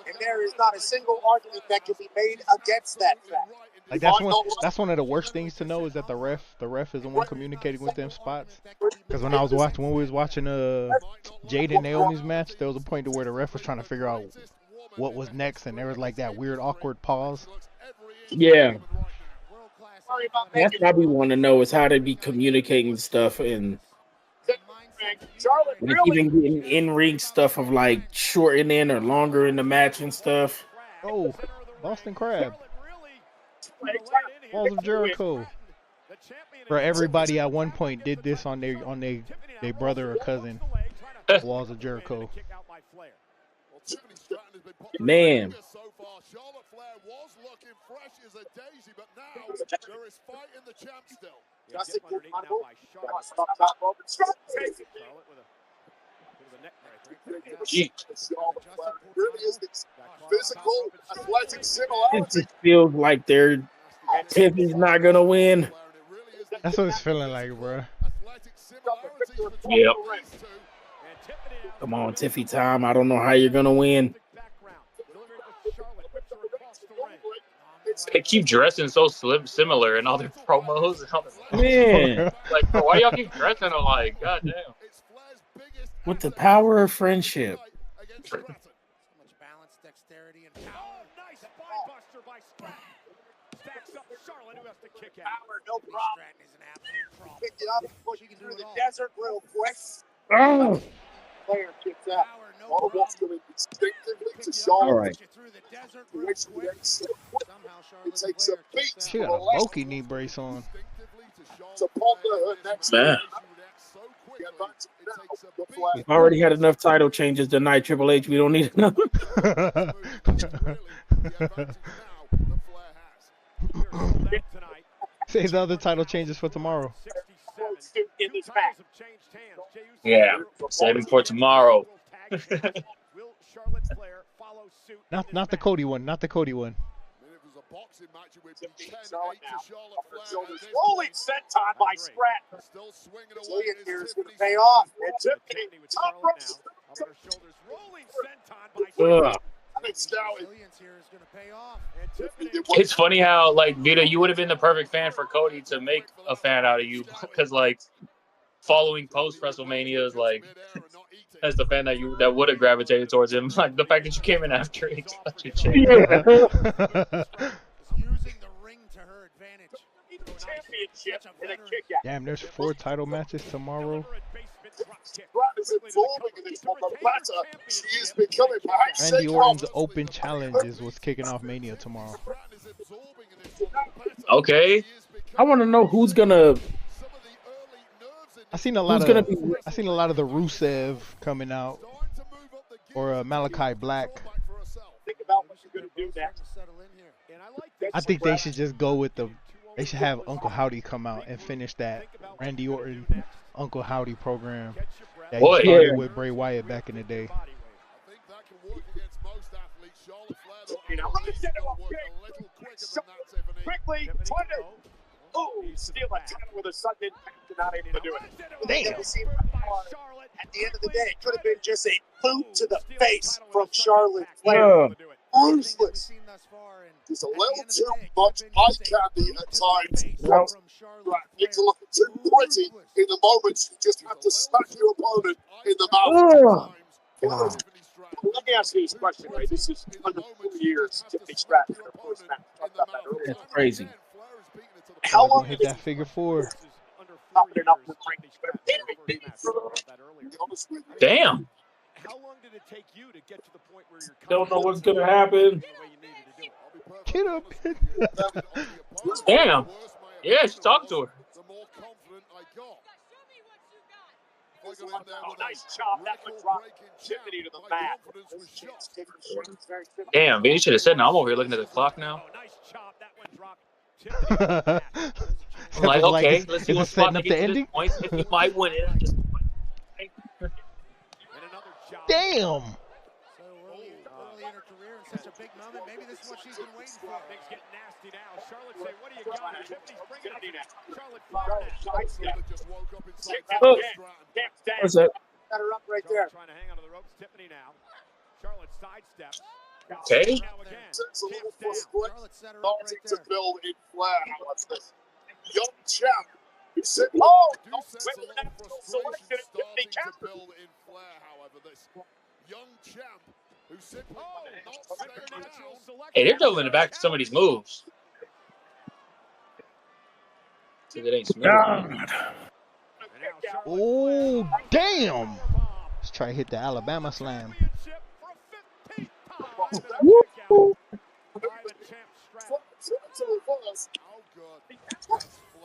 And there is not a single argument that can be made against that fact. Like that's one of the worst things to know is that the ref is the one communicating with them spots. Because when we was watching Jade and Naomi's match, there was a point to where the ref was trying to figure out what was next, and there was like that weird awkward pause. Yeah, that's what we want to know is how they be communicating stuff and like even getting in-ring stuff of like shortening or longer in the match and stuff. Oh, Boston Crab. Walls of Jericho. Where everybody at one point did this on their brother or cousin. Walls of Jericho. Man. Charlotte Flair was looking fresh as a daisy, but now there is fight in the champ still. Physical, athletic It similarity. just feels like Tiffany's not gonna win. That's what it's feeling like, bro. Yep. Come on, Tiffy time. I don't know how you're gonna win. They keep dressing so similar in all their promos. Man, like, bro, why y'all keep dressing alike? God damn. with the power of friendship. No problem. Picked it up and pushed it through the desert real quick. Oh. Player kicks out. Almost going instinctively to Charlotte. All right. It takes a beat She got a bulky knee brace on. to ponder her next Man. We've already had enough title changes tonight, Triple H. We don't need another. Save the other title changes for tomorrow. Yeah, saving for tomorrow. Not the Cody one. Not the Cody one. Rolling senton by Stratton. Brazilian here is going to pay off. And Tiffany, top rope. It's funny how, like, Vito, you would have been the perfect fan for Cody to make a fan out of you because, like, following post WrestleMania is like, as the fan that would have gravitated towards him. Like the fact that you came in after it, such a change. Damn, there's 4 title matches tomorrow. Randy Orton's Open Challenge is what's kicking off Mania tomorrow. Okay. I want to know who's gonna. I seen a lot of the Rusev coming out, or Malachi Black. Think about what you're going to do next. I think they should just go with they should have Uncle Howdy come out and finish that Randy Orton Uncle Howdy program that he started with Bray Wyatt back in the day. Quickly, steal a title with a sudden impact and not able to do it. Damn. At the end of the day, it could have been just a boot to the face from Charlotte Flair. Ruthless. There's a little too much eye candy at times. It's a little too pretty in the moments you just have to smack your opponent in the mouth. Let me ask you this question, right? This is under 4 years Tiffany Stratton. That's crazy. How long hit that figure 4? Damn. How long did it take you to get to the point where you're Don't know what's gonna happen. Get up. Damn. Yeah, she talked to her. Oh, nice job. That would drop Tiffany to the mat. Damn, man, you should have said no. I'm over here looking at the clock now. Nice chop. That one dropped I'm like, okay, is let's see it what's setting about to up the get to this ending? point. If he might win it, I just Damn. So early in her career in such a big moment. Maybe this is what she's been waiting for. Things get nasty now. Charlotte say, what do you got? Tiffany's bringing it to Charlotte Flair now. Just woke up inside Oh, Taps down. what's that? Got her up right Charlotte there. trying to hang onto the ropes. Tiffany now. Charlotte sidesteps. okay. Now again. Takes a little Taps down. frustration Charlotte set her up starting right to there. build in Flair. What's this? Young champ. He said, Oh, do sense a little frustration starting to build in Flair, however. This young champ who simply not staying down. Hey, they're doubling it back to some of these moves. See, that ain't smooth. Oh, damn. Let's try to hit the Alabama slam. Woo! Oh, good. As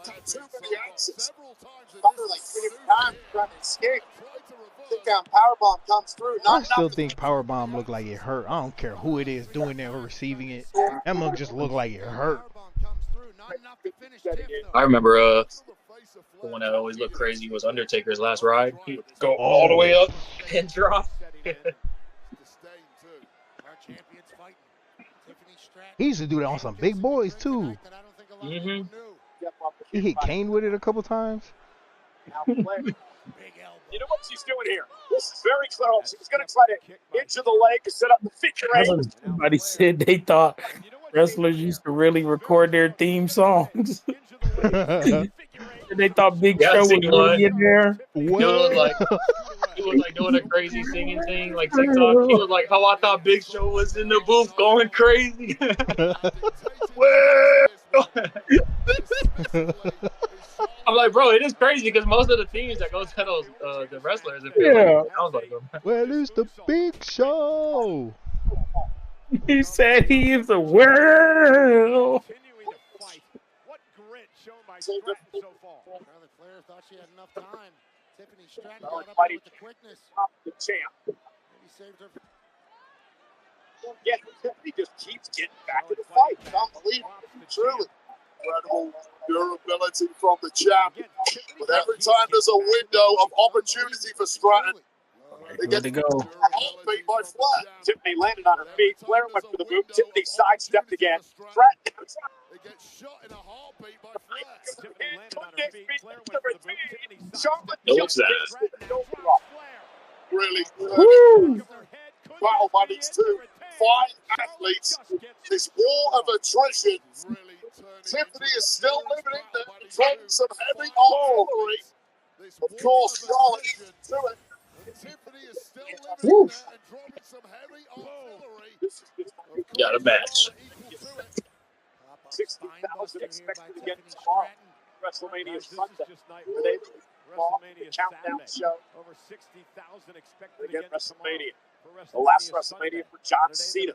Flair too being many thrown axes. several times in Thunder like this 3 new times gear. trying to escape. Tried to reverse. Kick down powerbomb comes through. I Not still enough. think Powerbomb looked like it hurt. I don't care who it is doing it or receiving it. That mug just looked like it hurt. Powerbomb comes through. Not enough to finish Tiff, though. I remember the one that always looked crazy was Undertaker's last ride. He would go all the way up and drop. Our champions fighting. Tiffany Stratton. He used to do that on some big boys too. Mm-hmm. He hit Kane with it a couple times. Big elbow. You know what she's doing here? This is very close. She's going to try to injure the leg to set up the figure eight. Somebody said they thought wrestlers used to really record their theme songs. They thought Big Yeah, I Show was seen one. really in there. He was like doing a crazy singing thing, like TikTok. He was like, "How I thought Big Show was in the booth going crazy." Well, I'm like, bro, it is crazy because most of the themes that goes to those the wrestlers, it feels like it sounds like them. Well, it's the Big Show. He said he is a world. What grit shown by Stratton so far. Charlotte Flair thought she had enough time. Tiffany Stratton got Charlotte up there fighting with the quickness. the champ. Maybe saved her. Yeah, he just keeps getting back to the fight. It's unbelievable. Truly. Incredible durability from the champ. But every time there's a window of opportunity for Stratton, they get Good to go. beat by Flair. Tiffany landed on her feet. Flair went for the boot. Tiffany sidestepped again. Stratton. They get shot in a heartbeat by Flair. Tiffany landed on her feet. Flair went for the boot. Tiffany Charlotte What's that? Really Woo! battle by these two fine athletes. This war of attrition. Tiffany is still living in there, throwing some heavy artillery. Of course, Charlotte is to it. Tiffany is still living in there and dropping some heavy artillery. Got a match. 60,000 expected again tomorrow. WrestleMania Sunday. Today, the countdown show. Over 60,000 expected again WrestleMania. The last WrestleMania for John Cena.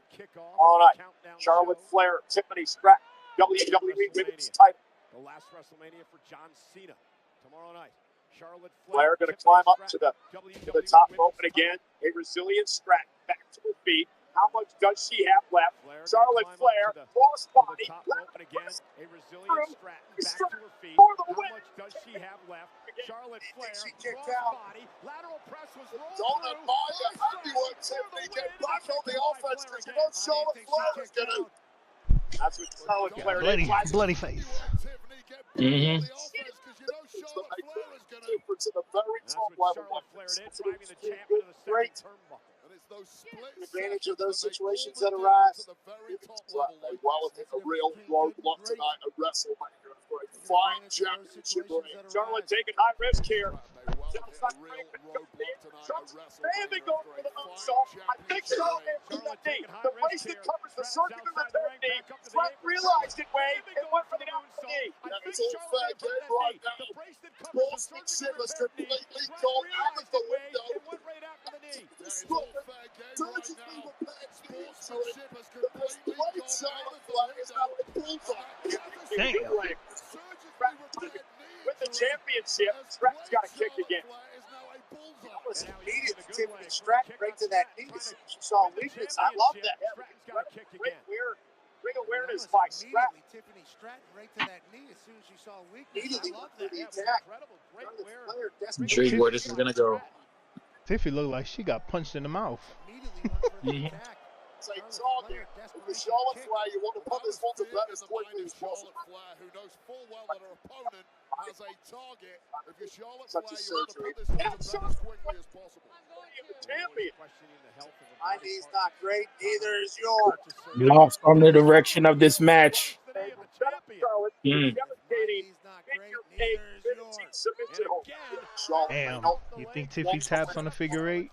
All night. Charlotte Flair, Tiffany Stratton, WWE Women's title. The last WrestleMania for John Cena. Tomorrow night. Charlotte Flair going to climb up to the top rope and again. A resilient Stratton back to her feet. How much does she have left? Charlotte Flair, cross body, left again. A resilient Stratton back to her feet. How much does she have left? Charlotte Flair, cross body, lateral press was rolled through. Don't admire your handiwork, Tiffany. Get back on the offense because you know Charlotte Flair is going to. That's what Charlotte Flair did. Bloody face. Mm-hmm. Difference at the very top level. Driving the champ into the second turnbuckle. Advantage of those situations that arise. Well, it's a real roadblock tonight at WrestleMania for a fine championship ring. Charlotte taking high risk here. Standing over for the moonsault. I think Charlotte hit the knee. The waist that covers the circuit of the third knee. Flair realized it, Wade, and went for the outside knee. It's all fair game right now. Sportsmanship has completely gone out of the window. It's all fair game right now. Sportsmanship has completely gone out of the window. Damn. With the championship, Stratton's got a kick again. Was immediately Tiffany Stratton right to that knee. She saw weakness. I love that. Stratton's got a kick again. Weird Ring awareness by Stratton. Tiffany Stratton right to that knee as soon as she saw weakness. Immediately I love for that. the Yeah, attack. incredible. Great Charlotte wear. Flair I'm desperately. intrigued where this is gonna go. Tiffy looked like she got punched in the mouth. Immediately went for the attack. Say target. If you're Charlotte Flair, you want to put this one to bed as quickly as possible. Charlotte Flair, who knows full well that her opponent has a target. If you're Charlotte Such a Flair, you want to surgery. put this one to bed as quickly as possible. Champion. My knee's not great. Neither is yours. Lost on the direction of this match. Charlotte, Mm. devastating figure eight finishing submission hold. Charlotte Damn. Flair. You think Tiffy taps on the figure 8?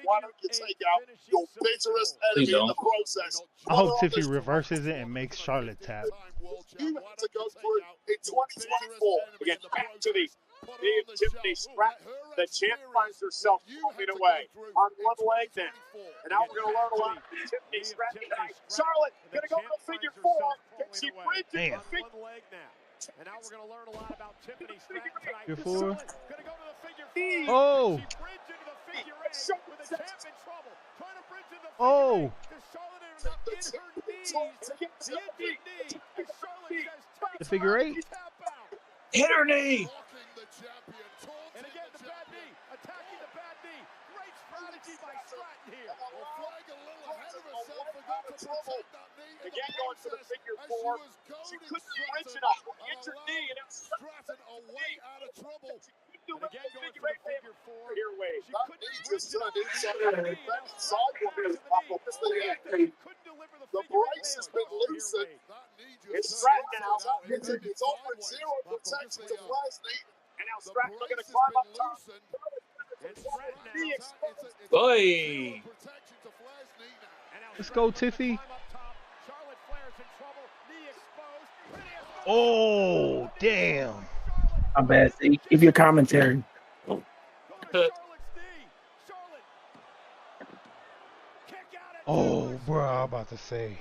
Why don't you take out your bitterest Please enemy in the don't. process? I hope Tiffy reverses it and makes Charlotte tap. You have to go through in 2024 against back to the Tiffany Stratton. The champ finds herself moving away on one leg then. And now we're going to learn a lot from Tiffany Stratton tonight. Charlotte going to go to the figure 4. Can she bridge it to the figure? And now we're going to learn a lot about Tiffany Stratton tonight. Figure 4. Going to go to the figure 4. Oh. She bridged into the figure 8 with the champ in trouble. Trying to bridge into the figure Oh. 8. Does Charlotte end up in her knees? The injured knee. And Charlotte says tap The figure 8. out. Hit her knee. And again, the bad knee. Attacking the bad knee. Great strategy by Stratton here. Again, going for the figure 4. She couldn't bridge it up. Injured knee, and it was Stratton away out of trouble. and again, going for the figure 4. Here, wait. She That couldn't knee bridge just it up turned with inside the out. knee, and That now sidewalk back is to the awful. knee. This thing She couldn't deliver the the figure 8 brace has there. been loosened. It's Stratton now. It's over at 0 protection to Flair's knee. And now Stratton looking to climb up top. And Stratton Knee now. exposed. Boy. Let's go, Tiffy. Charlotte Flair's in trouble. Knee exposed. Oh, damn. My bad. See, give your commentary. Go to Charlotte's knee. Charlotte. Kick out at Oh, bro, I'm about to say.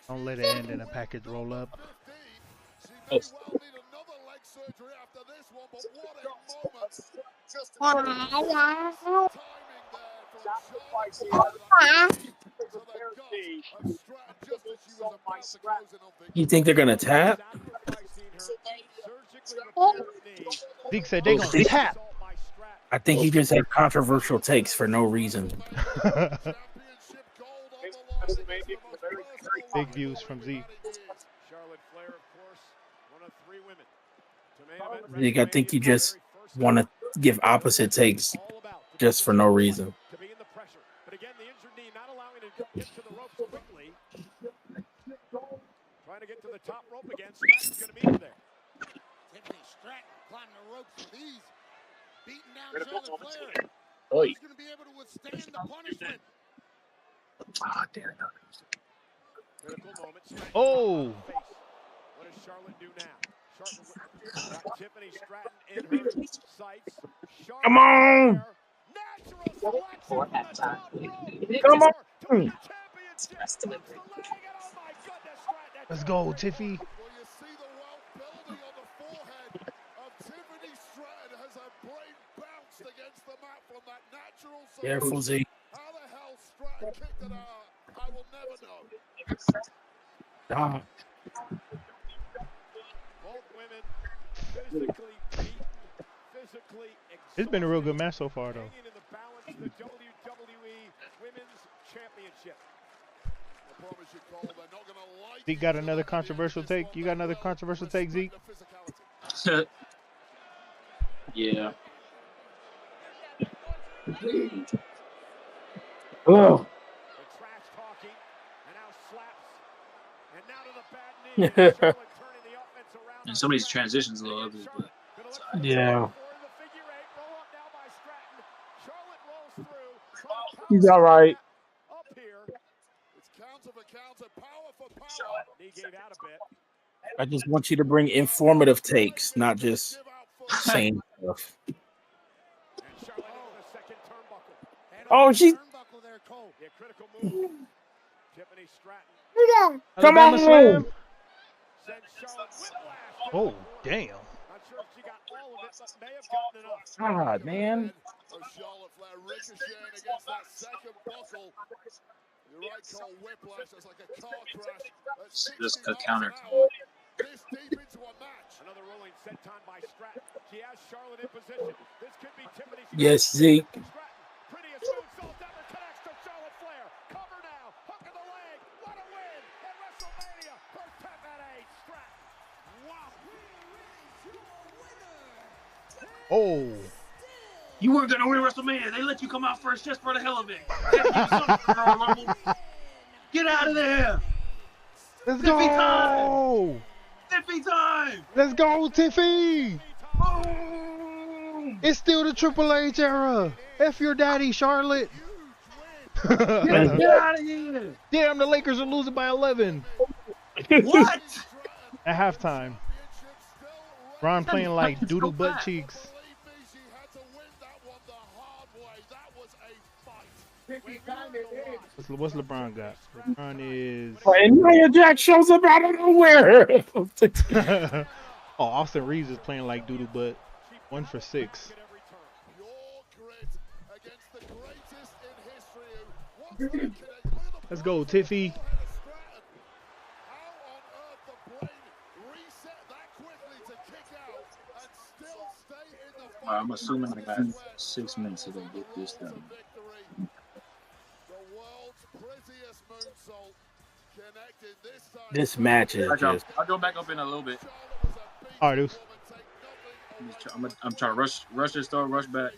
Don't let it end in a package roll up. You think they're gonna tap? Zeke said they gonna tap. I think he just had controversial takes for no reason. Big views from Zeke. Charlotte Flair, of course, one of 3 women to main event Zeke, I think you just WrestleMania's want to give opposite takes just for no reason. to be in the pressure. But again, the injured knee not allowing him to get to the ropes quickly. Trying to get to the top rope again. Stratton's going to meet him there. Tiffany Stratton climbing the ropes with ease. Beating down Charlotte Flair. Oi. Who's going to be able to withstand the punishment? Ah, damn it. Critical moment. Stratton Oh. face. What does Charlotte do now? Charlotte got Tiffany Stratton in her sights. Charlotte Come on. Flair, natural selection from the top rope. Come on. To win the championship. Lifts the leg, and oh my goodness, Stratton. Let's go, Tiffy. Well, you see the wealth building on the forehead of Tiffany Stratton as her brain bounced against the mat from that natural selection. Careful, Zeke. How the hell Stratton kicked it out, I will never know. Stop. Both women physically beaten, physically exhausted. It's been a real good match so far, though. Hanging in the balance, the WWE Women's Championship. I promise you, Cole, they're not going to like Zeke got another controversial take. You got another controversial take, Zeke? Yeah. Oh. The trash talking, and now slaps, and now to the bad knee. Charlotte turning the offense around. And some of these transitions a little ugly, but Yeah. For the figure 8, roll up now by Stratton. Charlotte rolls through. He's all right. Up here. It's counter for counter, power for power. Knee gave out a bit. I just want you to bring informative takes, not just saying stuff. And Charlotte into the second turnbuckle. And Oh, she. Turnbuckle there, Cole. yeah, critical move. Tiffany Stratton Come Alabama on. slam. sends Charlotte whiplash. Oh, damn. Not sure if she got all of it, but may have gotten enough. God, man. Charlotte Flair ricocheting against that second buckle. You're right, Cole. Whiplash. That's like a car crash at 60 Just a miles counter. an hour. This deep into a match. Another rolling set time by Stratton. She has Charlotte in position. This could be Tiffany. Yes, Zeke. Prettiest moonsault ever connects to Charlotte Flair. Cover now. Hook in the leg. What a win at WrestleMania for Tiffany Stratton. Wow. Oh. You weren't gonna win WrestleMania. They let you come out first just for the hell of it. Get out of there. Let's Tiffy go. time. Tiffy time. Let's go, Tiffy. Boom. It's still the Triple H era. F your daddy, Charlotte. Get out of here. Damn, the Lakers are losing by 11. What? At halftime. Ron playing like doodle butt cheeks. What's LeBron got? LeBron is. And Nia Jax shows up out of nowhere. Oh, Austin Reeves is playing like doodle butt. 1 for 6. Let's go, Tiffy. I'm assuming I got 6 minutes to go get this done. This match is just. I'll go back up in a little bit. All right, dudes. I'm trying to rush this door, rush back.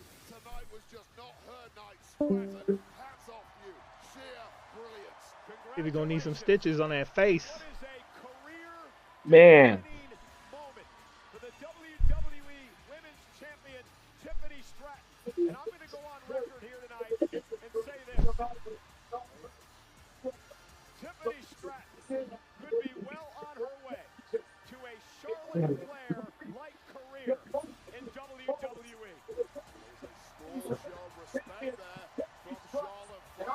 Tiffy gonna need some stitches on that face. Man. For the WWE Women's Champion Tiffany Stratton. And I'm going to go on record here tonight and say this. Tiffany Stratton could be well on her way to a Charlotte Flair-like career in WWE. There's a small show of respect there from Charlotte Flair.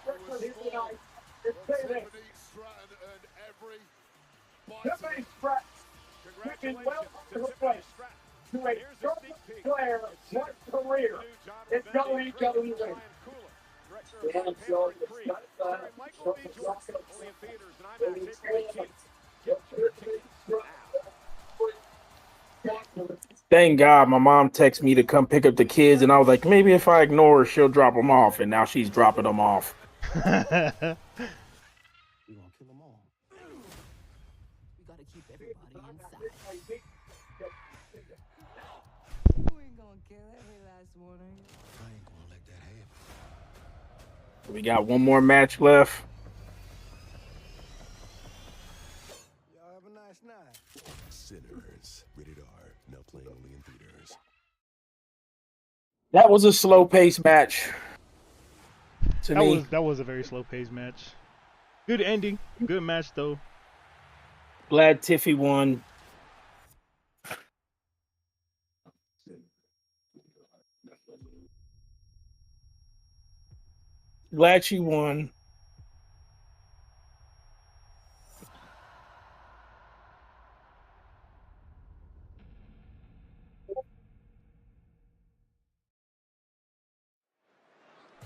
It was small, but Tiffany Stratton earned every bite of it. Congratulations to Tiffany Stratton. Here's a sneak peek. What career in WWE. Director of Pamela Creed. Starring Michael B. Jordan. Only in theaters and IMAX April 18th. Get your tickets now. Thank God my mom texted me to come pick up the kids, and I was like, maybe if I ignore her, she'll drop them off. And now she's dropping them off. We're gonna kill them all. We gotta keep everybody inside. We ain't gonna kill every last one of you. I ain't gonna let that happen. We got one more match left. Y'all have a nice night. Sinners, rated R, now playing only in theaters. That was a slow-paced match. That was a very slow-paced match. Good ending. Good match though. Glad Tiffy won. Glad she won.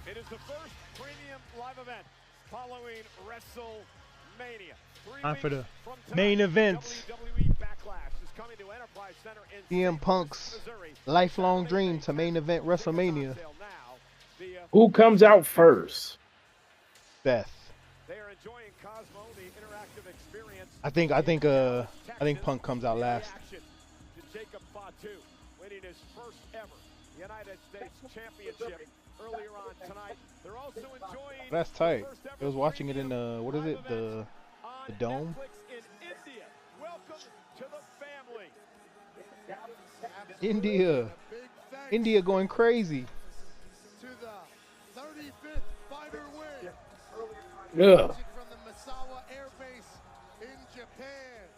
It is the first premium live event following WrestleMania. Time for the main event. WWE Backlash is coming to Enterprise Center in CM Punk's lifelong dream to main event WrestleMania. Who comes out first? Seth. They are enjoying Cosmo, the interactive experience. I think Punk comes out last. To Jacob Fatu, winning his first ever United States Championship earlier on tonight. They're also enjoying. That's tight. I was watching it in the the dome. In India. Welcome to the family. India going crazy. To the 35th fighter win. Yeah. From the Misawa Air Base in Japan.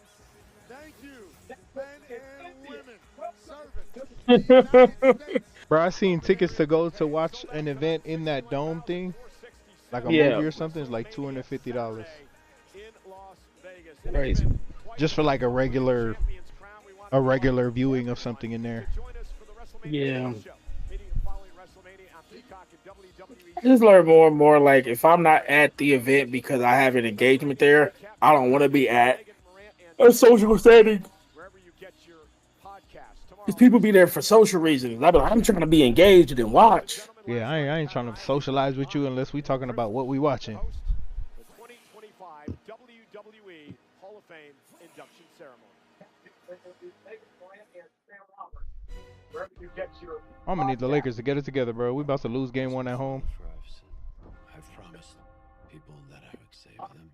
Thank you, men and women, Bro, I seen tickets to go to watch an event in that dome thing, like a movie or something. It's like $250. Crazy. Just for like a regular viewing of something in there. Yeah. I just learn more and more. Like, if I'm not at the event because I have an engagement there, I don't want to be at a social setting. Because people be there for social reasons. I'm trying to be engaged and watch. Yeah, I ain't trying to socialize with you unless we talking about what we watching. The 2025 WWE Hall of Fame induction ceremony. I'm gonna need the Lakers to get it together, bro. We about to lose game 1 at home. I've promised people that I would save them,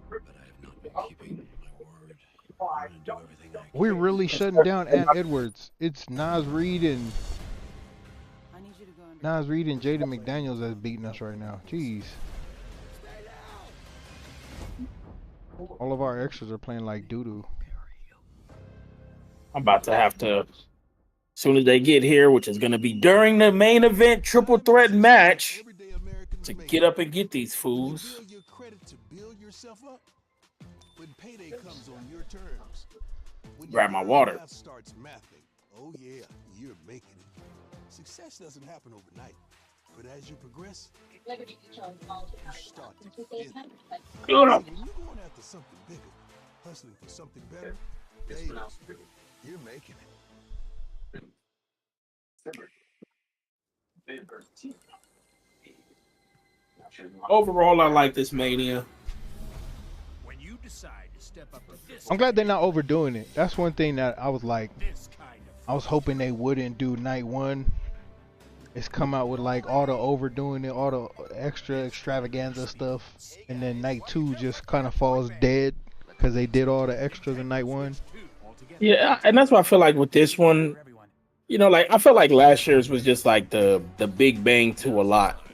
but I have not been keeping my word. I'm gonna do everything I can. We're really shutting down Ant Edwards. It's Nas Reed and Jaden McDaniels that's beating us right now. Jeez. All of our extras are playing like doo-doo. I'm about to have to, as soon as they get here, which is going to be during the main event triple threat match, to get up and get these fools. Your credit to build yourself up when payday comes on your terms. When Grab my water. math starts mathing, oh yeah, you're making it. Success doesn't happen overnight, but as you progress, you start to feel it. See, when you're going after something bigger, hustling for something better, baby, you're making it. Overall, I like this Mania. When you decide to step up to this, I'm glad they're not overdoing it. That's one thing that I was like, I was hoping they wouldn't do night 1. It's come out with like all the overdoing it, all the extra extravaganza stuff, and then night 2 just kind of falls dead because they did all the extras in night 1. Yeah, and that's why I feel like with this one, you know, like I felt like last year's was just like the big bang to a lot.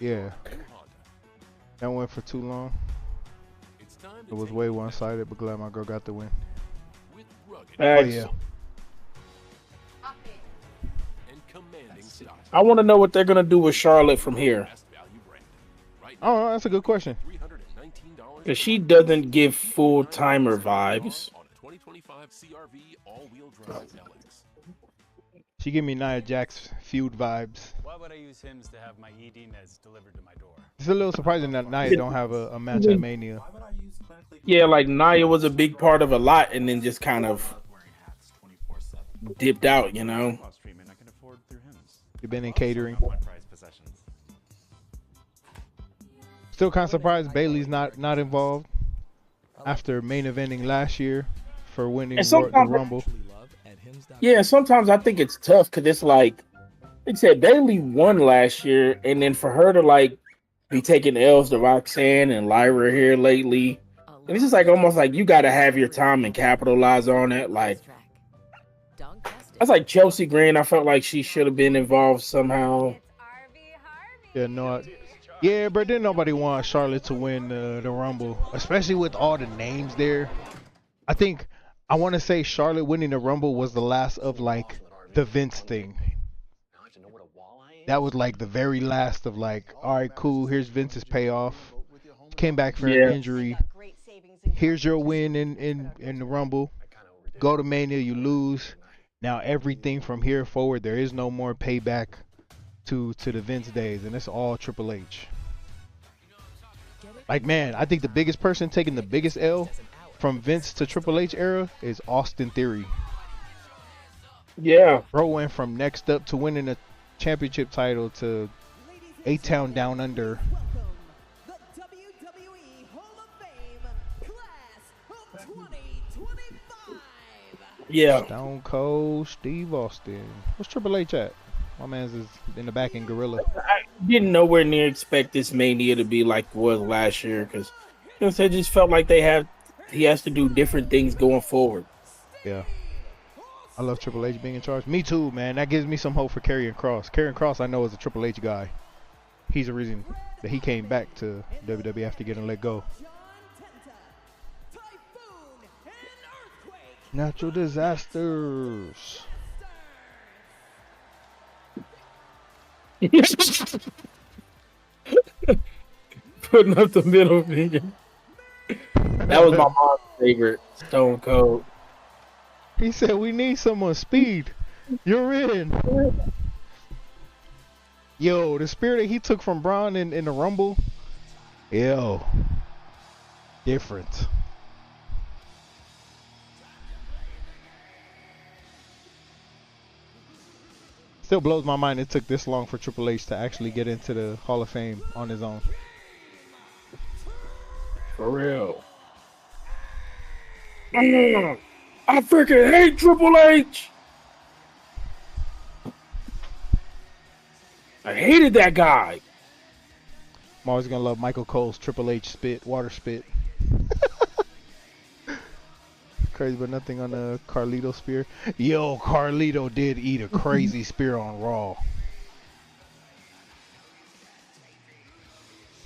Yeah. That went for too long. It was way one-sided, but glad my girl got the win. Oh yeah. I want to know what they're gonna do with Charlotte from here. Oh, that's a good question. Because she doesn't give full timer vibes. She give me Nia Jax feud vibes. Why would I use Hims to have my ED-ness delivered to my door? It's a little surprising that Nia don't have a match at Mania. Yeah, like Nia was a big part of a lot and then just kind of dipped out, you know? You've been in catering. Still kind of surprised Bailey's not involved after main eventing last year for winning the Rumble. Yeah, sometimes I think it's tough because it's like said, Bailey won last year, and then for her to like be taking L's to Roxanne and Lyra here lately, and it's just like almost like you got to have your time and capitalize on it. Like that's like Chelsea Green. I felt like she should have been involved somehow. Yeah, but didn't nobody want Charlotte to win the Rumble, especially with all the names there. I want to say Charlotte winning the Rumble was the last of like the Vince thing. That was like the very last of like, all right, cool. Here's Vince's payoff. Came back for an injury. Here's your win in the Rumble. Go to Mania, you lose. Now everything from here forward, there is no more payback to the Vince days, and it's all Triple H. Like, man, I think the biggest person taking the biggest L from Vince to Triple H era is Austin Theory. Yeah. Bro went from next up to winning a championship title to A-Town Down Under. Yeah. Stone Cold Steve Austin. What's Triple H at? My man's is in the back in Gorilla. I didn't nowhere near expect this Mania to be like it was last year because I just felt like he has to do different things going forward. Yeah. I love Triple H being in charge. Me too, man. That gives me some hope for Karrion Kross. Karrion Kross, I know, is a Triple H guy. He's the reason that he came back to WWE after getting let go. Natural disasters. Putting up the middle finger. That was my mom's favorite, Stone Cold. He said, we need someone speed. You're in. Yo, the spear that he took from Braun in the Rumble. Yo. Different. Still blows my mind it took this long for Triple H to actually get into the Hall of Fame on his own. For real. I freaking hate Triple H. I hated that guy. I'm always gonna love Michael Cole's Triple H spit, water spit. Crazy, but nothing on the Carlito spear. Yo, Carlito did eat a crazy spear on Raw.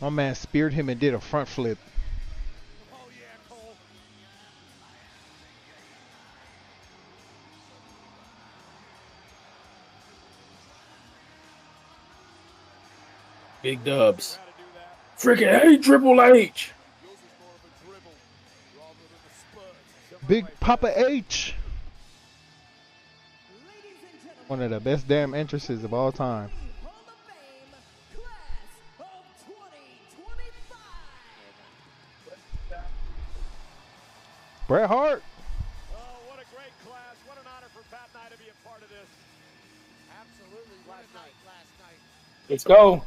My man speared him and did a front flip. Big dubs. Freaking hate Triple H. Big Papa H. One of the best damn entrances of all time. Bret Hart. Oh, what a great class. What an honor for Pat and I to be a part of this. Absolutely. Last night. Let's go.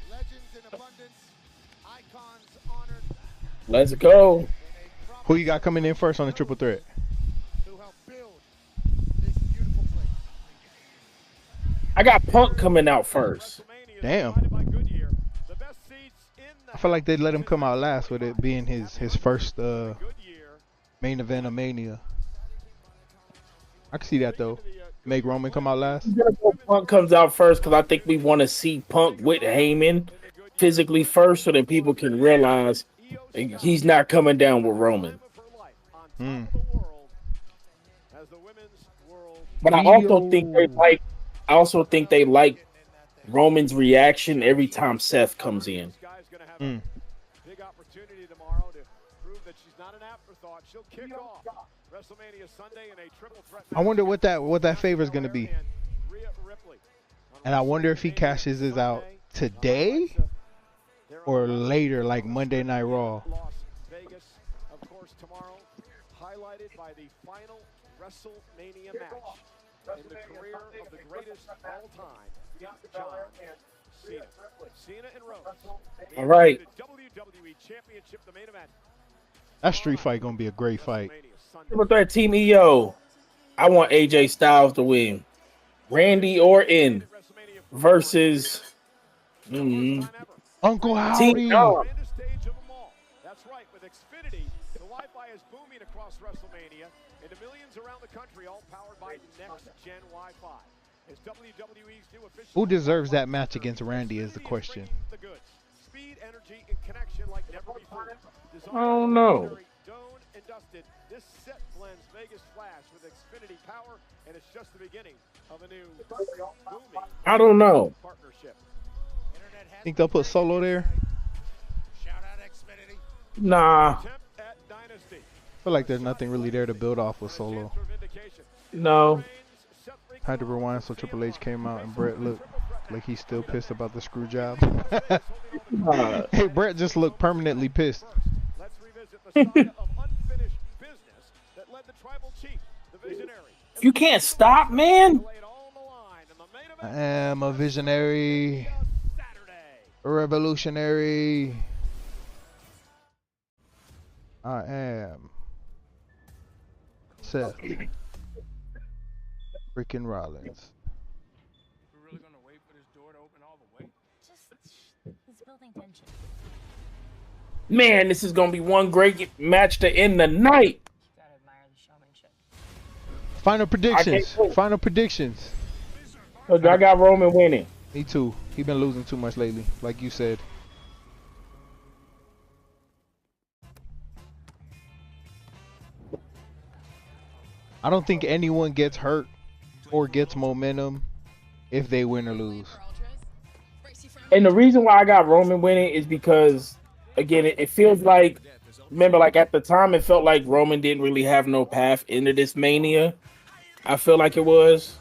Legends in abundance, icons honored. Let's go. Who you got coming in first on the triple threat? Who helped build this beautiful place. I got Punk coming out first. Damn. I feel like they'd let him come out last with it being his first main event of Mania. I can see that though. Make Roman come out last. Punk comes out first because I think we want to see Punk with Heyman physically first, so that people can realize he's not coming down with Roman. But I also think they like Roman's reaction every time Seth comes in. Big opportunity tomorrow to prove that she's not an afterthought. She'll kick off WrestleMania Sunday in a triple threat. I wonder what that favor is going to be. And I wonder if he cashes his out today or later, like Monday Night Raw. Las Vegas, of course, tomorrow, highlighted by the final WrestleMania match in the career of the greatest of all time, John Cena. Cena and Rose. All right. WWE Championship, the main event. That street fight going to be a great fight. Triple threat Team EO. I want AJ Styles to win. Randy Orton versus Uncle Howdy. That's right. With Xfinity, the Wi-Fi is booming across WrestleMania and to millions around the country, all powered by next-gen Wi-Fi. As WWE's new official Who deserves that match against Randy is the question. the goods. Speed, energy, and connection like never before. I don't know. Done and dusted. This set blends Vegas Flash with Xfinity power, and it's just the beginning of a new booming I don't know. partnership. Think they'll put Solo there? Nah. I feel like there's nothing really there to build off with Solo. No. Had to rewind so Triple H came out and Brett looked like he's still pissed about the screw job. Hey, Brett just looked permanently pissed. Let's revisit the saga of unfinished business that led the tribal chief, the visionary. You can't stop, man. I am a visionary, a revolutionary. I am Seth freaking Rollins. We're really gonna wait for this door to open all the way? He's building tension. Man, this is gonna be one great match to end the night. Final predictions. Final predictions. I got Roman winning. Me too. He been losing too much lately, like you said. I don't think anyone gets hurt or gets momentum if they win or lose. And the reason why I got Roman winning is because, again, it feels like, remember, like at the time, it felt like Roman didn't really have no path into this Mania. I feel like it was.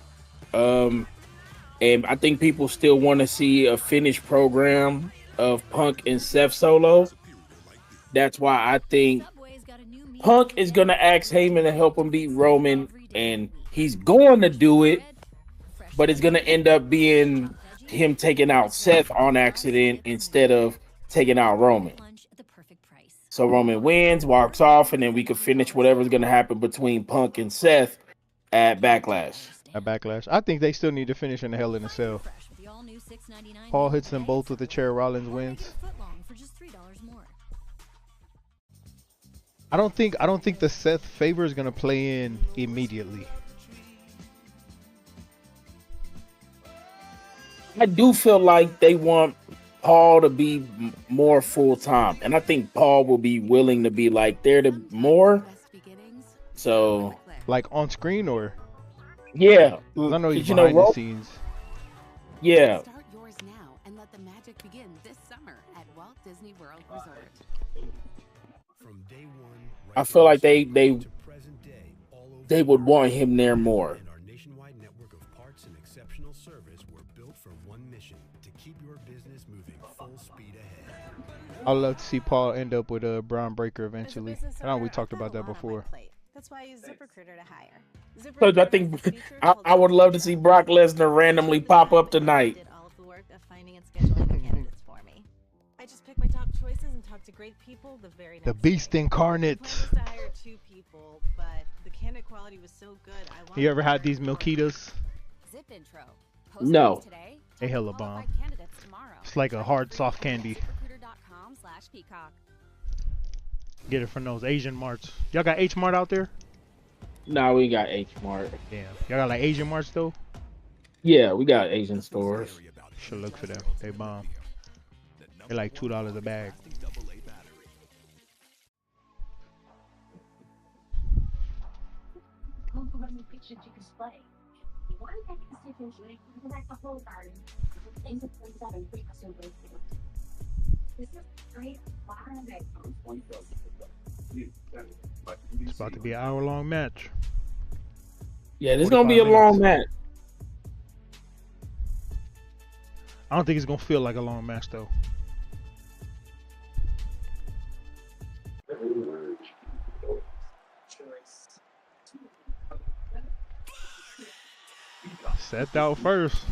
And I think people still want to see a finished program of Punk and Seth solo. That's why I think Punk is going to ask Heyman to help him beat Roman, and he's going to do it, but it's going to end up being him taking out Seth on accident instead of taking out Roman. So Roman wins, walks off, and then we could finish whatever's going to happen between Punk and Seth at Backlash. At Backlash. I think they still need to finish in the Hell in a Cell. Paul hits them both with the chair. Rollins wins. I don't think the Seth favor is gonna play in immediately. I do feel like they want Paul to be more full time, and I think Paul will be willing to be like there to more. So, like on screen or yeah, I know he's behind the scenes. Yeah. Start yours now and let the magic begin this summer at Walt Disney World Resort. From day one, I feel like they would want him there more. and our nationwide network of parts and exceptional service were built for one mission: to keep your business moving full speed ahead. I'd love to see Paul end up with a Braun Breaker eventually. I know we talked about that before. That's why I use ZipRecruiter to hire. Because I think I would love to see Brock Lesnar randomly pop up tonight. Did all of the work of finding and scheduling the candidates for me. I just pick my top choices and talk to great people the very next The Beast Incarnate. day. The plan was to hire 2 people, but the candidate quality was so good. I wanted You ever to had hire these more. Milkitas? Zip intro. No. They hella bomb. It's like a hard soft candy. ZipRecruiter.com/peacock. Get it from those Asian marts. Y'all got H Mart out there? No, we got H Mart. Damn. Y'all got like Asian marts though? Yeah, we got Asian stores. Should look for them. They bomb. They're like $2 a bag. It's about to be an hour-long match. Yeah, this is gonna be a long match. I don't think it's gonna feel like a long match though. Seth out first.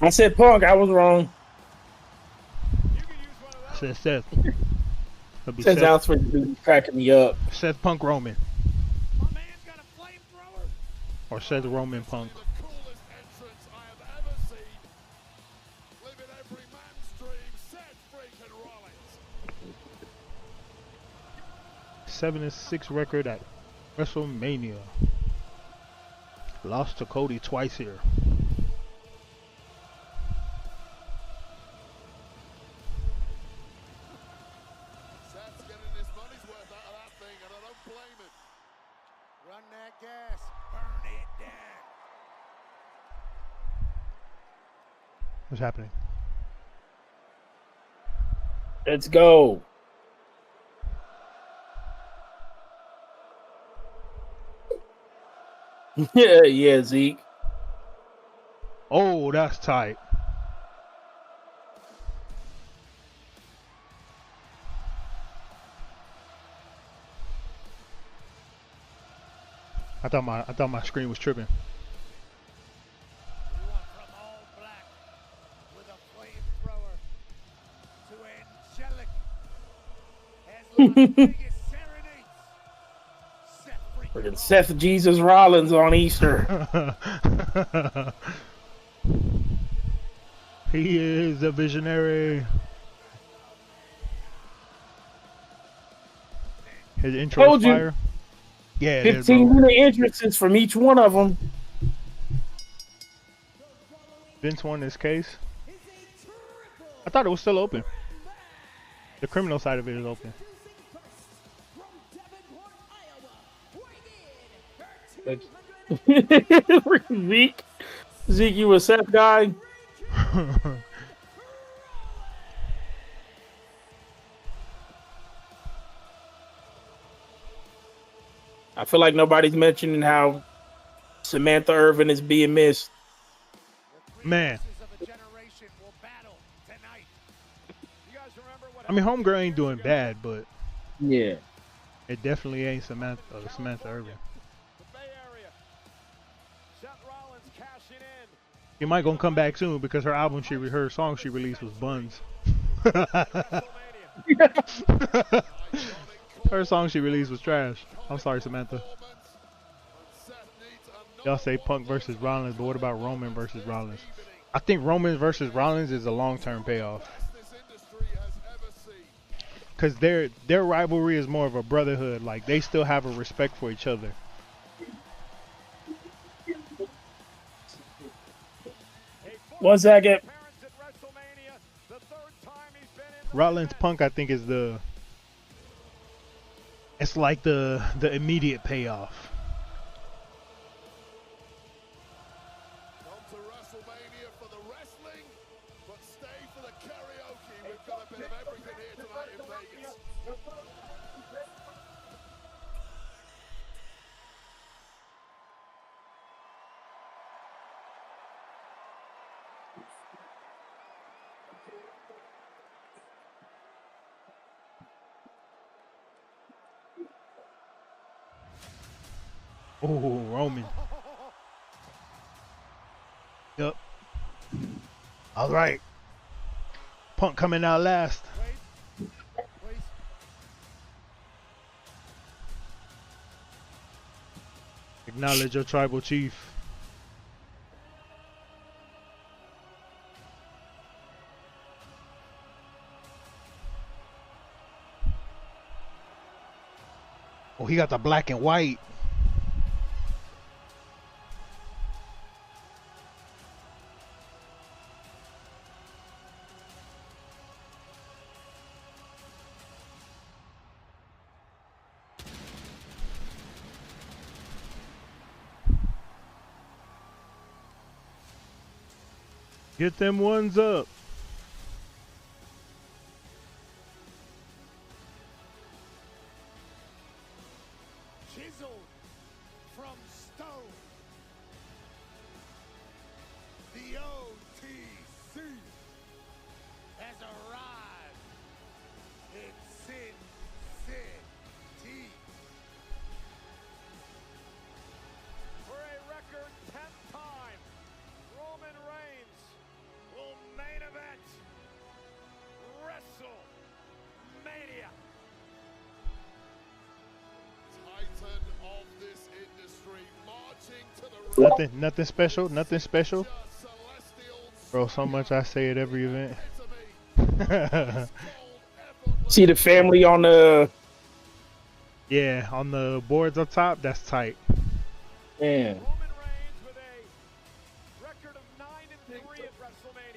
I said Punk, I was wrong. I said Seth. It'll be Says Seth. Alfred cracking me up. Seth Punk Roman. Or Seth Roman Punk. Seven and 6 record at WrestleMania. Lost to Cody twice here. Seth's getting his money's worth out of that thing, and I don't blame him. Run that gas. Burn it down. What's happening? Let's go. yeah, Zeke. Oh, that's tight. I thought my screen was tripping. Freaking Seth Jesus Rollins on Easter. He is a visionary. His intro Told is you. fire. Yeah, it is, 15 bro. minute entrances from each one of them. Vince won this case. I thought it was still open. The criminal side of it is open. Zeke, you a Seth guy? I feel like nobody's mentioning how Samantha Irvin is being missed. Man. I mean, Homegirl ain't doing bad, but yeah, it definitely ain't Samantha Irvin. She might gonna come back soon because her song she released was Buns. Her song she released was trash. I'm sorry, Samantha. Y'all say Punk versus Rollins, but what about Roman versus Rollins? I think Roman versus Rollins is a long-term payoff. Because their rivalry is more of a brotherhood. Like, they still have a respect for each other. One second. Rollins Punk, I think, is it's like the immediate payoff. Come to Wrestlemania for the wrestling, but stay for the karaoke. We've got a bit of everything here tonight in Vegas. Oh, Roman. Yep. All right. Punk coming out last. Acknowledge your tribal chief. Oh, he got the black and white. Get them ones up. Chiseled from stone. The OTC has arrived in Sin City. For a record 10th time, Roman Reigns will main event WrestleMania. Titan of this industry, marching to the Nothing special. Nothing special. Bro, so much I say at every event. See the family on the Yeah, on the boards up top. That's tight. Yeah.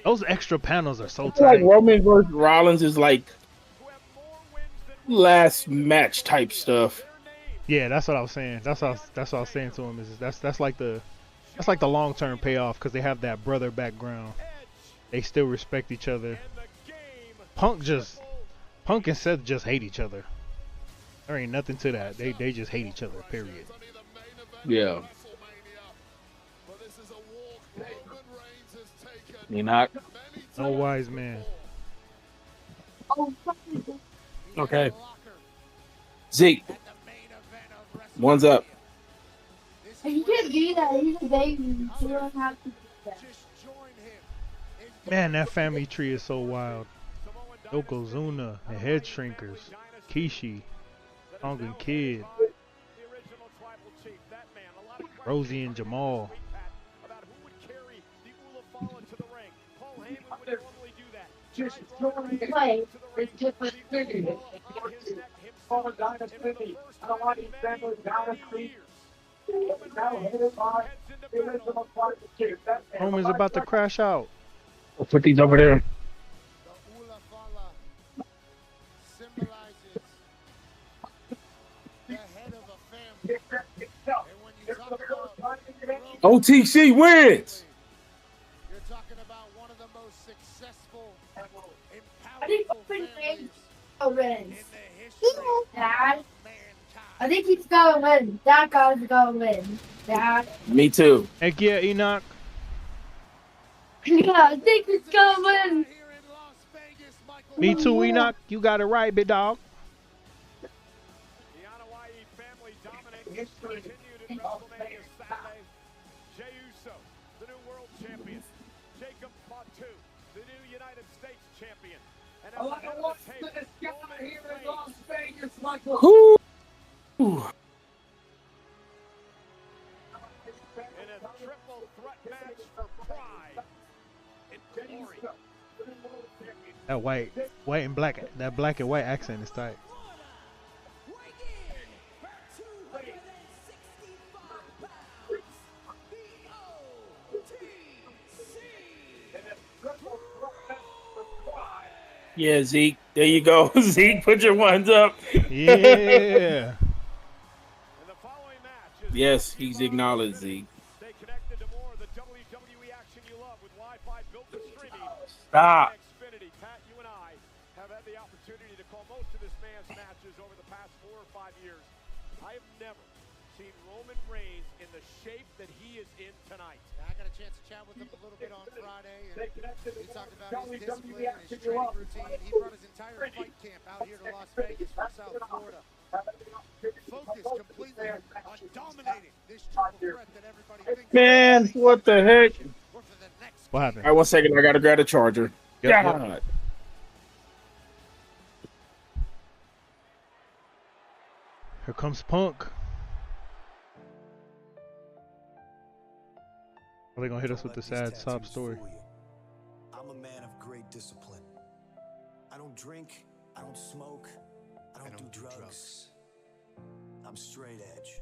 Those extra panels are so I feel like tight. Roman versus Rollins is like last match type stuff. Yeah, that's what I was saying. That's what I was saying to him. Is that's like the long-term payoff because they have that brother background. They still respect each other. Punk and Seth just hate each other. There ain't nothing to that. They just hate each other. Period. Yeah. Enoch. No wise man. Okay. Zeke. One's up. You can't do that. He's a baby. You don't have to do that. Man, that family tree is so wild. Yokozuna, the Head Shrinkers, Kishi, Tongan Kid, Rosie and Jamal. Just play. It's just a thing. I don't want these families dynasty. Roman's about to crash out. I'll put these over there. OTC wins. You're talking about one of the most successful and I think powerful families wins. in the history Dad. of mankind. I think he's gonna win. That guy's gonna win. Dad. Me too. Heck yeah, Enoch. Yeah, I think he's gonna win. Me too, Enoch. You got it right, big dog. The Anoa'i family dominance continued in WrestleMania Saturday. Jey Uso, the new world champion. Jacob Fatu, the new United States champion. And at the head of the table, Roman Reigns. Who? In a triple threat match for pride and glory. That white and black, that black and white accent is tight. Yeah, Zeke. There you go. Zeke, put your ones up. Yeah. Yes, he's acknowledged, Zeke. Stay connected to more of the WWE action you love with Wi-Fi built for streaming. Stop. Xfinity. Pat, you and I have had the opportunity to call most of this man's matches over the past 4 or 5 years. I have never seen Roman Reigns in the shape that he is in tonight. I got a chance to chat with him a little bit on Friday, and he talked about his discipline and his training routine. He brought his entire fight camp out here to Las Vegas from South Florida. Focused completely on dominating this triple threat that everybody thinks. Man, what the heck? What happened? All right, 1 second. I got to grab the charger. Yep, God. yep. Here comes Punk. Are they gonna hit us with the sad sob story? I'm a man of great discipline. I don't drink, I don't smoke, I don't do drugs. I'm straight edge.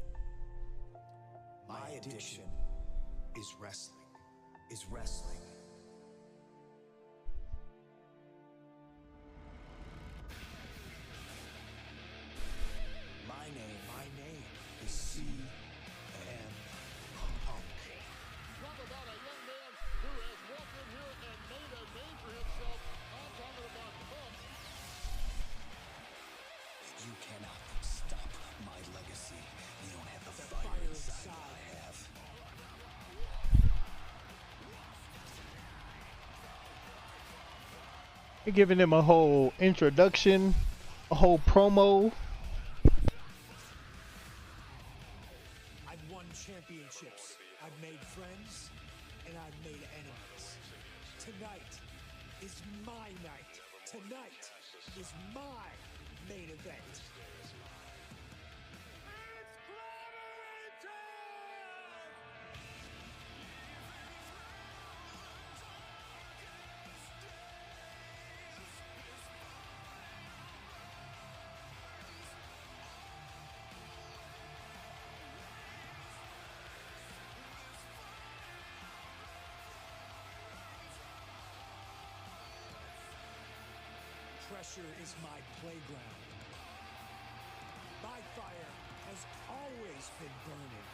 My addiction is wrestling. My name is CM Punk. Talk about a young man who has walked in here and made a name for himself. I'm talking about Punk. You cannot stop my legacy. You don't have the fire inside that I have. You're giving them a whole introduction, a whole promo. I've won championships. I've made friends, and I've made enemies. Tonight is my night. Tonight is my main event. Pressure is my playground. My fire has always been burning.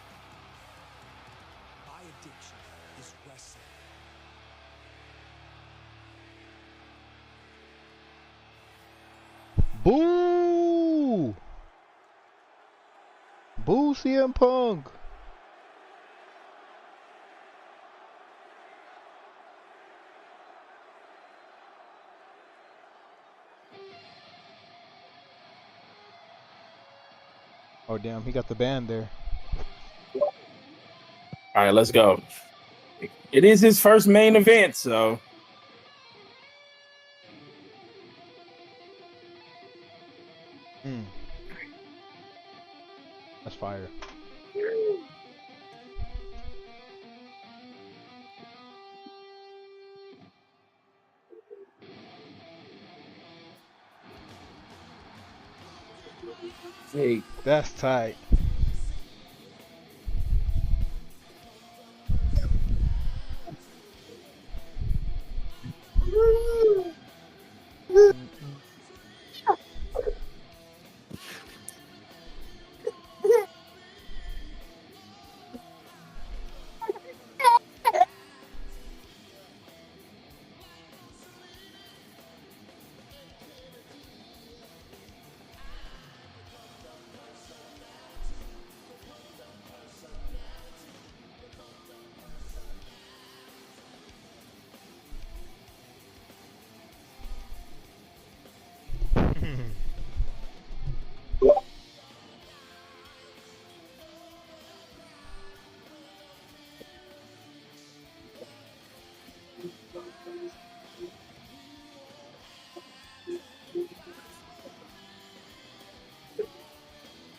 My addiction is wrestling. Boo! Boo CM Punk! Oh damn, he got the band there. All right, let's go. It is his first main event, so. That's fire. Hey, that's tight.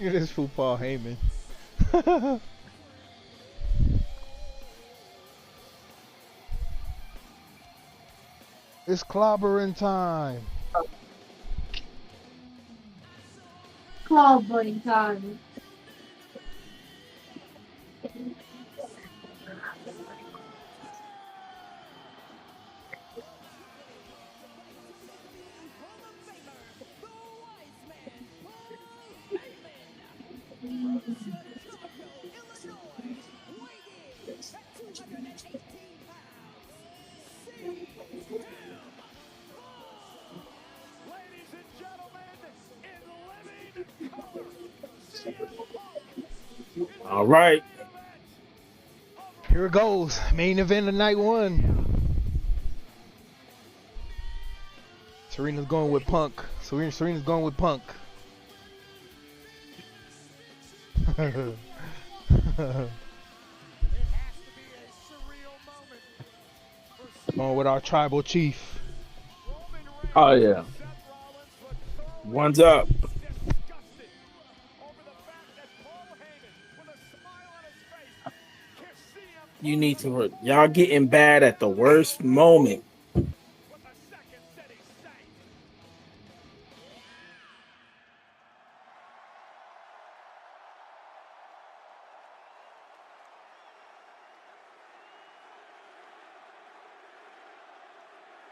Look at this fool Paul Heyman. It's clobbering time. Clobbering time. Ladies and gentlemen, in living color, CM Punk. All right. Here it goes. Main event of night 1. Serena's going with Punk. Serena's going with Punk. Going with our tribal chief. Oh yeah. One's up. You need to. Y'all getting bad at the worst moment.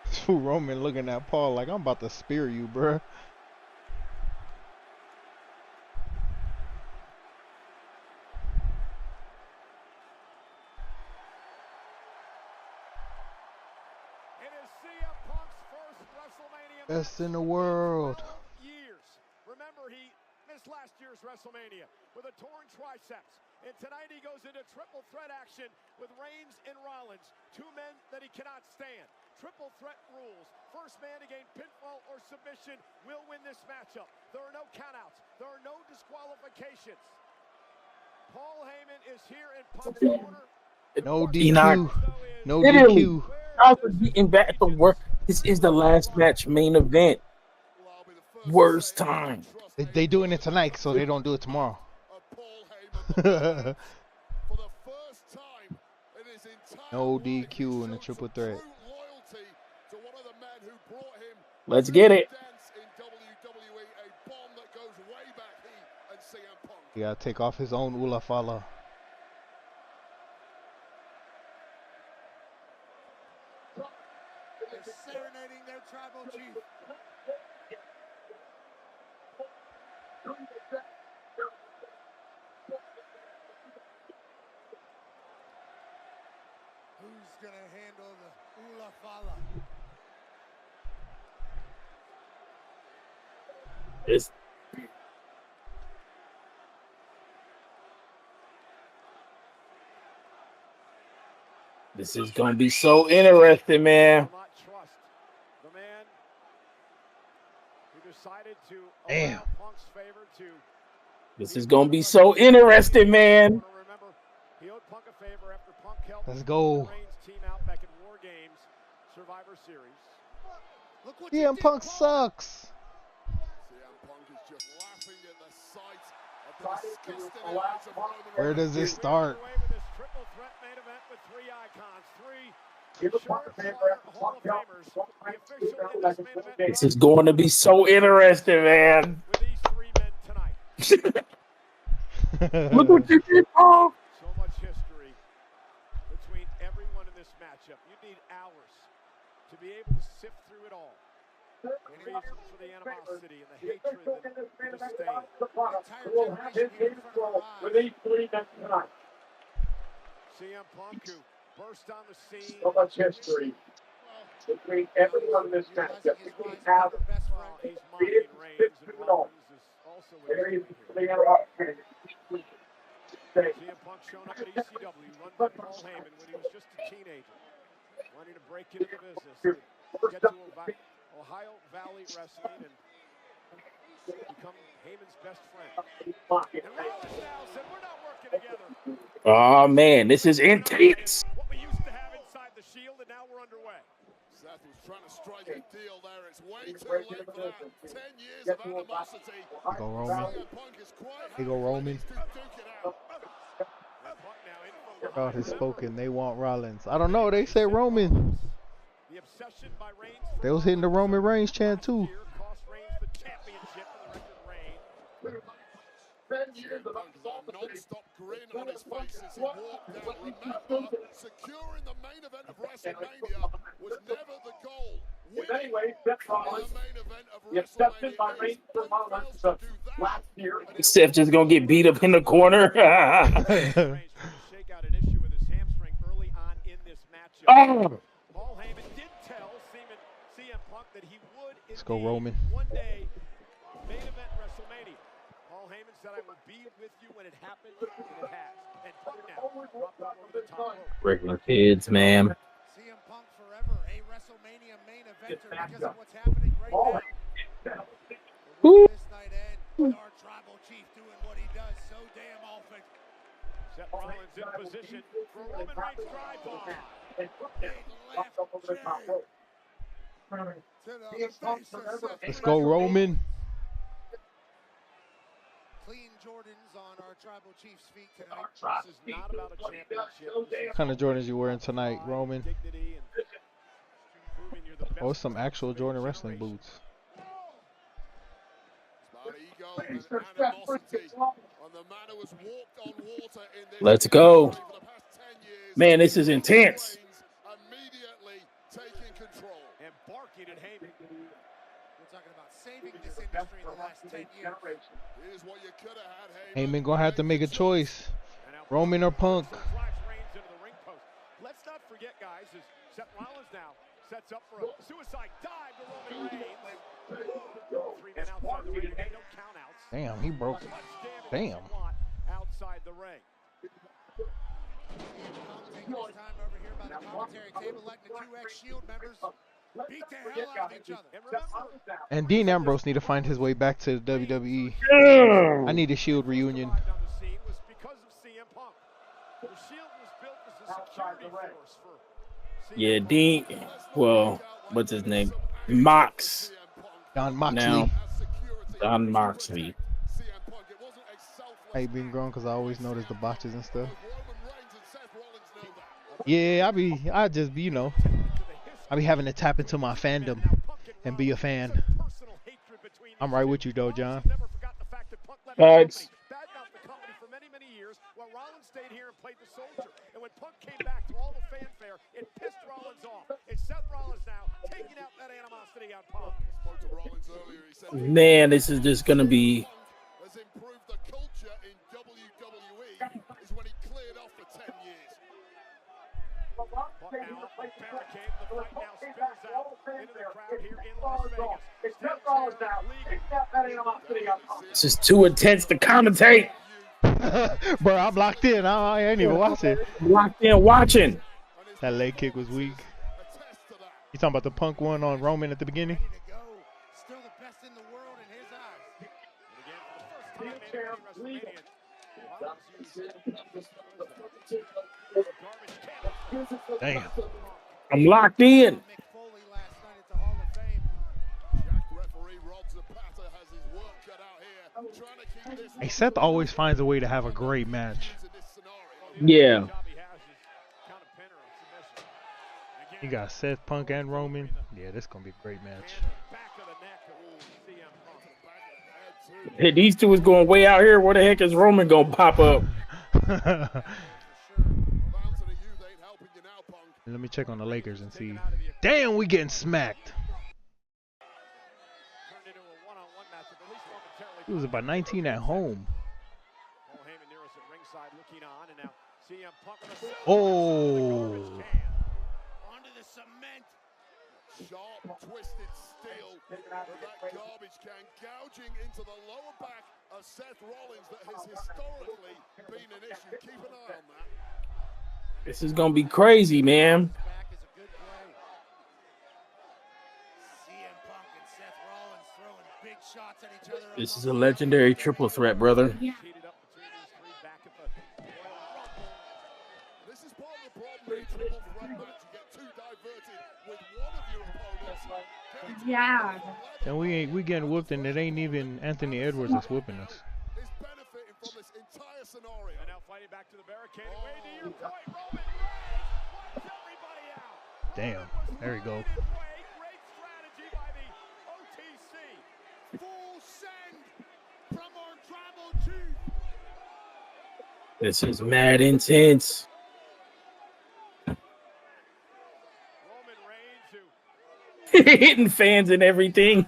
This fool Roman looking at Paul like, I'm about to spear you, bruh. It is CM Punk's first WrestleMania Best in the world. years. Remember, he missed last year's WrestleMania with a torn triceps. And tonight he goes into triple threat action with Reigns and Rollins, two men that he cannot stand. Triple threat rules. First man to gain pinfall or submission will win this matchup. There are no countouts. There are no disqualifications. Paul Heyman is here in Punk's corner. No DQ. No Literally, DQ. y'all are getting back to work. This is the last match, main event. Worst time. They doing it tonight, so they don't do it tomorrow. No DQ in the triple threat. Let's get it. He gotta take off his own Ula Fala. They're serenading their tribal chief. Who's gonna handle the Ula Fala? This is gonna be so interesting, man. The man who decided to Damn. allow Punk's favor to. This is gonna be so interesting, man. Remember, he owed Punk a favor after Punk helped Let's go. the Reigns team out back in War Games Survivor Series. Look what CM Punk sucks. CM Punk is just laughing at the sight of the disgusting eyes of Roman Reigns. Where does this start? Away with this triple threat main event with three icons, three surefire Hall of Famers. The official in this main event. This is going to be so interesting, man. With these three men tonight. Look what you did, Paul. So much history between everyone in this matchup. You need hours to be able to sift through it all. The reasons for the animosity and the hatred and the disdain. CM Punk, who burst on the scene. So much history between everyone in this matchup. You can have He's mocking Reigns, and Rollins is also with him here. CM Punk showing up at ECW, run by Paul Heyman when he was just a teenager, wanting to break into the business, to get to Ohio Valley Wrestling, and become Heyman's best friend. And Rollins now said, we're not working together. Oh man, this is intense. What we used to have inside the Shield, and now we're underway. Seth was trying to strike a deal there. It's way too late for that. 10 years of animosity. He go Roman. He go Roman. God has spoken. They want Rollins. I don't know. They said Roman. They was hitting the Roman Reigns chant too. Non-stop grin on his face as he walked out. Remember, securing the main event of WrestleMania was never the goal. Winning the main event of WrestleMania is. Punk fails to do that. Seth just gonna get beat up in the corner. Shake out an issue with his hamstring early on in this matchup. Oh. Paul Heyman did tell CM Punk that he would Let's go Roman. one day main event WrestleMania. Paul Heyman said, I will be with you when it happens, and it has. And Punk now dropped up over the top rope. Regular kids, man. CM Punk forever a WrestleMania main eventer because of what's happening right now. Woo. This night end with our tribal chief doing what he does so damn often. Seth Rollins in position for a Roman Reigns drive-by. Let's go Roman. Clean Jordans on our tribal chief's feet tonight. This is not about a championship. What kind of Jordans you wearing tonight, Roman? Oh, some actual Jordan wrestling boots. Let's go. Man, this is intense. Immediately taking control. And barking at Heyman. We're talking about saving this industry in the last 10 years. Here's what you could have had, Heyman. Heyman gonna have to make a choice. Roman or Punk. Let's not forget, guys, as Seth Rollins now sets up for a suicide dive to Roman Reigns. 3 men outside the ring, no countouts. Damn, he broke. Damn. Outside the ring. Taking his time over here by the commentary table, letting the 2X Shield members beat the hell out of each other. And remember, And Dean Ambrose need to find his way back to the WWE. I need a Shield reunion. was because of CM Punk. The Shield was built as a security force for Yeah, Dean. Well, what's his name? Mox. Don Moxley. Now, Don Moxley. I ain't been growing because I always notice the botches and stuff. Yeah, I just be, you know, I be having to tap into my fandom and be a fan. I'm right with you though, John. Rollins stayed here and played the soldier, and when Punk came back to all the fanfare, it pissed Rollins off. It's Seth Rollins now taking out that animosity on Punk. Spoke to Rollins earlier. He said, Man, this is just gonna be. has improved the culture in WWE is when he cleared off for 10 years. Punk now barricade, the fight now spills out into the crowd here in Las Vegas. This is too intense to commentate. Bro, I'm locked in. I ain't even watching. Locked in watching. That leg kick was weak. You talking about the Punk one on Roman at the beginning? still the best in the world in his eyes. And again, for the first time in WrestleMania, Damn. I'm locked in. Hey, Seth always finds a way to have a great match. Yeah. You got Seth, Punk, and Roman. Yeah, this gonna be a great match. Hey, these two is going way out here. Where the heck is Roman gonna pop up? Let me check on the Lakers and see. Damn, we getting smacked. He was about 19 at home. Oh. Onto the cement. Sharp, twisted steel of that garbage can gouging into the lower back of Seth Rollins that has historically been an issue. Keep an eye on that. This is gonna be crazy, man. Back is a good play. CM Punk and Seth Rollins throwing big shots at each other. This is a legendary triple threat, brother. Heated up between these three back at the Royal Rumble. This is part of the problem with a triple threat match. You get too diverted with one of your opponents. Yeah. And we getting whooped, and it ain't even Anthony Edwards that's whooping us. Is benefiting from this entire scenario. And now fighting back to the barricade. Way to your point, Roman Reigns wipes everybody out. Damn. There we go. Great strategy by the OTC. Full send from our tribal chief. This is mad intense. Roman Reigns, who Hitting fans and everything.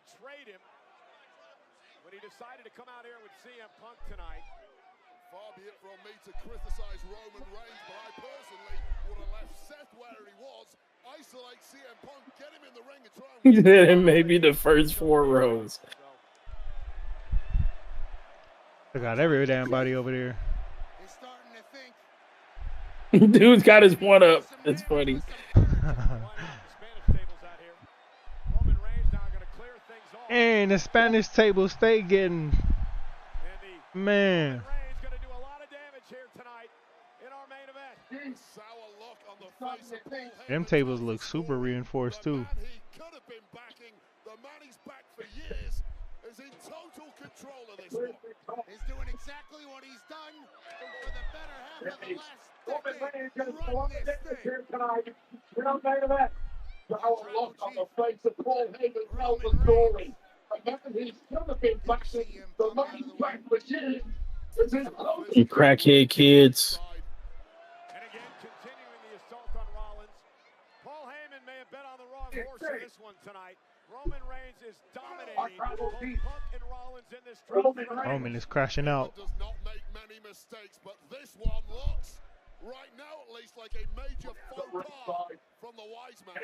betrayed him when he decided to come out here with CM Punk tonight. Far be it from me to criticize Roman Reigns, but I personally would have left Seth where he was, isolate CM Punk, get him in the ring and try and Maybe the first 4 rows. I got every damn body over there. He's starting to think. Dude's got his one up. That's funny. And the Spanish table stay getting, man. Them tables look super reinforced too. He could have been backing. The man he's backed for years is in total control of this one. He's doing exactly what he's done for the better half of the last decade. Run this thing. Our look on the face of Paul Heyman tells the story. Remember, he's never been backing the money back machine. You crackhead kids. And again, continuing the assault on Rollins. Paul Heyman may have bet on the wrong horse in this one tonight. Roman Reigns is dominating both Punk and Rollins in this trial. Roman is crashing out. Does not make many mistakes, but this one looks, right now at least, like a major faux pas from the wise man.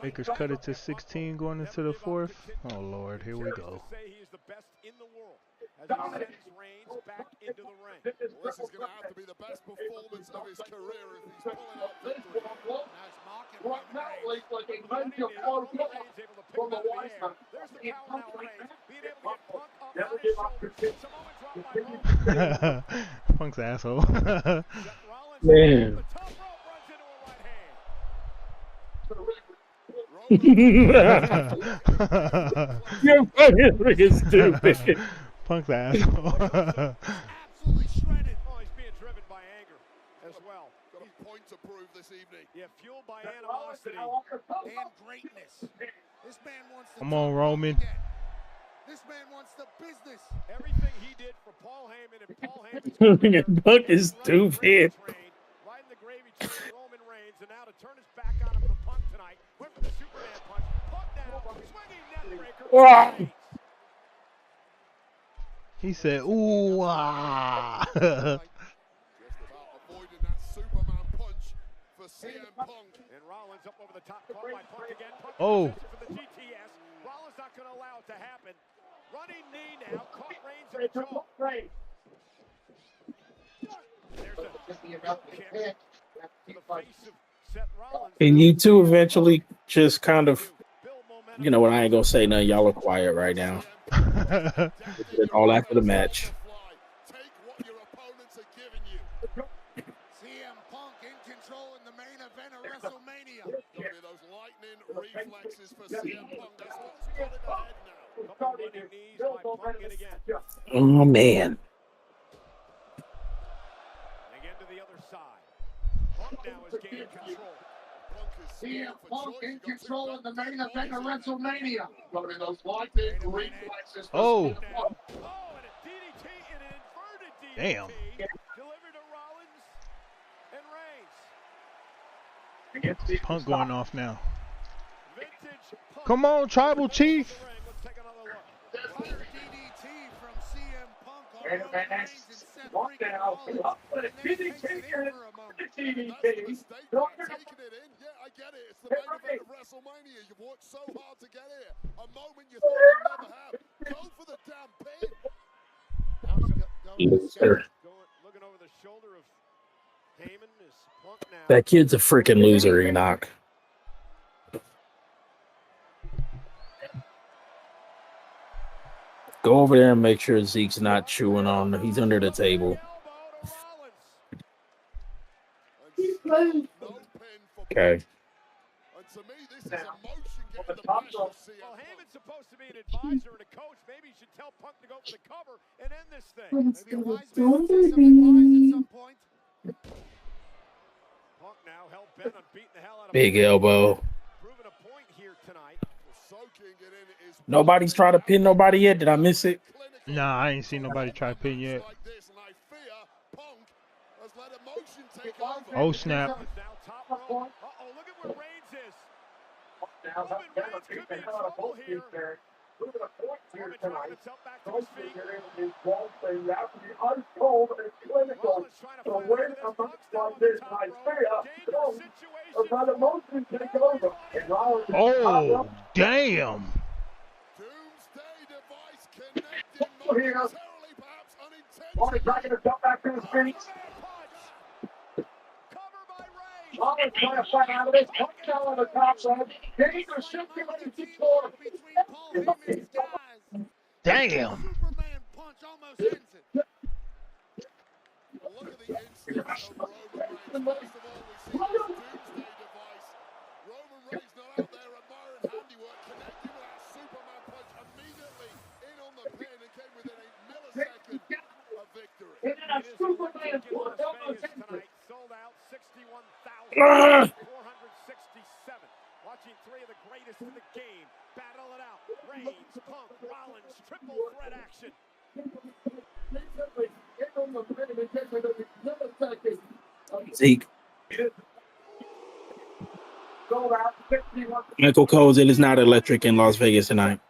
Baker's cut it to 16 going into the 4th. Oh Lord, here we go. Say he is the best in the world as he sends Reigns back into the ring. Well, this is going to have to be the best performance of his career if he's pulling out victory. Right now, it's like a major faux pas from the wise man. There's the power now, Reigns. Being able to get Punk up on his shoulders. Samoa drop by Roman. Punk's asshole. Man. You're fucking freaking stupid. Punk's asshole. Absolutely shredded. Oh, he's being driven by anger as well. Got a point to prove this evening. Yeah, fueled by animosity and greatness. This man wants to Come on, Roman. This man wants the business. Everything he did for Paul Heyman and Paul Heyman's Punk is stupid. riding the gravy train, Roman Reigns, and now to turn his back on him for Punk tonight. Went for the Superman punch. Punk now, swinging neckbreaker. He said, ooh, ah. Just about avoiding that Superman punch for CM Punk. And Rollins up over the top, caught by Punk again. Punk Oh. for the GTS. Rollins not going to allow it to happen. Running knee now, caught Reigns in the jaw. There's a kick to the face of Seth Rollins. And you two eventually just kind of, you know what, I ain't gonna say nothing. Y'all are quiet right now. All after the match. Take what your opponents are giving you. CM Punk in control in the main event of WrestleMania. Got to be those lightning reflexes for CM Punk. He's got it ahead now. Couple running knees by Punk yet again. Oh man. Again to the other side. Punk now is gaining control. CM Punk in control in the main event of WrestleMania. Got to be those lightning reflexes. Oh. Oh, and a DDT and an inverted DDT. Damn. Delivered to Rollins and Reigns. Punk going off now. Vintage Punk. Come on, Tribal Chief. Let's take another look. Another DDT from CM Punk on Roman Reigns and Seth freaking Rollins. And then he takes it in for a moment. That's the mistake, man. Taking it in. Yeah, I get it. It's the main event of WrestleMania. You've worked so hard to get here. A moment you thought you'd never have. Go for the damn pin. Look That kid's a freaking loser, Enoch. Go over there and make sure Zeke's not chewing on. He's under the table. Okay. And to me, this is emotion getting the best of CM. Well, Heyman's supposed to be an advisor and a coach. Maybe he should tell Punk to go for the cover and end this thing. Maybe a wise man would say some advice at some point. Punk now hell bent on beating the hell out of Big elbow. Proving a point here tonight. Nobody's tried to pin nobody yet. Did I miss it? Nah, I ain't seen nobody try to pin yet. Oh, snap. Now top rope. Uh-oh, look at where Reigns is. Roman Reigns could be in trouble here. Roman trying himself back to his feet. Rollins trying to fight over this. Punk's down on the top rope. Dangerous situation. Oh, damn. Doomsday device connecting momentarily, perhaps unintentionally. Trying to jump back to his feet. Rollins trying to fight out of this. Punk down on the top rope. Dangerous situation. Damn. Superman punch almost ends it. Well, look at the instincts of Roman Reigns. First of all, we see this Doomsday device. Roman Reigns not out there admiring handiwork, connecting with that Superman punch immediately in on the pin and came within a millisecond of victory. And then a Superman punch almost ends it. Sold out 61,467. Watching three of the greatest in the game battle it out. Reigns, Punk, Rollins, triple threat action. Zeke. Michael Cole said it's not electric in Las Vegas tonight.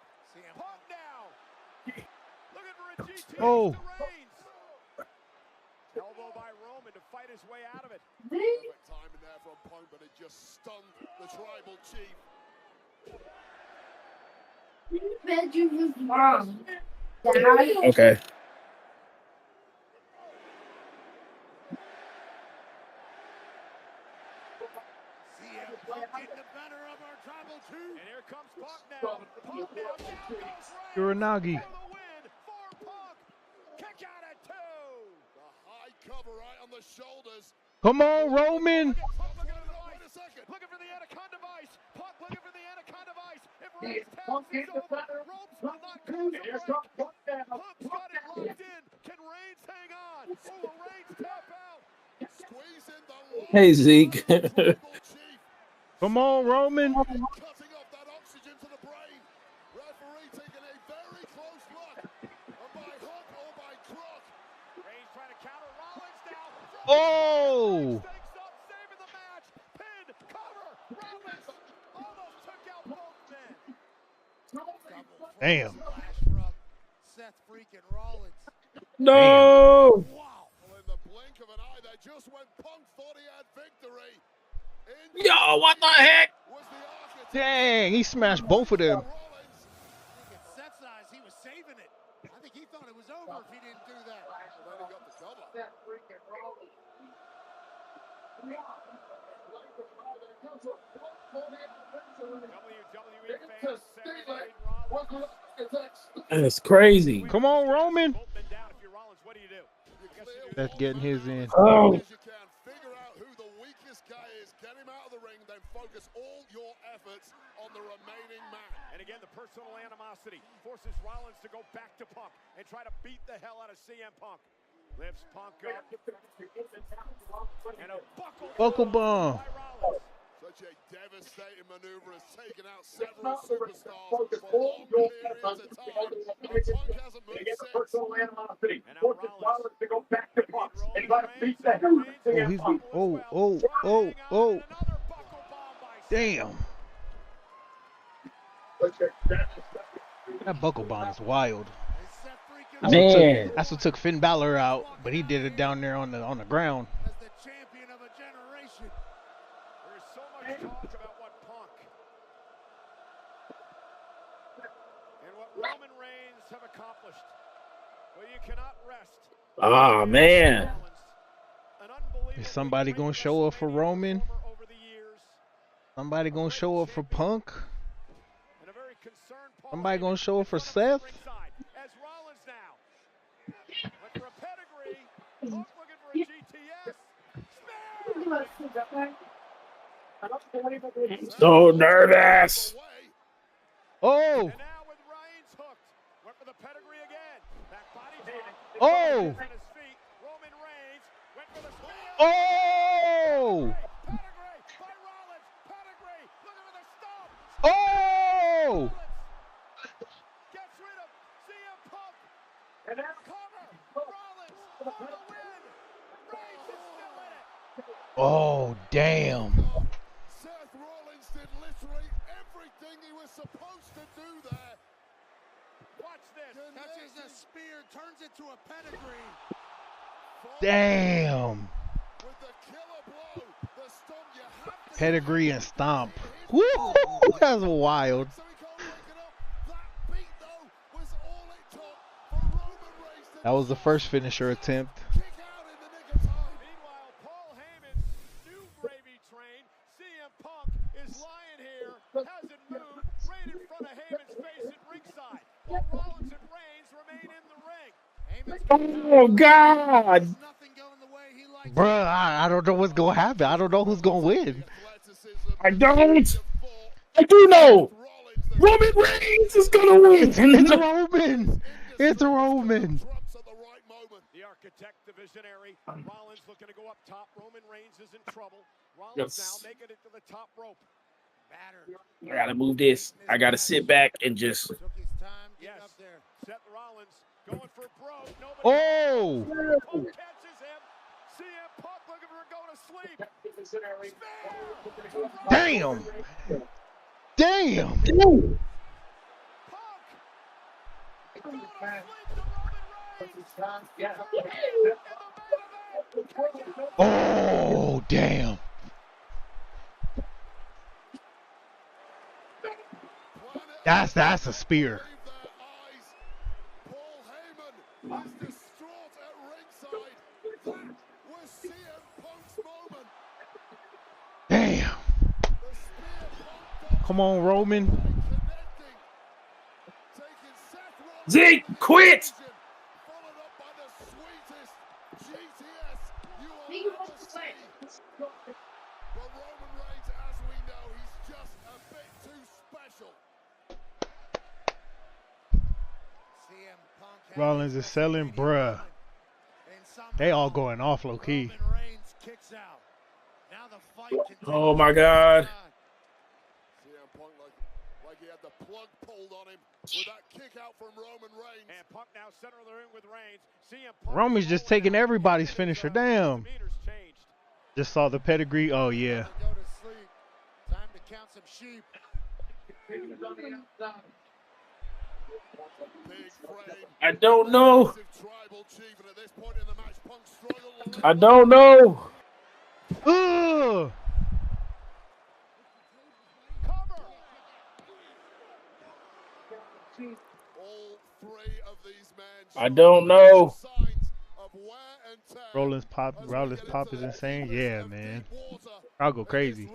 Oh. Elbow by Roman to fight his way out of it. Perfect timing there from Punk, but it just stunned the tribal chief. Okay. CM Punk getting the better of our tribal chief. And here comes Punk now. Punk now. Down goes Reigns. Uranagi. For the win for Punk. Kick out at 2. The high cover right on the shoulders. Come on, Roman. Looking for the Anaconda Vice. Punk looking for the Anaconda Vice. If Reigns tells it's over, ropes will not cause a break. Punk's got it locked in. Can Reigns hang on? Or will Reigns tap out? Squeeze in the Hey, Zeke. Come on, Roman. cutting off that oxygen to the brain. Referee taking a very close look. And by hook or by crook. Reigns trying to counter Rollins now. Oh. Stakes up, saving the match. Pin, cover. Rollins almost took out both men. Damn. Flash from Seth freaking Rollins. No. Wow. Well, in the blink of an eye there, just when Punk thought he had victory. Yo, what the heck? Was the architect. Dang, he smashed both of them. I think in Seth's eyes, he was saving it. I think he thought it was over if he didn't do that. Well, then he got the cover. WWE fans serenade Rollins. That's crazy. Come on, Roman. Both men down. If you're Rollins, what do you do? That's getting his in. Oh. As you can, figure out who the weakest guy is, get him out of the ring, then focus all your efforts on the remaining man. And again, the personal animosity forces Rollins to go back to Punk and try to beat the hell out of CM Punk. Lifts Punk up. And a Buckle bomb. by Rollins. Such a devastating maneuver has taken out several superstars for long periods of time. And Punk hasn't moved since. Personal animosity. And now Forces Rollins to go back to Punk and try to beat the hell out of Oh, CM he's Punk. oh. Damn. That buckle bomb is wild. Man. That's what took Finn Balor out, but he did it down there on the ground. As the champion of a generation. There's so much talk about what Punk and what Roman Reigns have accomplished. Well, you cannot rest. Ah, man. An unbelievable Is somebody gonna show up for Roman? Somebody gonna show up for Punk? Somebody gonna show up for Seth? As Rollins now went for a pedigree. Punk looking for a GTS. So nervous. Oh! And now with Reigns hooked. Went for the pedigree again. Back body drop. Oh! On his feet. Roman Reigns went for the spear. Oh! Pedigree by Rollins. Pedigree. Looking for the stomp. Oh! Gets rid of CM Punk. Cover. Rollins for the win. Reigns is still in it. Oh, damn. Seth Rollins did literally everything he was supposed to do there. Watch this. Touches the spear, turns it to a pedigree. Damn. With the killer blow, the stomp you have to Pedigree and stomp. Woo! That's wild. That was the first finisher attempt. Meanwhile, Paul Heyman's new gravy train. CM Punk is lying here, hasn't moved, right in front of Heyman's face at ringside. While Rollins and Reigns remain in the ring. Oh God! Bruh, I don't know what's gonna happen. I don't know who's gonna win. I don't. I do know. Roman Reigns is gonna win. It's Roman. It's Roman. The architect, the visionary. Rollins looking to go up top. Roman Reigns is in trouble. Rollins now making it to the top rope. I gotta move this. I gotta sit back and just. Yes. Seth Rollins going for broke. Nobody. Oh! Punk catches him. CM Punk looking for a go to sleep. Damn! Damn! Oh, damn. That's a spear. Paul Heyman is distraught at ringside. That was CM Punk's moment. Damn. Come on, Roman. Zeke, quit! Followed up by the sweetest GTS you will ever see. But Roman Reigns, as we know, he's just a bit too special. Rollins is selling, bruh. They all going off low key. Oh my God. CM Punk like he had the plug pulled on him with that kick out from Roman Reigns. And Punk now center of the ring with Reigns. CM Punk Roman's just taking everybody's finisher down. Just saw the pedigree. Oh yeah. Go to sleep. Time to count some sheep. I don't know. I don't know. Ugh. I don't know. Rollins pop is insane. Yeah, man. I'll go crazy.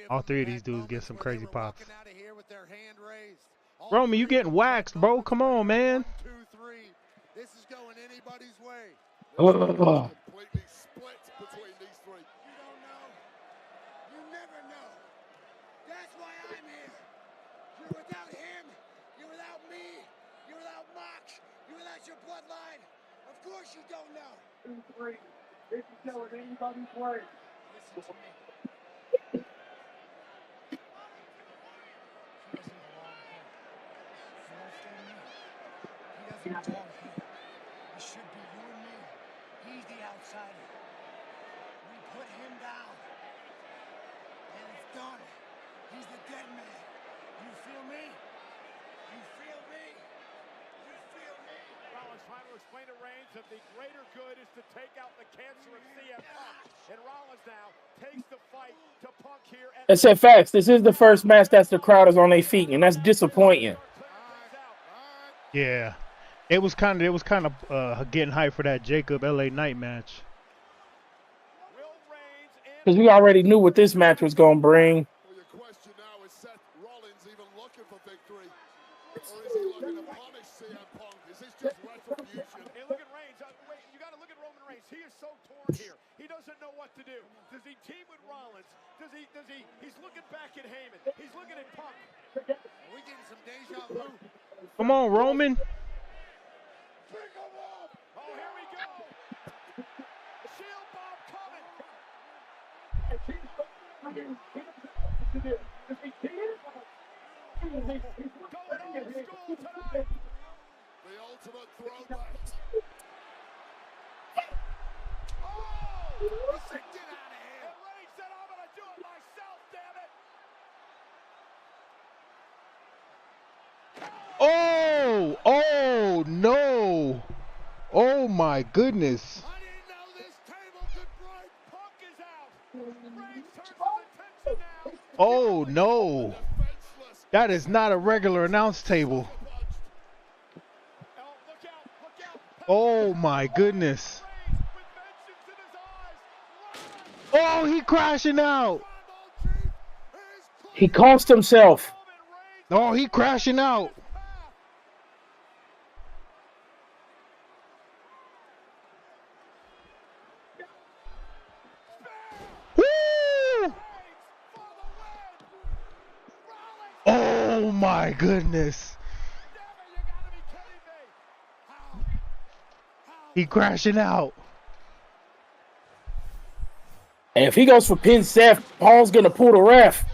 All three of these dudes get some crazy pops. Roman, you getting waxed, bro. Come on, man. This is going anybody's way. Completely split between these three. You don't know. You never know. That's why I'm here. You're without him. You're without me. You're without Mox. You're without your bloodline. Of course you don't know. This is going anybody's way. Listen to me. He doesn't belong here. It should be you and me. He's the outsider. We put him down. And it's done. He's the dead man. You feel me? You feel me? You feel me? Rollins trying to explain to Reigns that the greater good is to take out the cancer of CM Punk. And Rollins now takes the fight to Punk here. I said facts. This is the first match that's the crowd is on their feet, and that's disappointing. Yeah. It was kind of getting hyped for that Jacob LA Knight match. Because we already knew what this match was going to bring. Well, your question now is Seth Rollins even looking for victory? Or is he looking to punish CM Punk? Is this just retribution? Hey, look at Reigns. Wait, you got to look at Roman Reigns. He is so torn here. He doesn't know what to do. Does he team with Rollins? He's looking back at Heyman. He's looking at Punk. Are we getting some deja vu? Come on, Roman. Oh, here we go. Shield bomb coming. Going old school tonight. The ultimate throwback. Oh! He said, get out of here. And Reigns said, I'm going to do it myself, damn it. Oh no. Oh my goodness. I didn't know this table could break. Punk is out. Reigns turns his attention now. Oh no. That is not a regular announce table. Oh my goodness. Oh, he crashing out. He cost himself. Oh, he crashing out. Woo! Oh my goodness. He crashing out. And if he goes for pin Seth, Paul's going to pull the ref.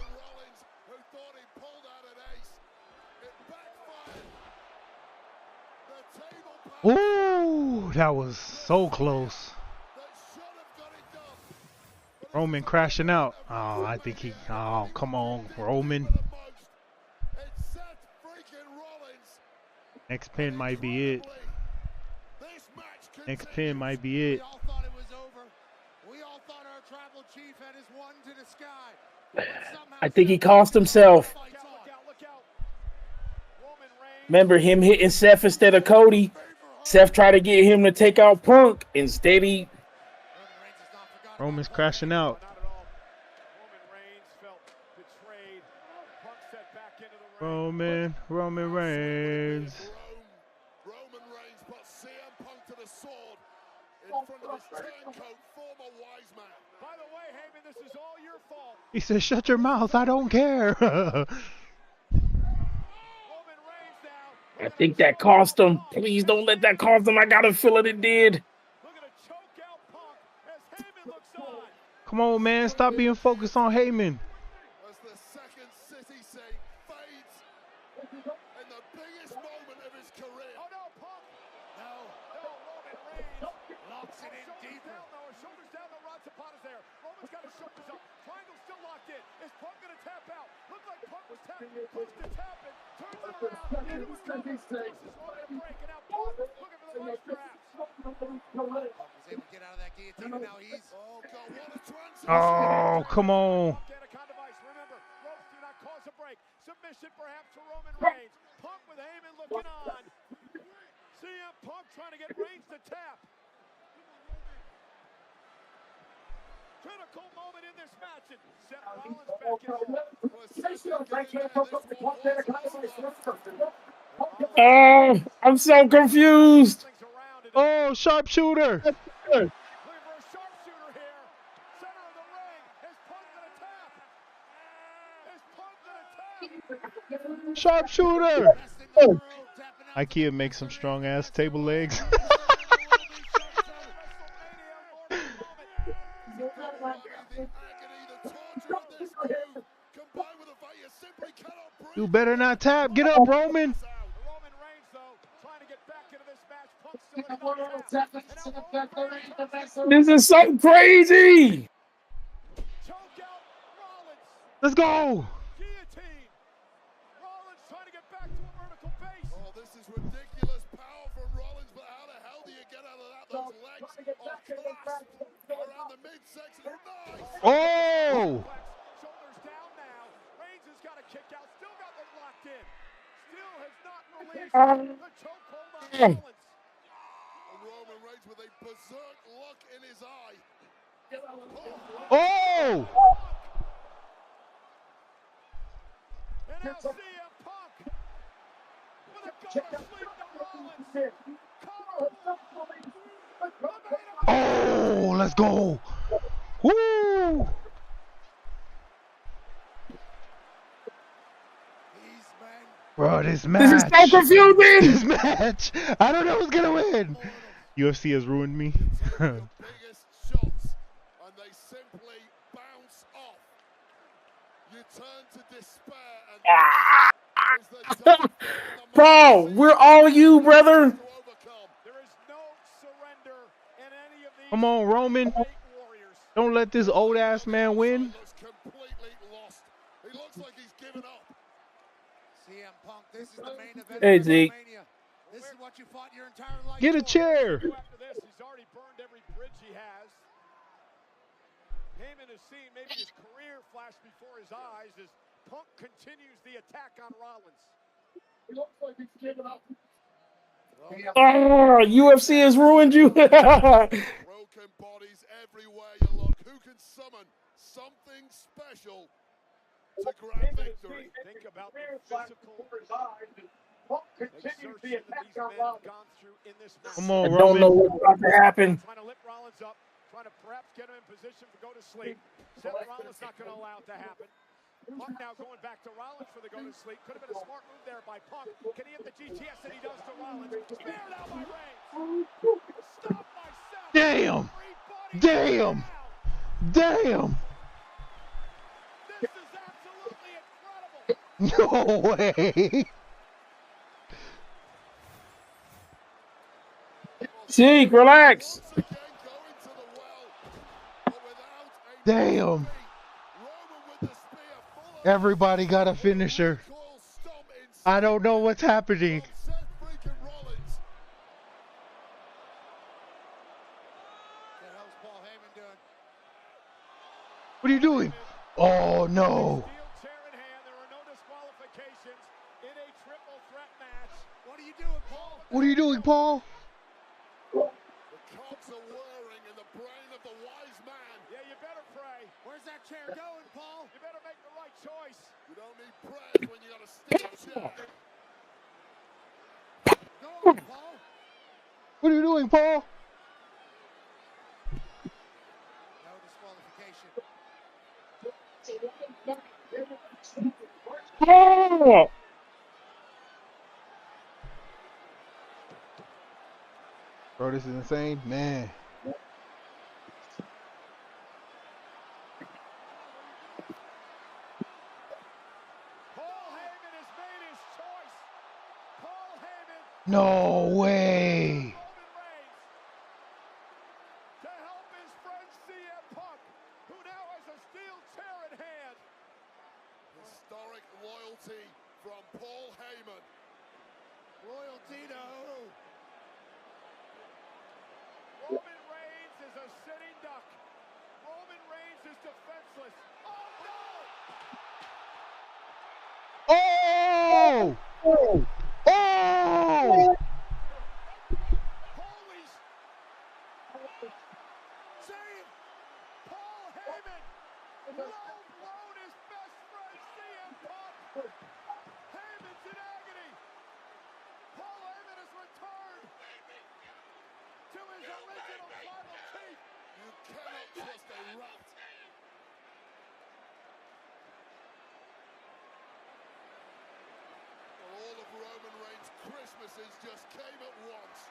Ooh, that was so close. Roman crashing out. Oh, I think he... Oh, come on, Roman. Next pin might be it. Next pin might be it. We all thought our tribal chief had his one to the sky. I think he cost himself. Remember him hitting Seth instead of Cody? Seth tried to get him to take out Punk. Instead, he... Roman's crashing out. Roman Reigns. Roman Reigns put CM Punk to the sword in front of his turncoat, former wise man. By the way, Heyman, this is all your fault. He said, shut your mouth, I don't care. I think that cost him. Please don't let that cost him. I got a feeling it did. Come on, man. Stop being focused on Heyman. As the second city say fades in the biggest moment of his career. Oh no, Punk! No, Roman Reigns locks it in deeper. No, his shoulders down, the Rod Zapata's there. Roman's got his shoulders up. Triangle still locked in. Is Punk gonna tap out? Looked like Punk was tapping. Close to tapping. Turns it around. Into his cover. Forces Roman to break. And now Punk looking for the leg straps. Punk was able to get out of that guillotine, and now he's... Oh God, what a transition! Oh, come on. Remember, ropes do not cause a break. Submission perhaps to Roman Reigns. Punk with Heyman looking on. CM Punk trying to get Reigns to tap. Critical moment in this match, and Seth Rollins back in. I'm so confused. Oh, sharpshooter. Sharpshooter. IKEA makes some strong ass table legs. You better not tap. Get up, Roman. This is so crazy. Let's go. Oh, this is ridiculous power from Rollins, but how the hell do you get out of that? Those legs are clasped around the midsection. Nice! Oh! Shoulders down now. Reigns has got a kick out. Still got them locked in. Still has not released the chokehold on Roman Reigns with a berserk look in his eye. Oh! And now CM Punk with a go-to-sleep to Rollins. Oh, let's go. Woo! Bro, this match. This is so confusing. This match. I don't know who's gonna win. UFC has ruined me. Biggest shots, and they simply bounce off. You turn to despair, and this is the dark Bro, we're all you, brother. There is no surrender in any of these. Come on, Roman. Don't let this old ass man win. looks completely lost. He looks like he's given up. CM Punk, this is the main event Hey, of Zeke. WrestleMania. This is what you fought your entire life Get a for. chair. After this, he's already burned every bridge he has. Heyman has seen maybe his career flash before his eyes as Punk continues the attack on Rollins. Oh, UFC has ruined you. Broken bodies everywhere you look. Who can summon something special to grab victory? Think about the physical exertion that these men have gone through in this match. Come on, I don't know Roman. what's about to happen. Trying to lift Rollins up, trying to perhaps get him in position to go to sleep. Seth Rollins not going to allow it to happen. Punk now going back to Rollins for the go to sleep. Could have been a smart move there by Punk. Can he hit the GTS that he does to Rollins? Spear now by Reigns. Stop by Seth. Damn. Damn. Damn. This is absolutely incredible. No way. Zeke, relax. Damn. Everybody got a finisher. I don't know what's happening. What are you doing? Oh no. What are you doing, Paul? The cogs are whirring in the brain of the wise man. Yeah, you better pray. Where's that chair going, Paul? You better make the right choice. You don't need prayers when you got a steel chair. Go on, Paul. What are you doing, Paul? No disqualification. Oh. Bro, this is insane, man. Paul Heyman has made his choice. Paul Heyman. No way. To help his friend CM Punk, who now has a steel chair in hand. Historic loyalty from Paul Heyman. Loyalty to who? Roman Reigns is a sitting duck. Roman Reigns is defenseless. Oh no! Oh! Oh! Holy save! Paul Heyman! Low blown his best friend CM Punk! Heyman's in agony! Paul Heyman has returned to his original tribal chief! You cannot trust a rat. All of Roman Reigns' Christmases just came at once.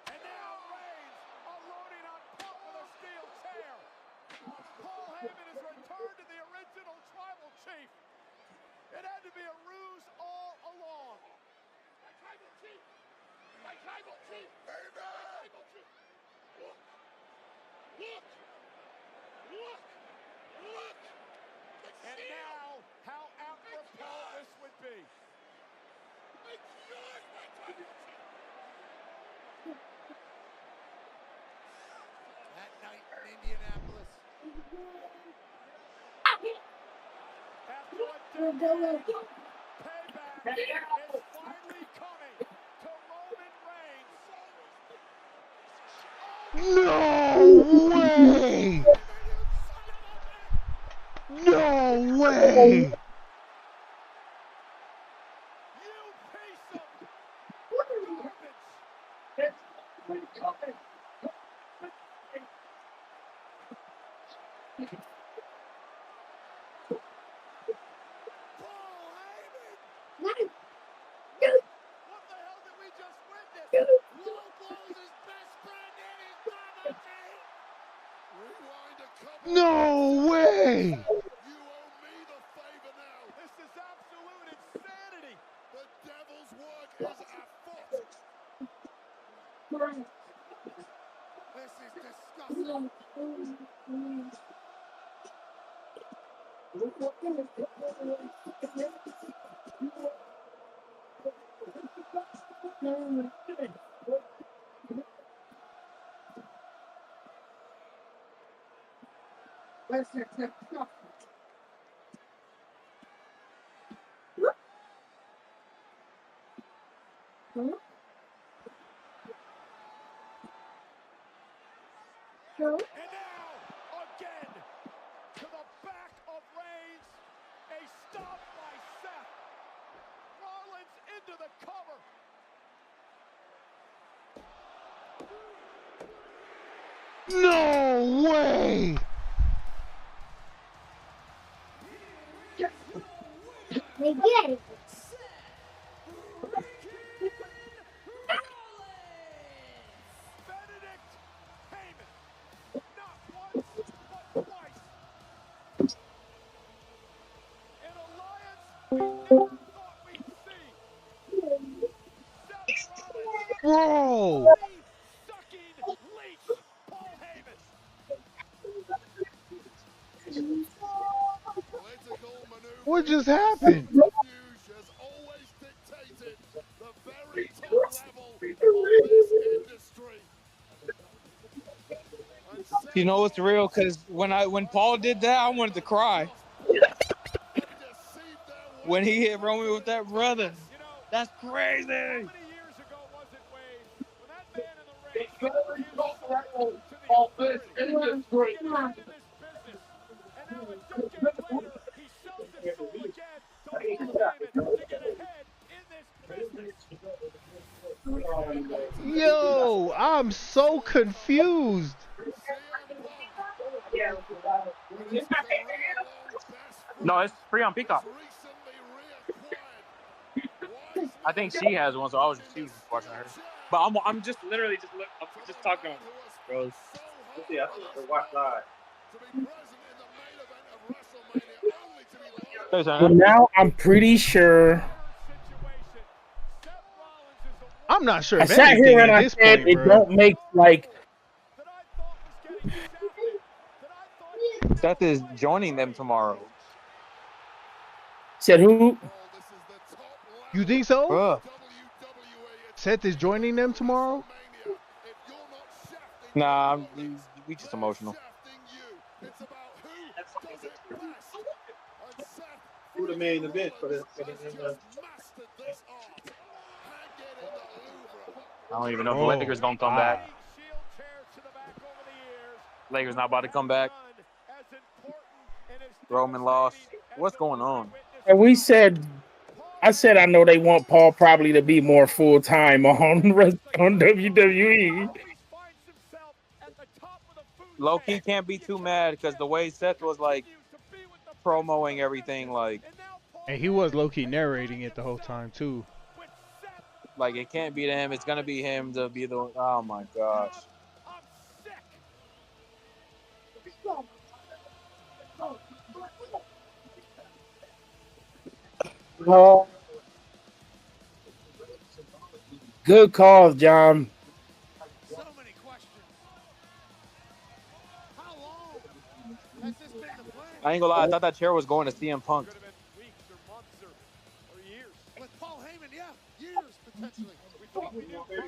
And now Reigns unloading on Punk with a steel chair. Paul Heyman has returned to the original tribal chief. It had to be a ruse all along. My tribal chief! My tribal chief! My tribal chief! Look! Look! Look! Look! And now, how apropos this would be. It's yours, my tribal chief! That Payback is finally coming to Roman Reigns. No way! No way! No way! This is absolute insanity. The devil's work is afoot. This is disgusting. And now, again, to the back of Reigns. A stop by Seth. Rollins into the cover. No way! They get it. Benedict Heyman. Not once, but twice. An alliance we never thought we'd see. Seth Rollins. Bro! Sucking leech. Paul Heyman. What just happened? Has always dictated the very top level of this industry. You know what's real? Because when Paul did that, I wanted to cry. When he hit Roman with that brother, that's crazy. How many years ago was it, Wade, when that man in the ring gave his soul to the authority to get ahead in this business? And now a decade later, he sells his soul again to Paul Heyman to get ahead in this business. Yo, I'm so confused. No, it's free on Peacock. I think she has one, so she was just watching her. But I'm just literally I'm just talking, bro. Yeah, I think to watch live. But now I'm pretty sure. I'm not sure I of sat anything here and at I this said point, it bro. don't make like. Seth is joining them tomorrow. Said who? You think so? Bruh. Seth is joining them tomorrow? Nah, we just emotional. Who the main event for the I don't even know if the Lakers gonna come back. Lakers not about to come back. Roman lost. What's going on? And I said I know they want Paul probably to be more full time on WWE. Low key can't be too mad because the way Seth was like promoting everything, like, And he was low key narrating it the whole time too. Like it can't be him. It's gonna be him to be the. Oh my gosh. Oh, good call, John. So many questions. How long has this been the plan? I ain't gonna lie. I thought that chair was going to CM Punk. Weeks or months or years. With Paul Heyman, yeah, years potentially.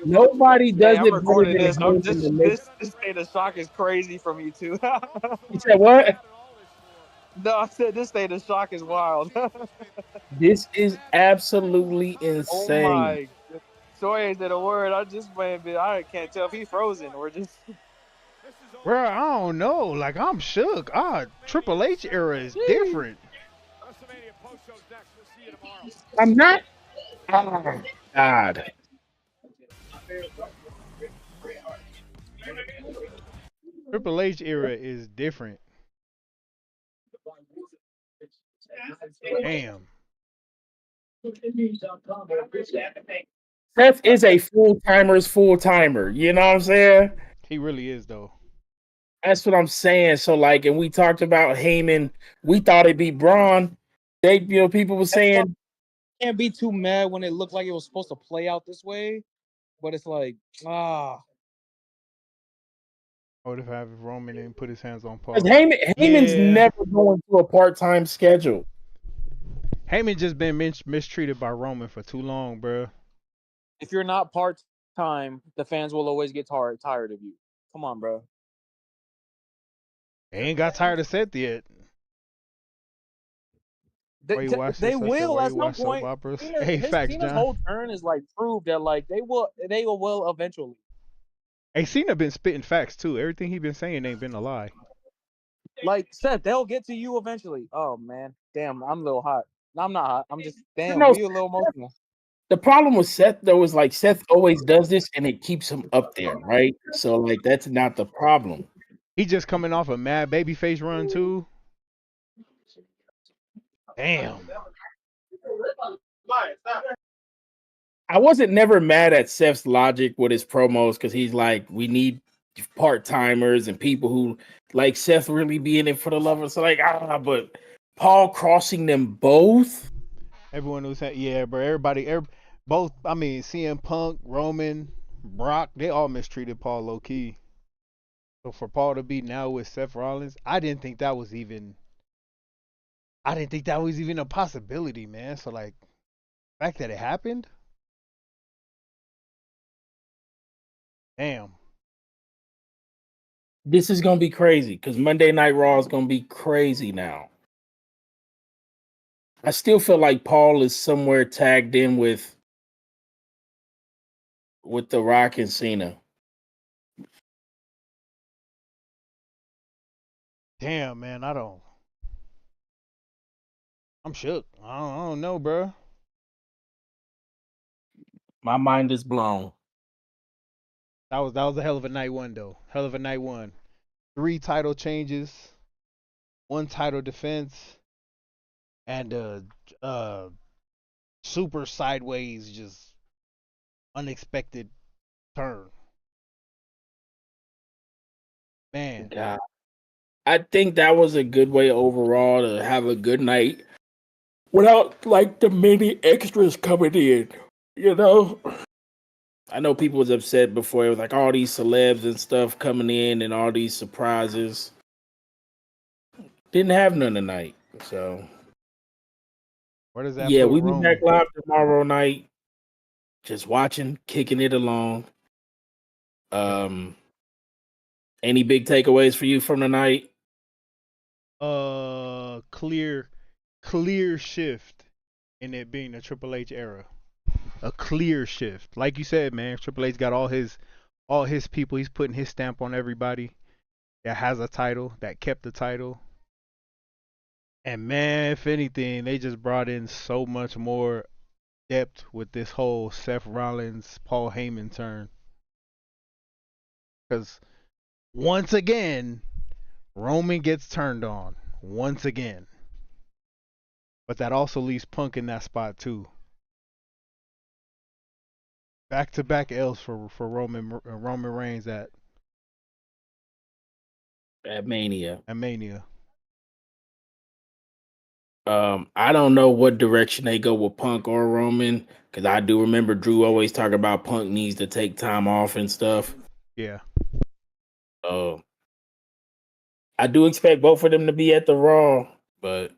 Nobody does Hey, I'm it better recording than this. him. This state of shock is crazy from you two. You said what? No, I said this state of shock is wild. This is absolutely Oh insane. my! Soye said a word. I just went, I can't tell if he's frozen or just. Bro, I don't know. Like, I'm shook. Triple H era is different. WrestleMania post show's next. We'll see you tomorrow. I'm not. Oh, God. Triple H era is different. Damn. Seth is a full-timer's full-timer. You know what I'm saying? He really is, though. That's what I'm saying. So, like, and we talked about Heyman. We thought it'd be Braun. People were saying, Can't be too mad when it looked like it was supposed to play out this way, but it's like, What if I have Roman and put his hands on Paul? because Heyman's never going to a part-time schedule. Heyman just been mistreated by Roman for too long, bro. If you're not part time, the fans will always get tired of you. Come on, bro. They ain't got tired of Seth yet. They will at some point. Hey, facts, Cena's John. whole turn is like proved that like they will eventually. Hey, Cena been spitting facts too. Everything he been saying ain't been a lie. Like Seth, they'll get to you eventually. Oh man, damn, I'm a little hot. No, I'm not hot. I'm just damn. No, We a little emotional. The problem with Seth though is like Seth always does this and it keeps him up there, right? So like that's not the problem. He just coming off a mad babyface run too. Damn. I wasn't never mad at Seth's logic with his promos because he's like, we need part-timers and people who like Seth really being it for the love of. So like, but Paul crossing them both. Everyone who's saying, yeah, bro. Everybody, both. I mean, CM Punk, Roman, Brock, they all mistreated Paul low key. So for Paul to be now with Seth Rollins, I didn't think that was even a possibility, man. So like, the fact that it happened, damn. This is gonna be crazy because Monday Night Raw is gonna be crazy now. I still feel like Paul is somewhere tagged in with The Rock and Cena. Damn, man, I'm shook. I don't know, bro. My mind is blown. That was a hell of a night one, though. Hell of a night one. 3 title changes, 1 title defense, and super sideways, just unexpected turn. Man. God. I think that was a good way overall to have a good night without like the many extras coming in, you know? I know people was upset before. It was like all these celebs and stuff coming in and all these surprises. Didn't have none tonight, so. Where does that Yeah, put we be Roman? back live tomorrow night. Just watching, kicking it along. Any big takeaways for you from the night? Clear shift in it being a Triple H era. A clear shift. Like you said, man, Triple H got all his people. He's putting his stamp on everybody that has a title, that kept the title. And man, if anything, they just brought in so much more depth with this whole Seth Rollins, Paul Heyman turn. Because once again, Roman gets turned on. Once again. But that also leaves Punk in that spot too. Back-to-back L's for Roman Reigns at Mania. At Mania. I don't know what direction they go with Punk or Roman, because I do remember Drew always talking about Punk needs to take time off and stuff. Yeah. I do expect both of them to be at the Raw, but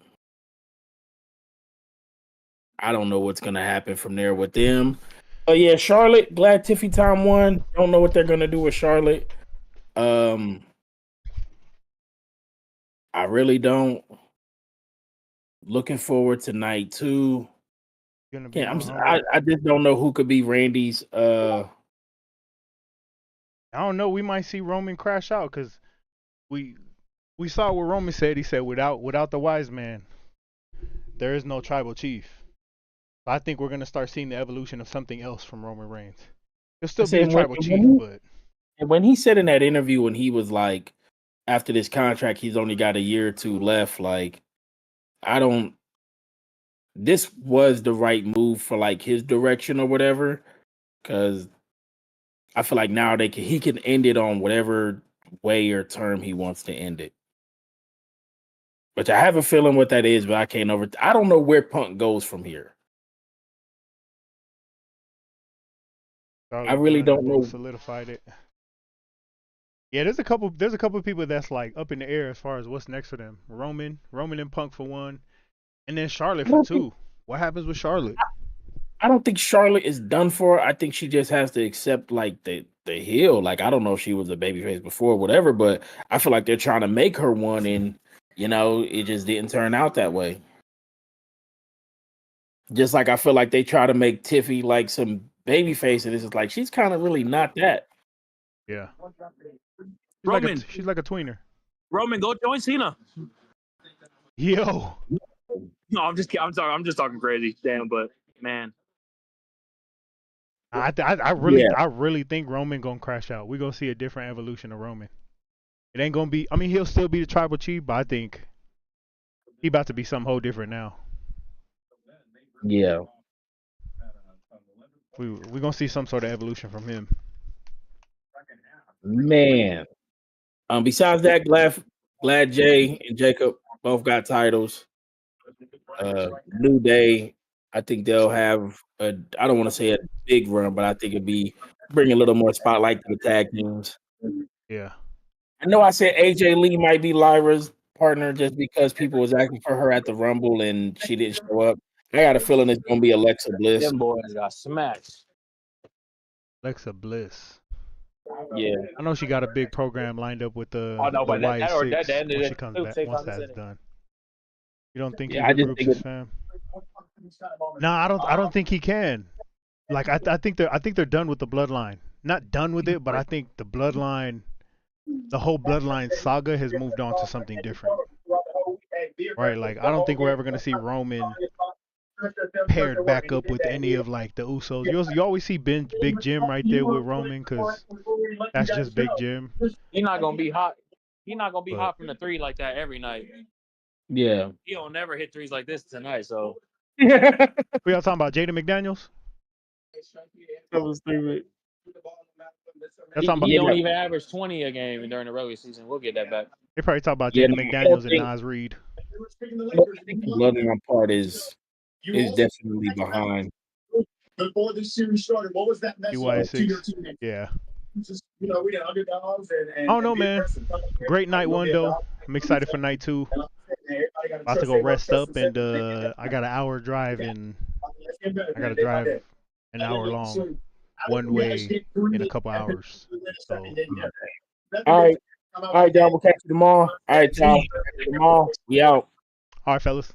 I don't know what's gonna happen from there with them. Oh yeah, Charlotte. Glad Tiffy Tom won. Don't know what they're gonna do with Charlotte. I really don't. Looking forward to night 2. Gonna be I just don't know who could be Randy's. I don't know. We might see Roman crash out because we saw what Roman said. He said without the wise man, there is no tribal chief. I think we're gonna start seeing the evolution of something else from Roman Reigns. He'll still be the tribal chief, but when he said in that interview when he was like, after this contract, he's only got a year or 2 left. Like, this was the right move for like his direction or whatever, because I feel like now he can end it on whatever way or term he wants to end it. Which I have a feeling what that is, but I don't know where Punk goes from here. I really don't know. Solidified it. Yeah, there's a couple of people that's like up in the air as far as what's next for them. Roman and Punk for one, and then Charlotte for 2. What happens with Charlotte? I don't think Charlotte is done for. I think she just has to accept like the heel. Like, I don't know if she was a babyface before or whatever, but I feel like they're trying to make her one, and it just didn't turn out that way. Just like I feel like they try to make Tiffy like some babyface, and it's just like she's kind of really not that. Yeah. Roman, she's like a tweener. Roman, go join Cena. Yo. No, I'm just kidding. I'm sorry. I'm just talking crazy. Damn, but man. I really think Roman gonna crash out. We're gonna see a different evolution of Roman. It ain't gonna be. I mean, he'll still be the tribal chief, but I think he about to be something whole different now. Yeah. We're gonna see some sort of evolution from him. Man. Besides that, glad Jay and Jacob both got titles. New Day, I think they'll have I don't want to say a big run, but I think it'd be bring a little more spotlight to the tag teams. Yeah. I know I said AJ Lee might be Lyra's partner just because people was asking for her at the Rumble and she didn't show up. I got a feeling it's gonna be Alexa Bliss. Them boys got smashed. Alexa Bliss. Yeah. I know she got a big program lined up with the but Y6 when she comes back once that's done. You don't think he regroups his fam? No, I don't think he can. Like I think they're done with the bloodline. Not done with it, but I think the whole bloodline saga has moved on to something different. Right? Like I don't think we're ever gonna see Roman paired back up with any of like the Usos. You always see Big Jim right there with Roman because that's just Big Jim. He's not gonna be hot. He's not gonna be hot from the 3 like that every night. Yeah. He don't never hit 3s like this tonight. So. We all talking about Jaden McDaniels. That was stupid. He don't even average 20 a game during the regular season. We'll get that back. They probably talk about Jaden McDaniels and Nas Reed. I think the bloodline part is definitely behind. Before this series started, what was that message to your team? Yeah. Just, we did underdogs and I don't know, man. Great night 1 though. I'm excited for night 2. About to go rest up, and I got an hour drive, and I got to drive an hour long one way in a couple hours. So. All right, y'all. We'll catch you tomorrow. All right, y'all. Tomorrow, we out. All right, fellas.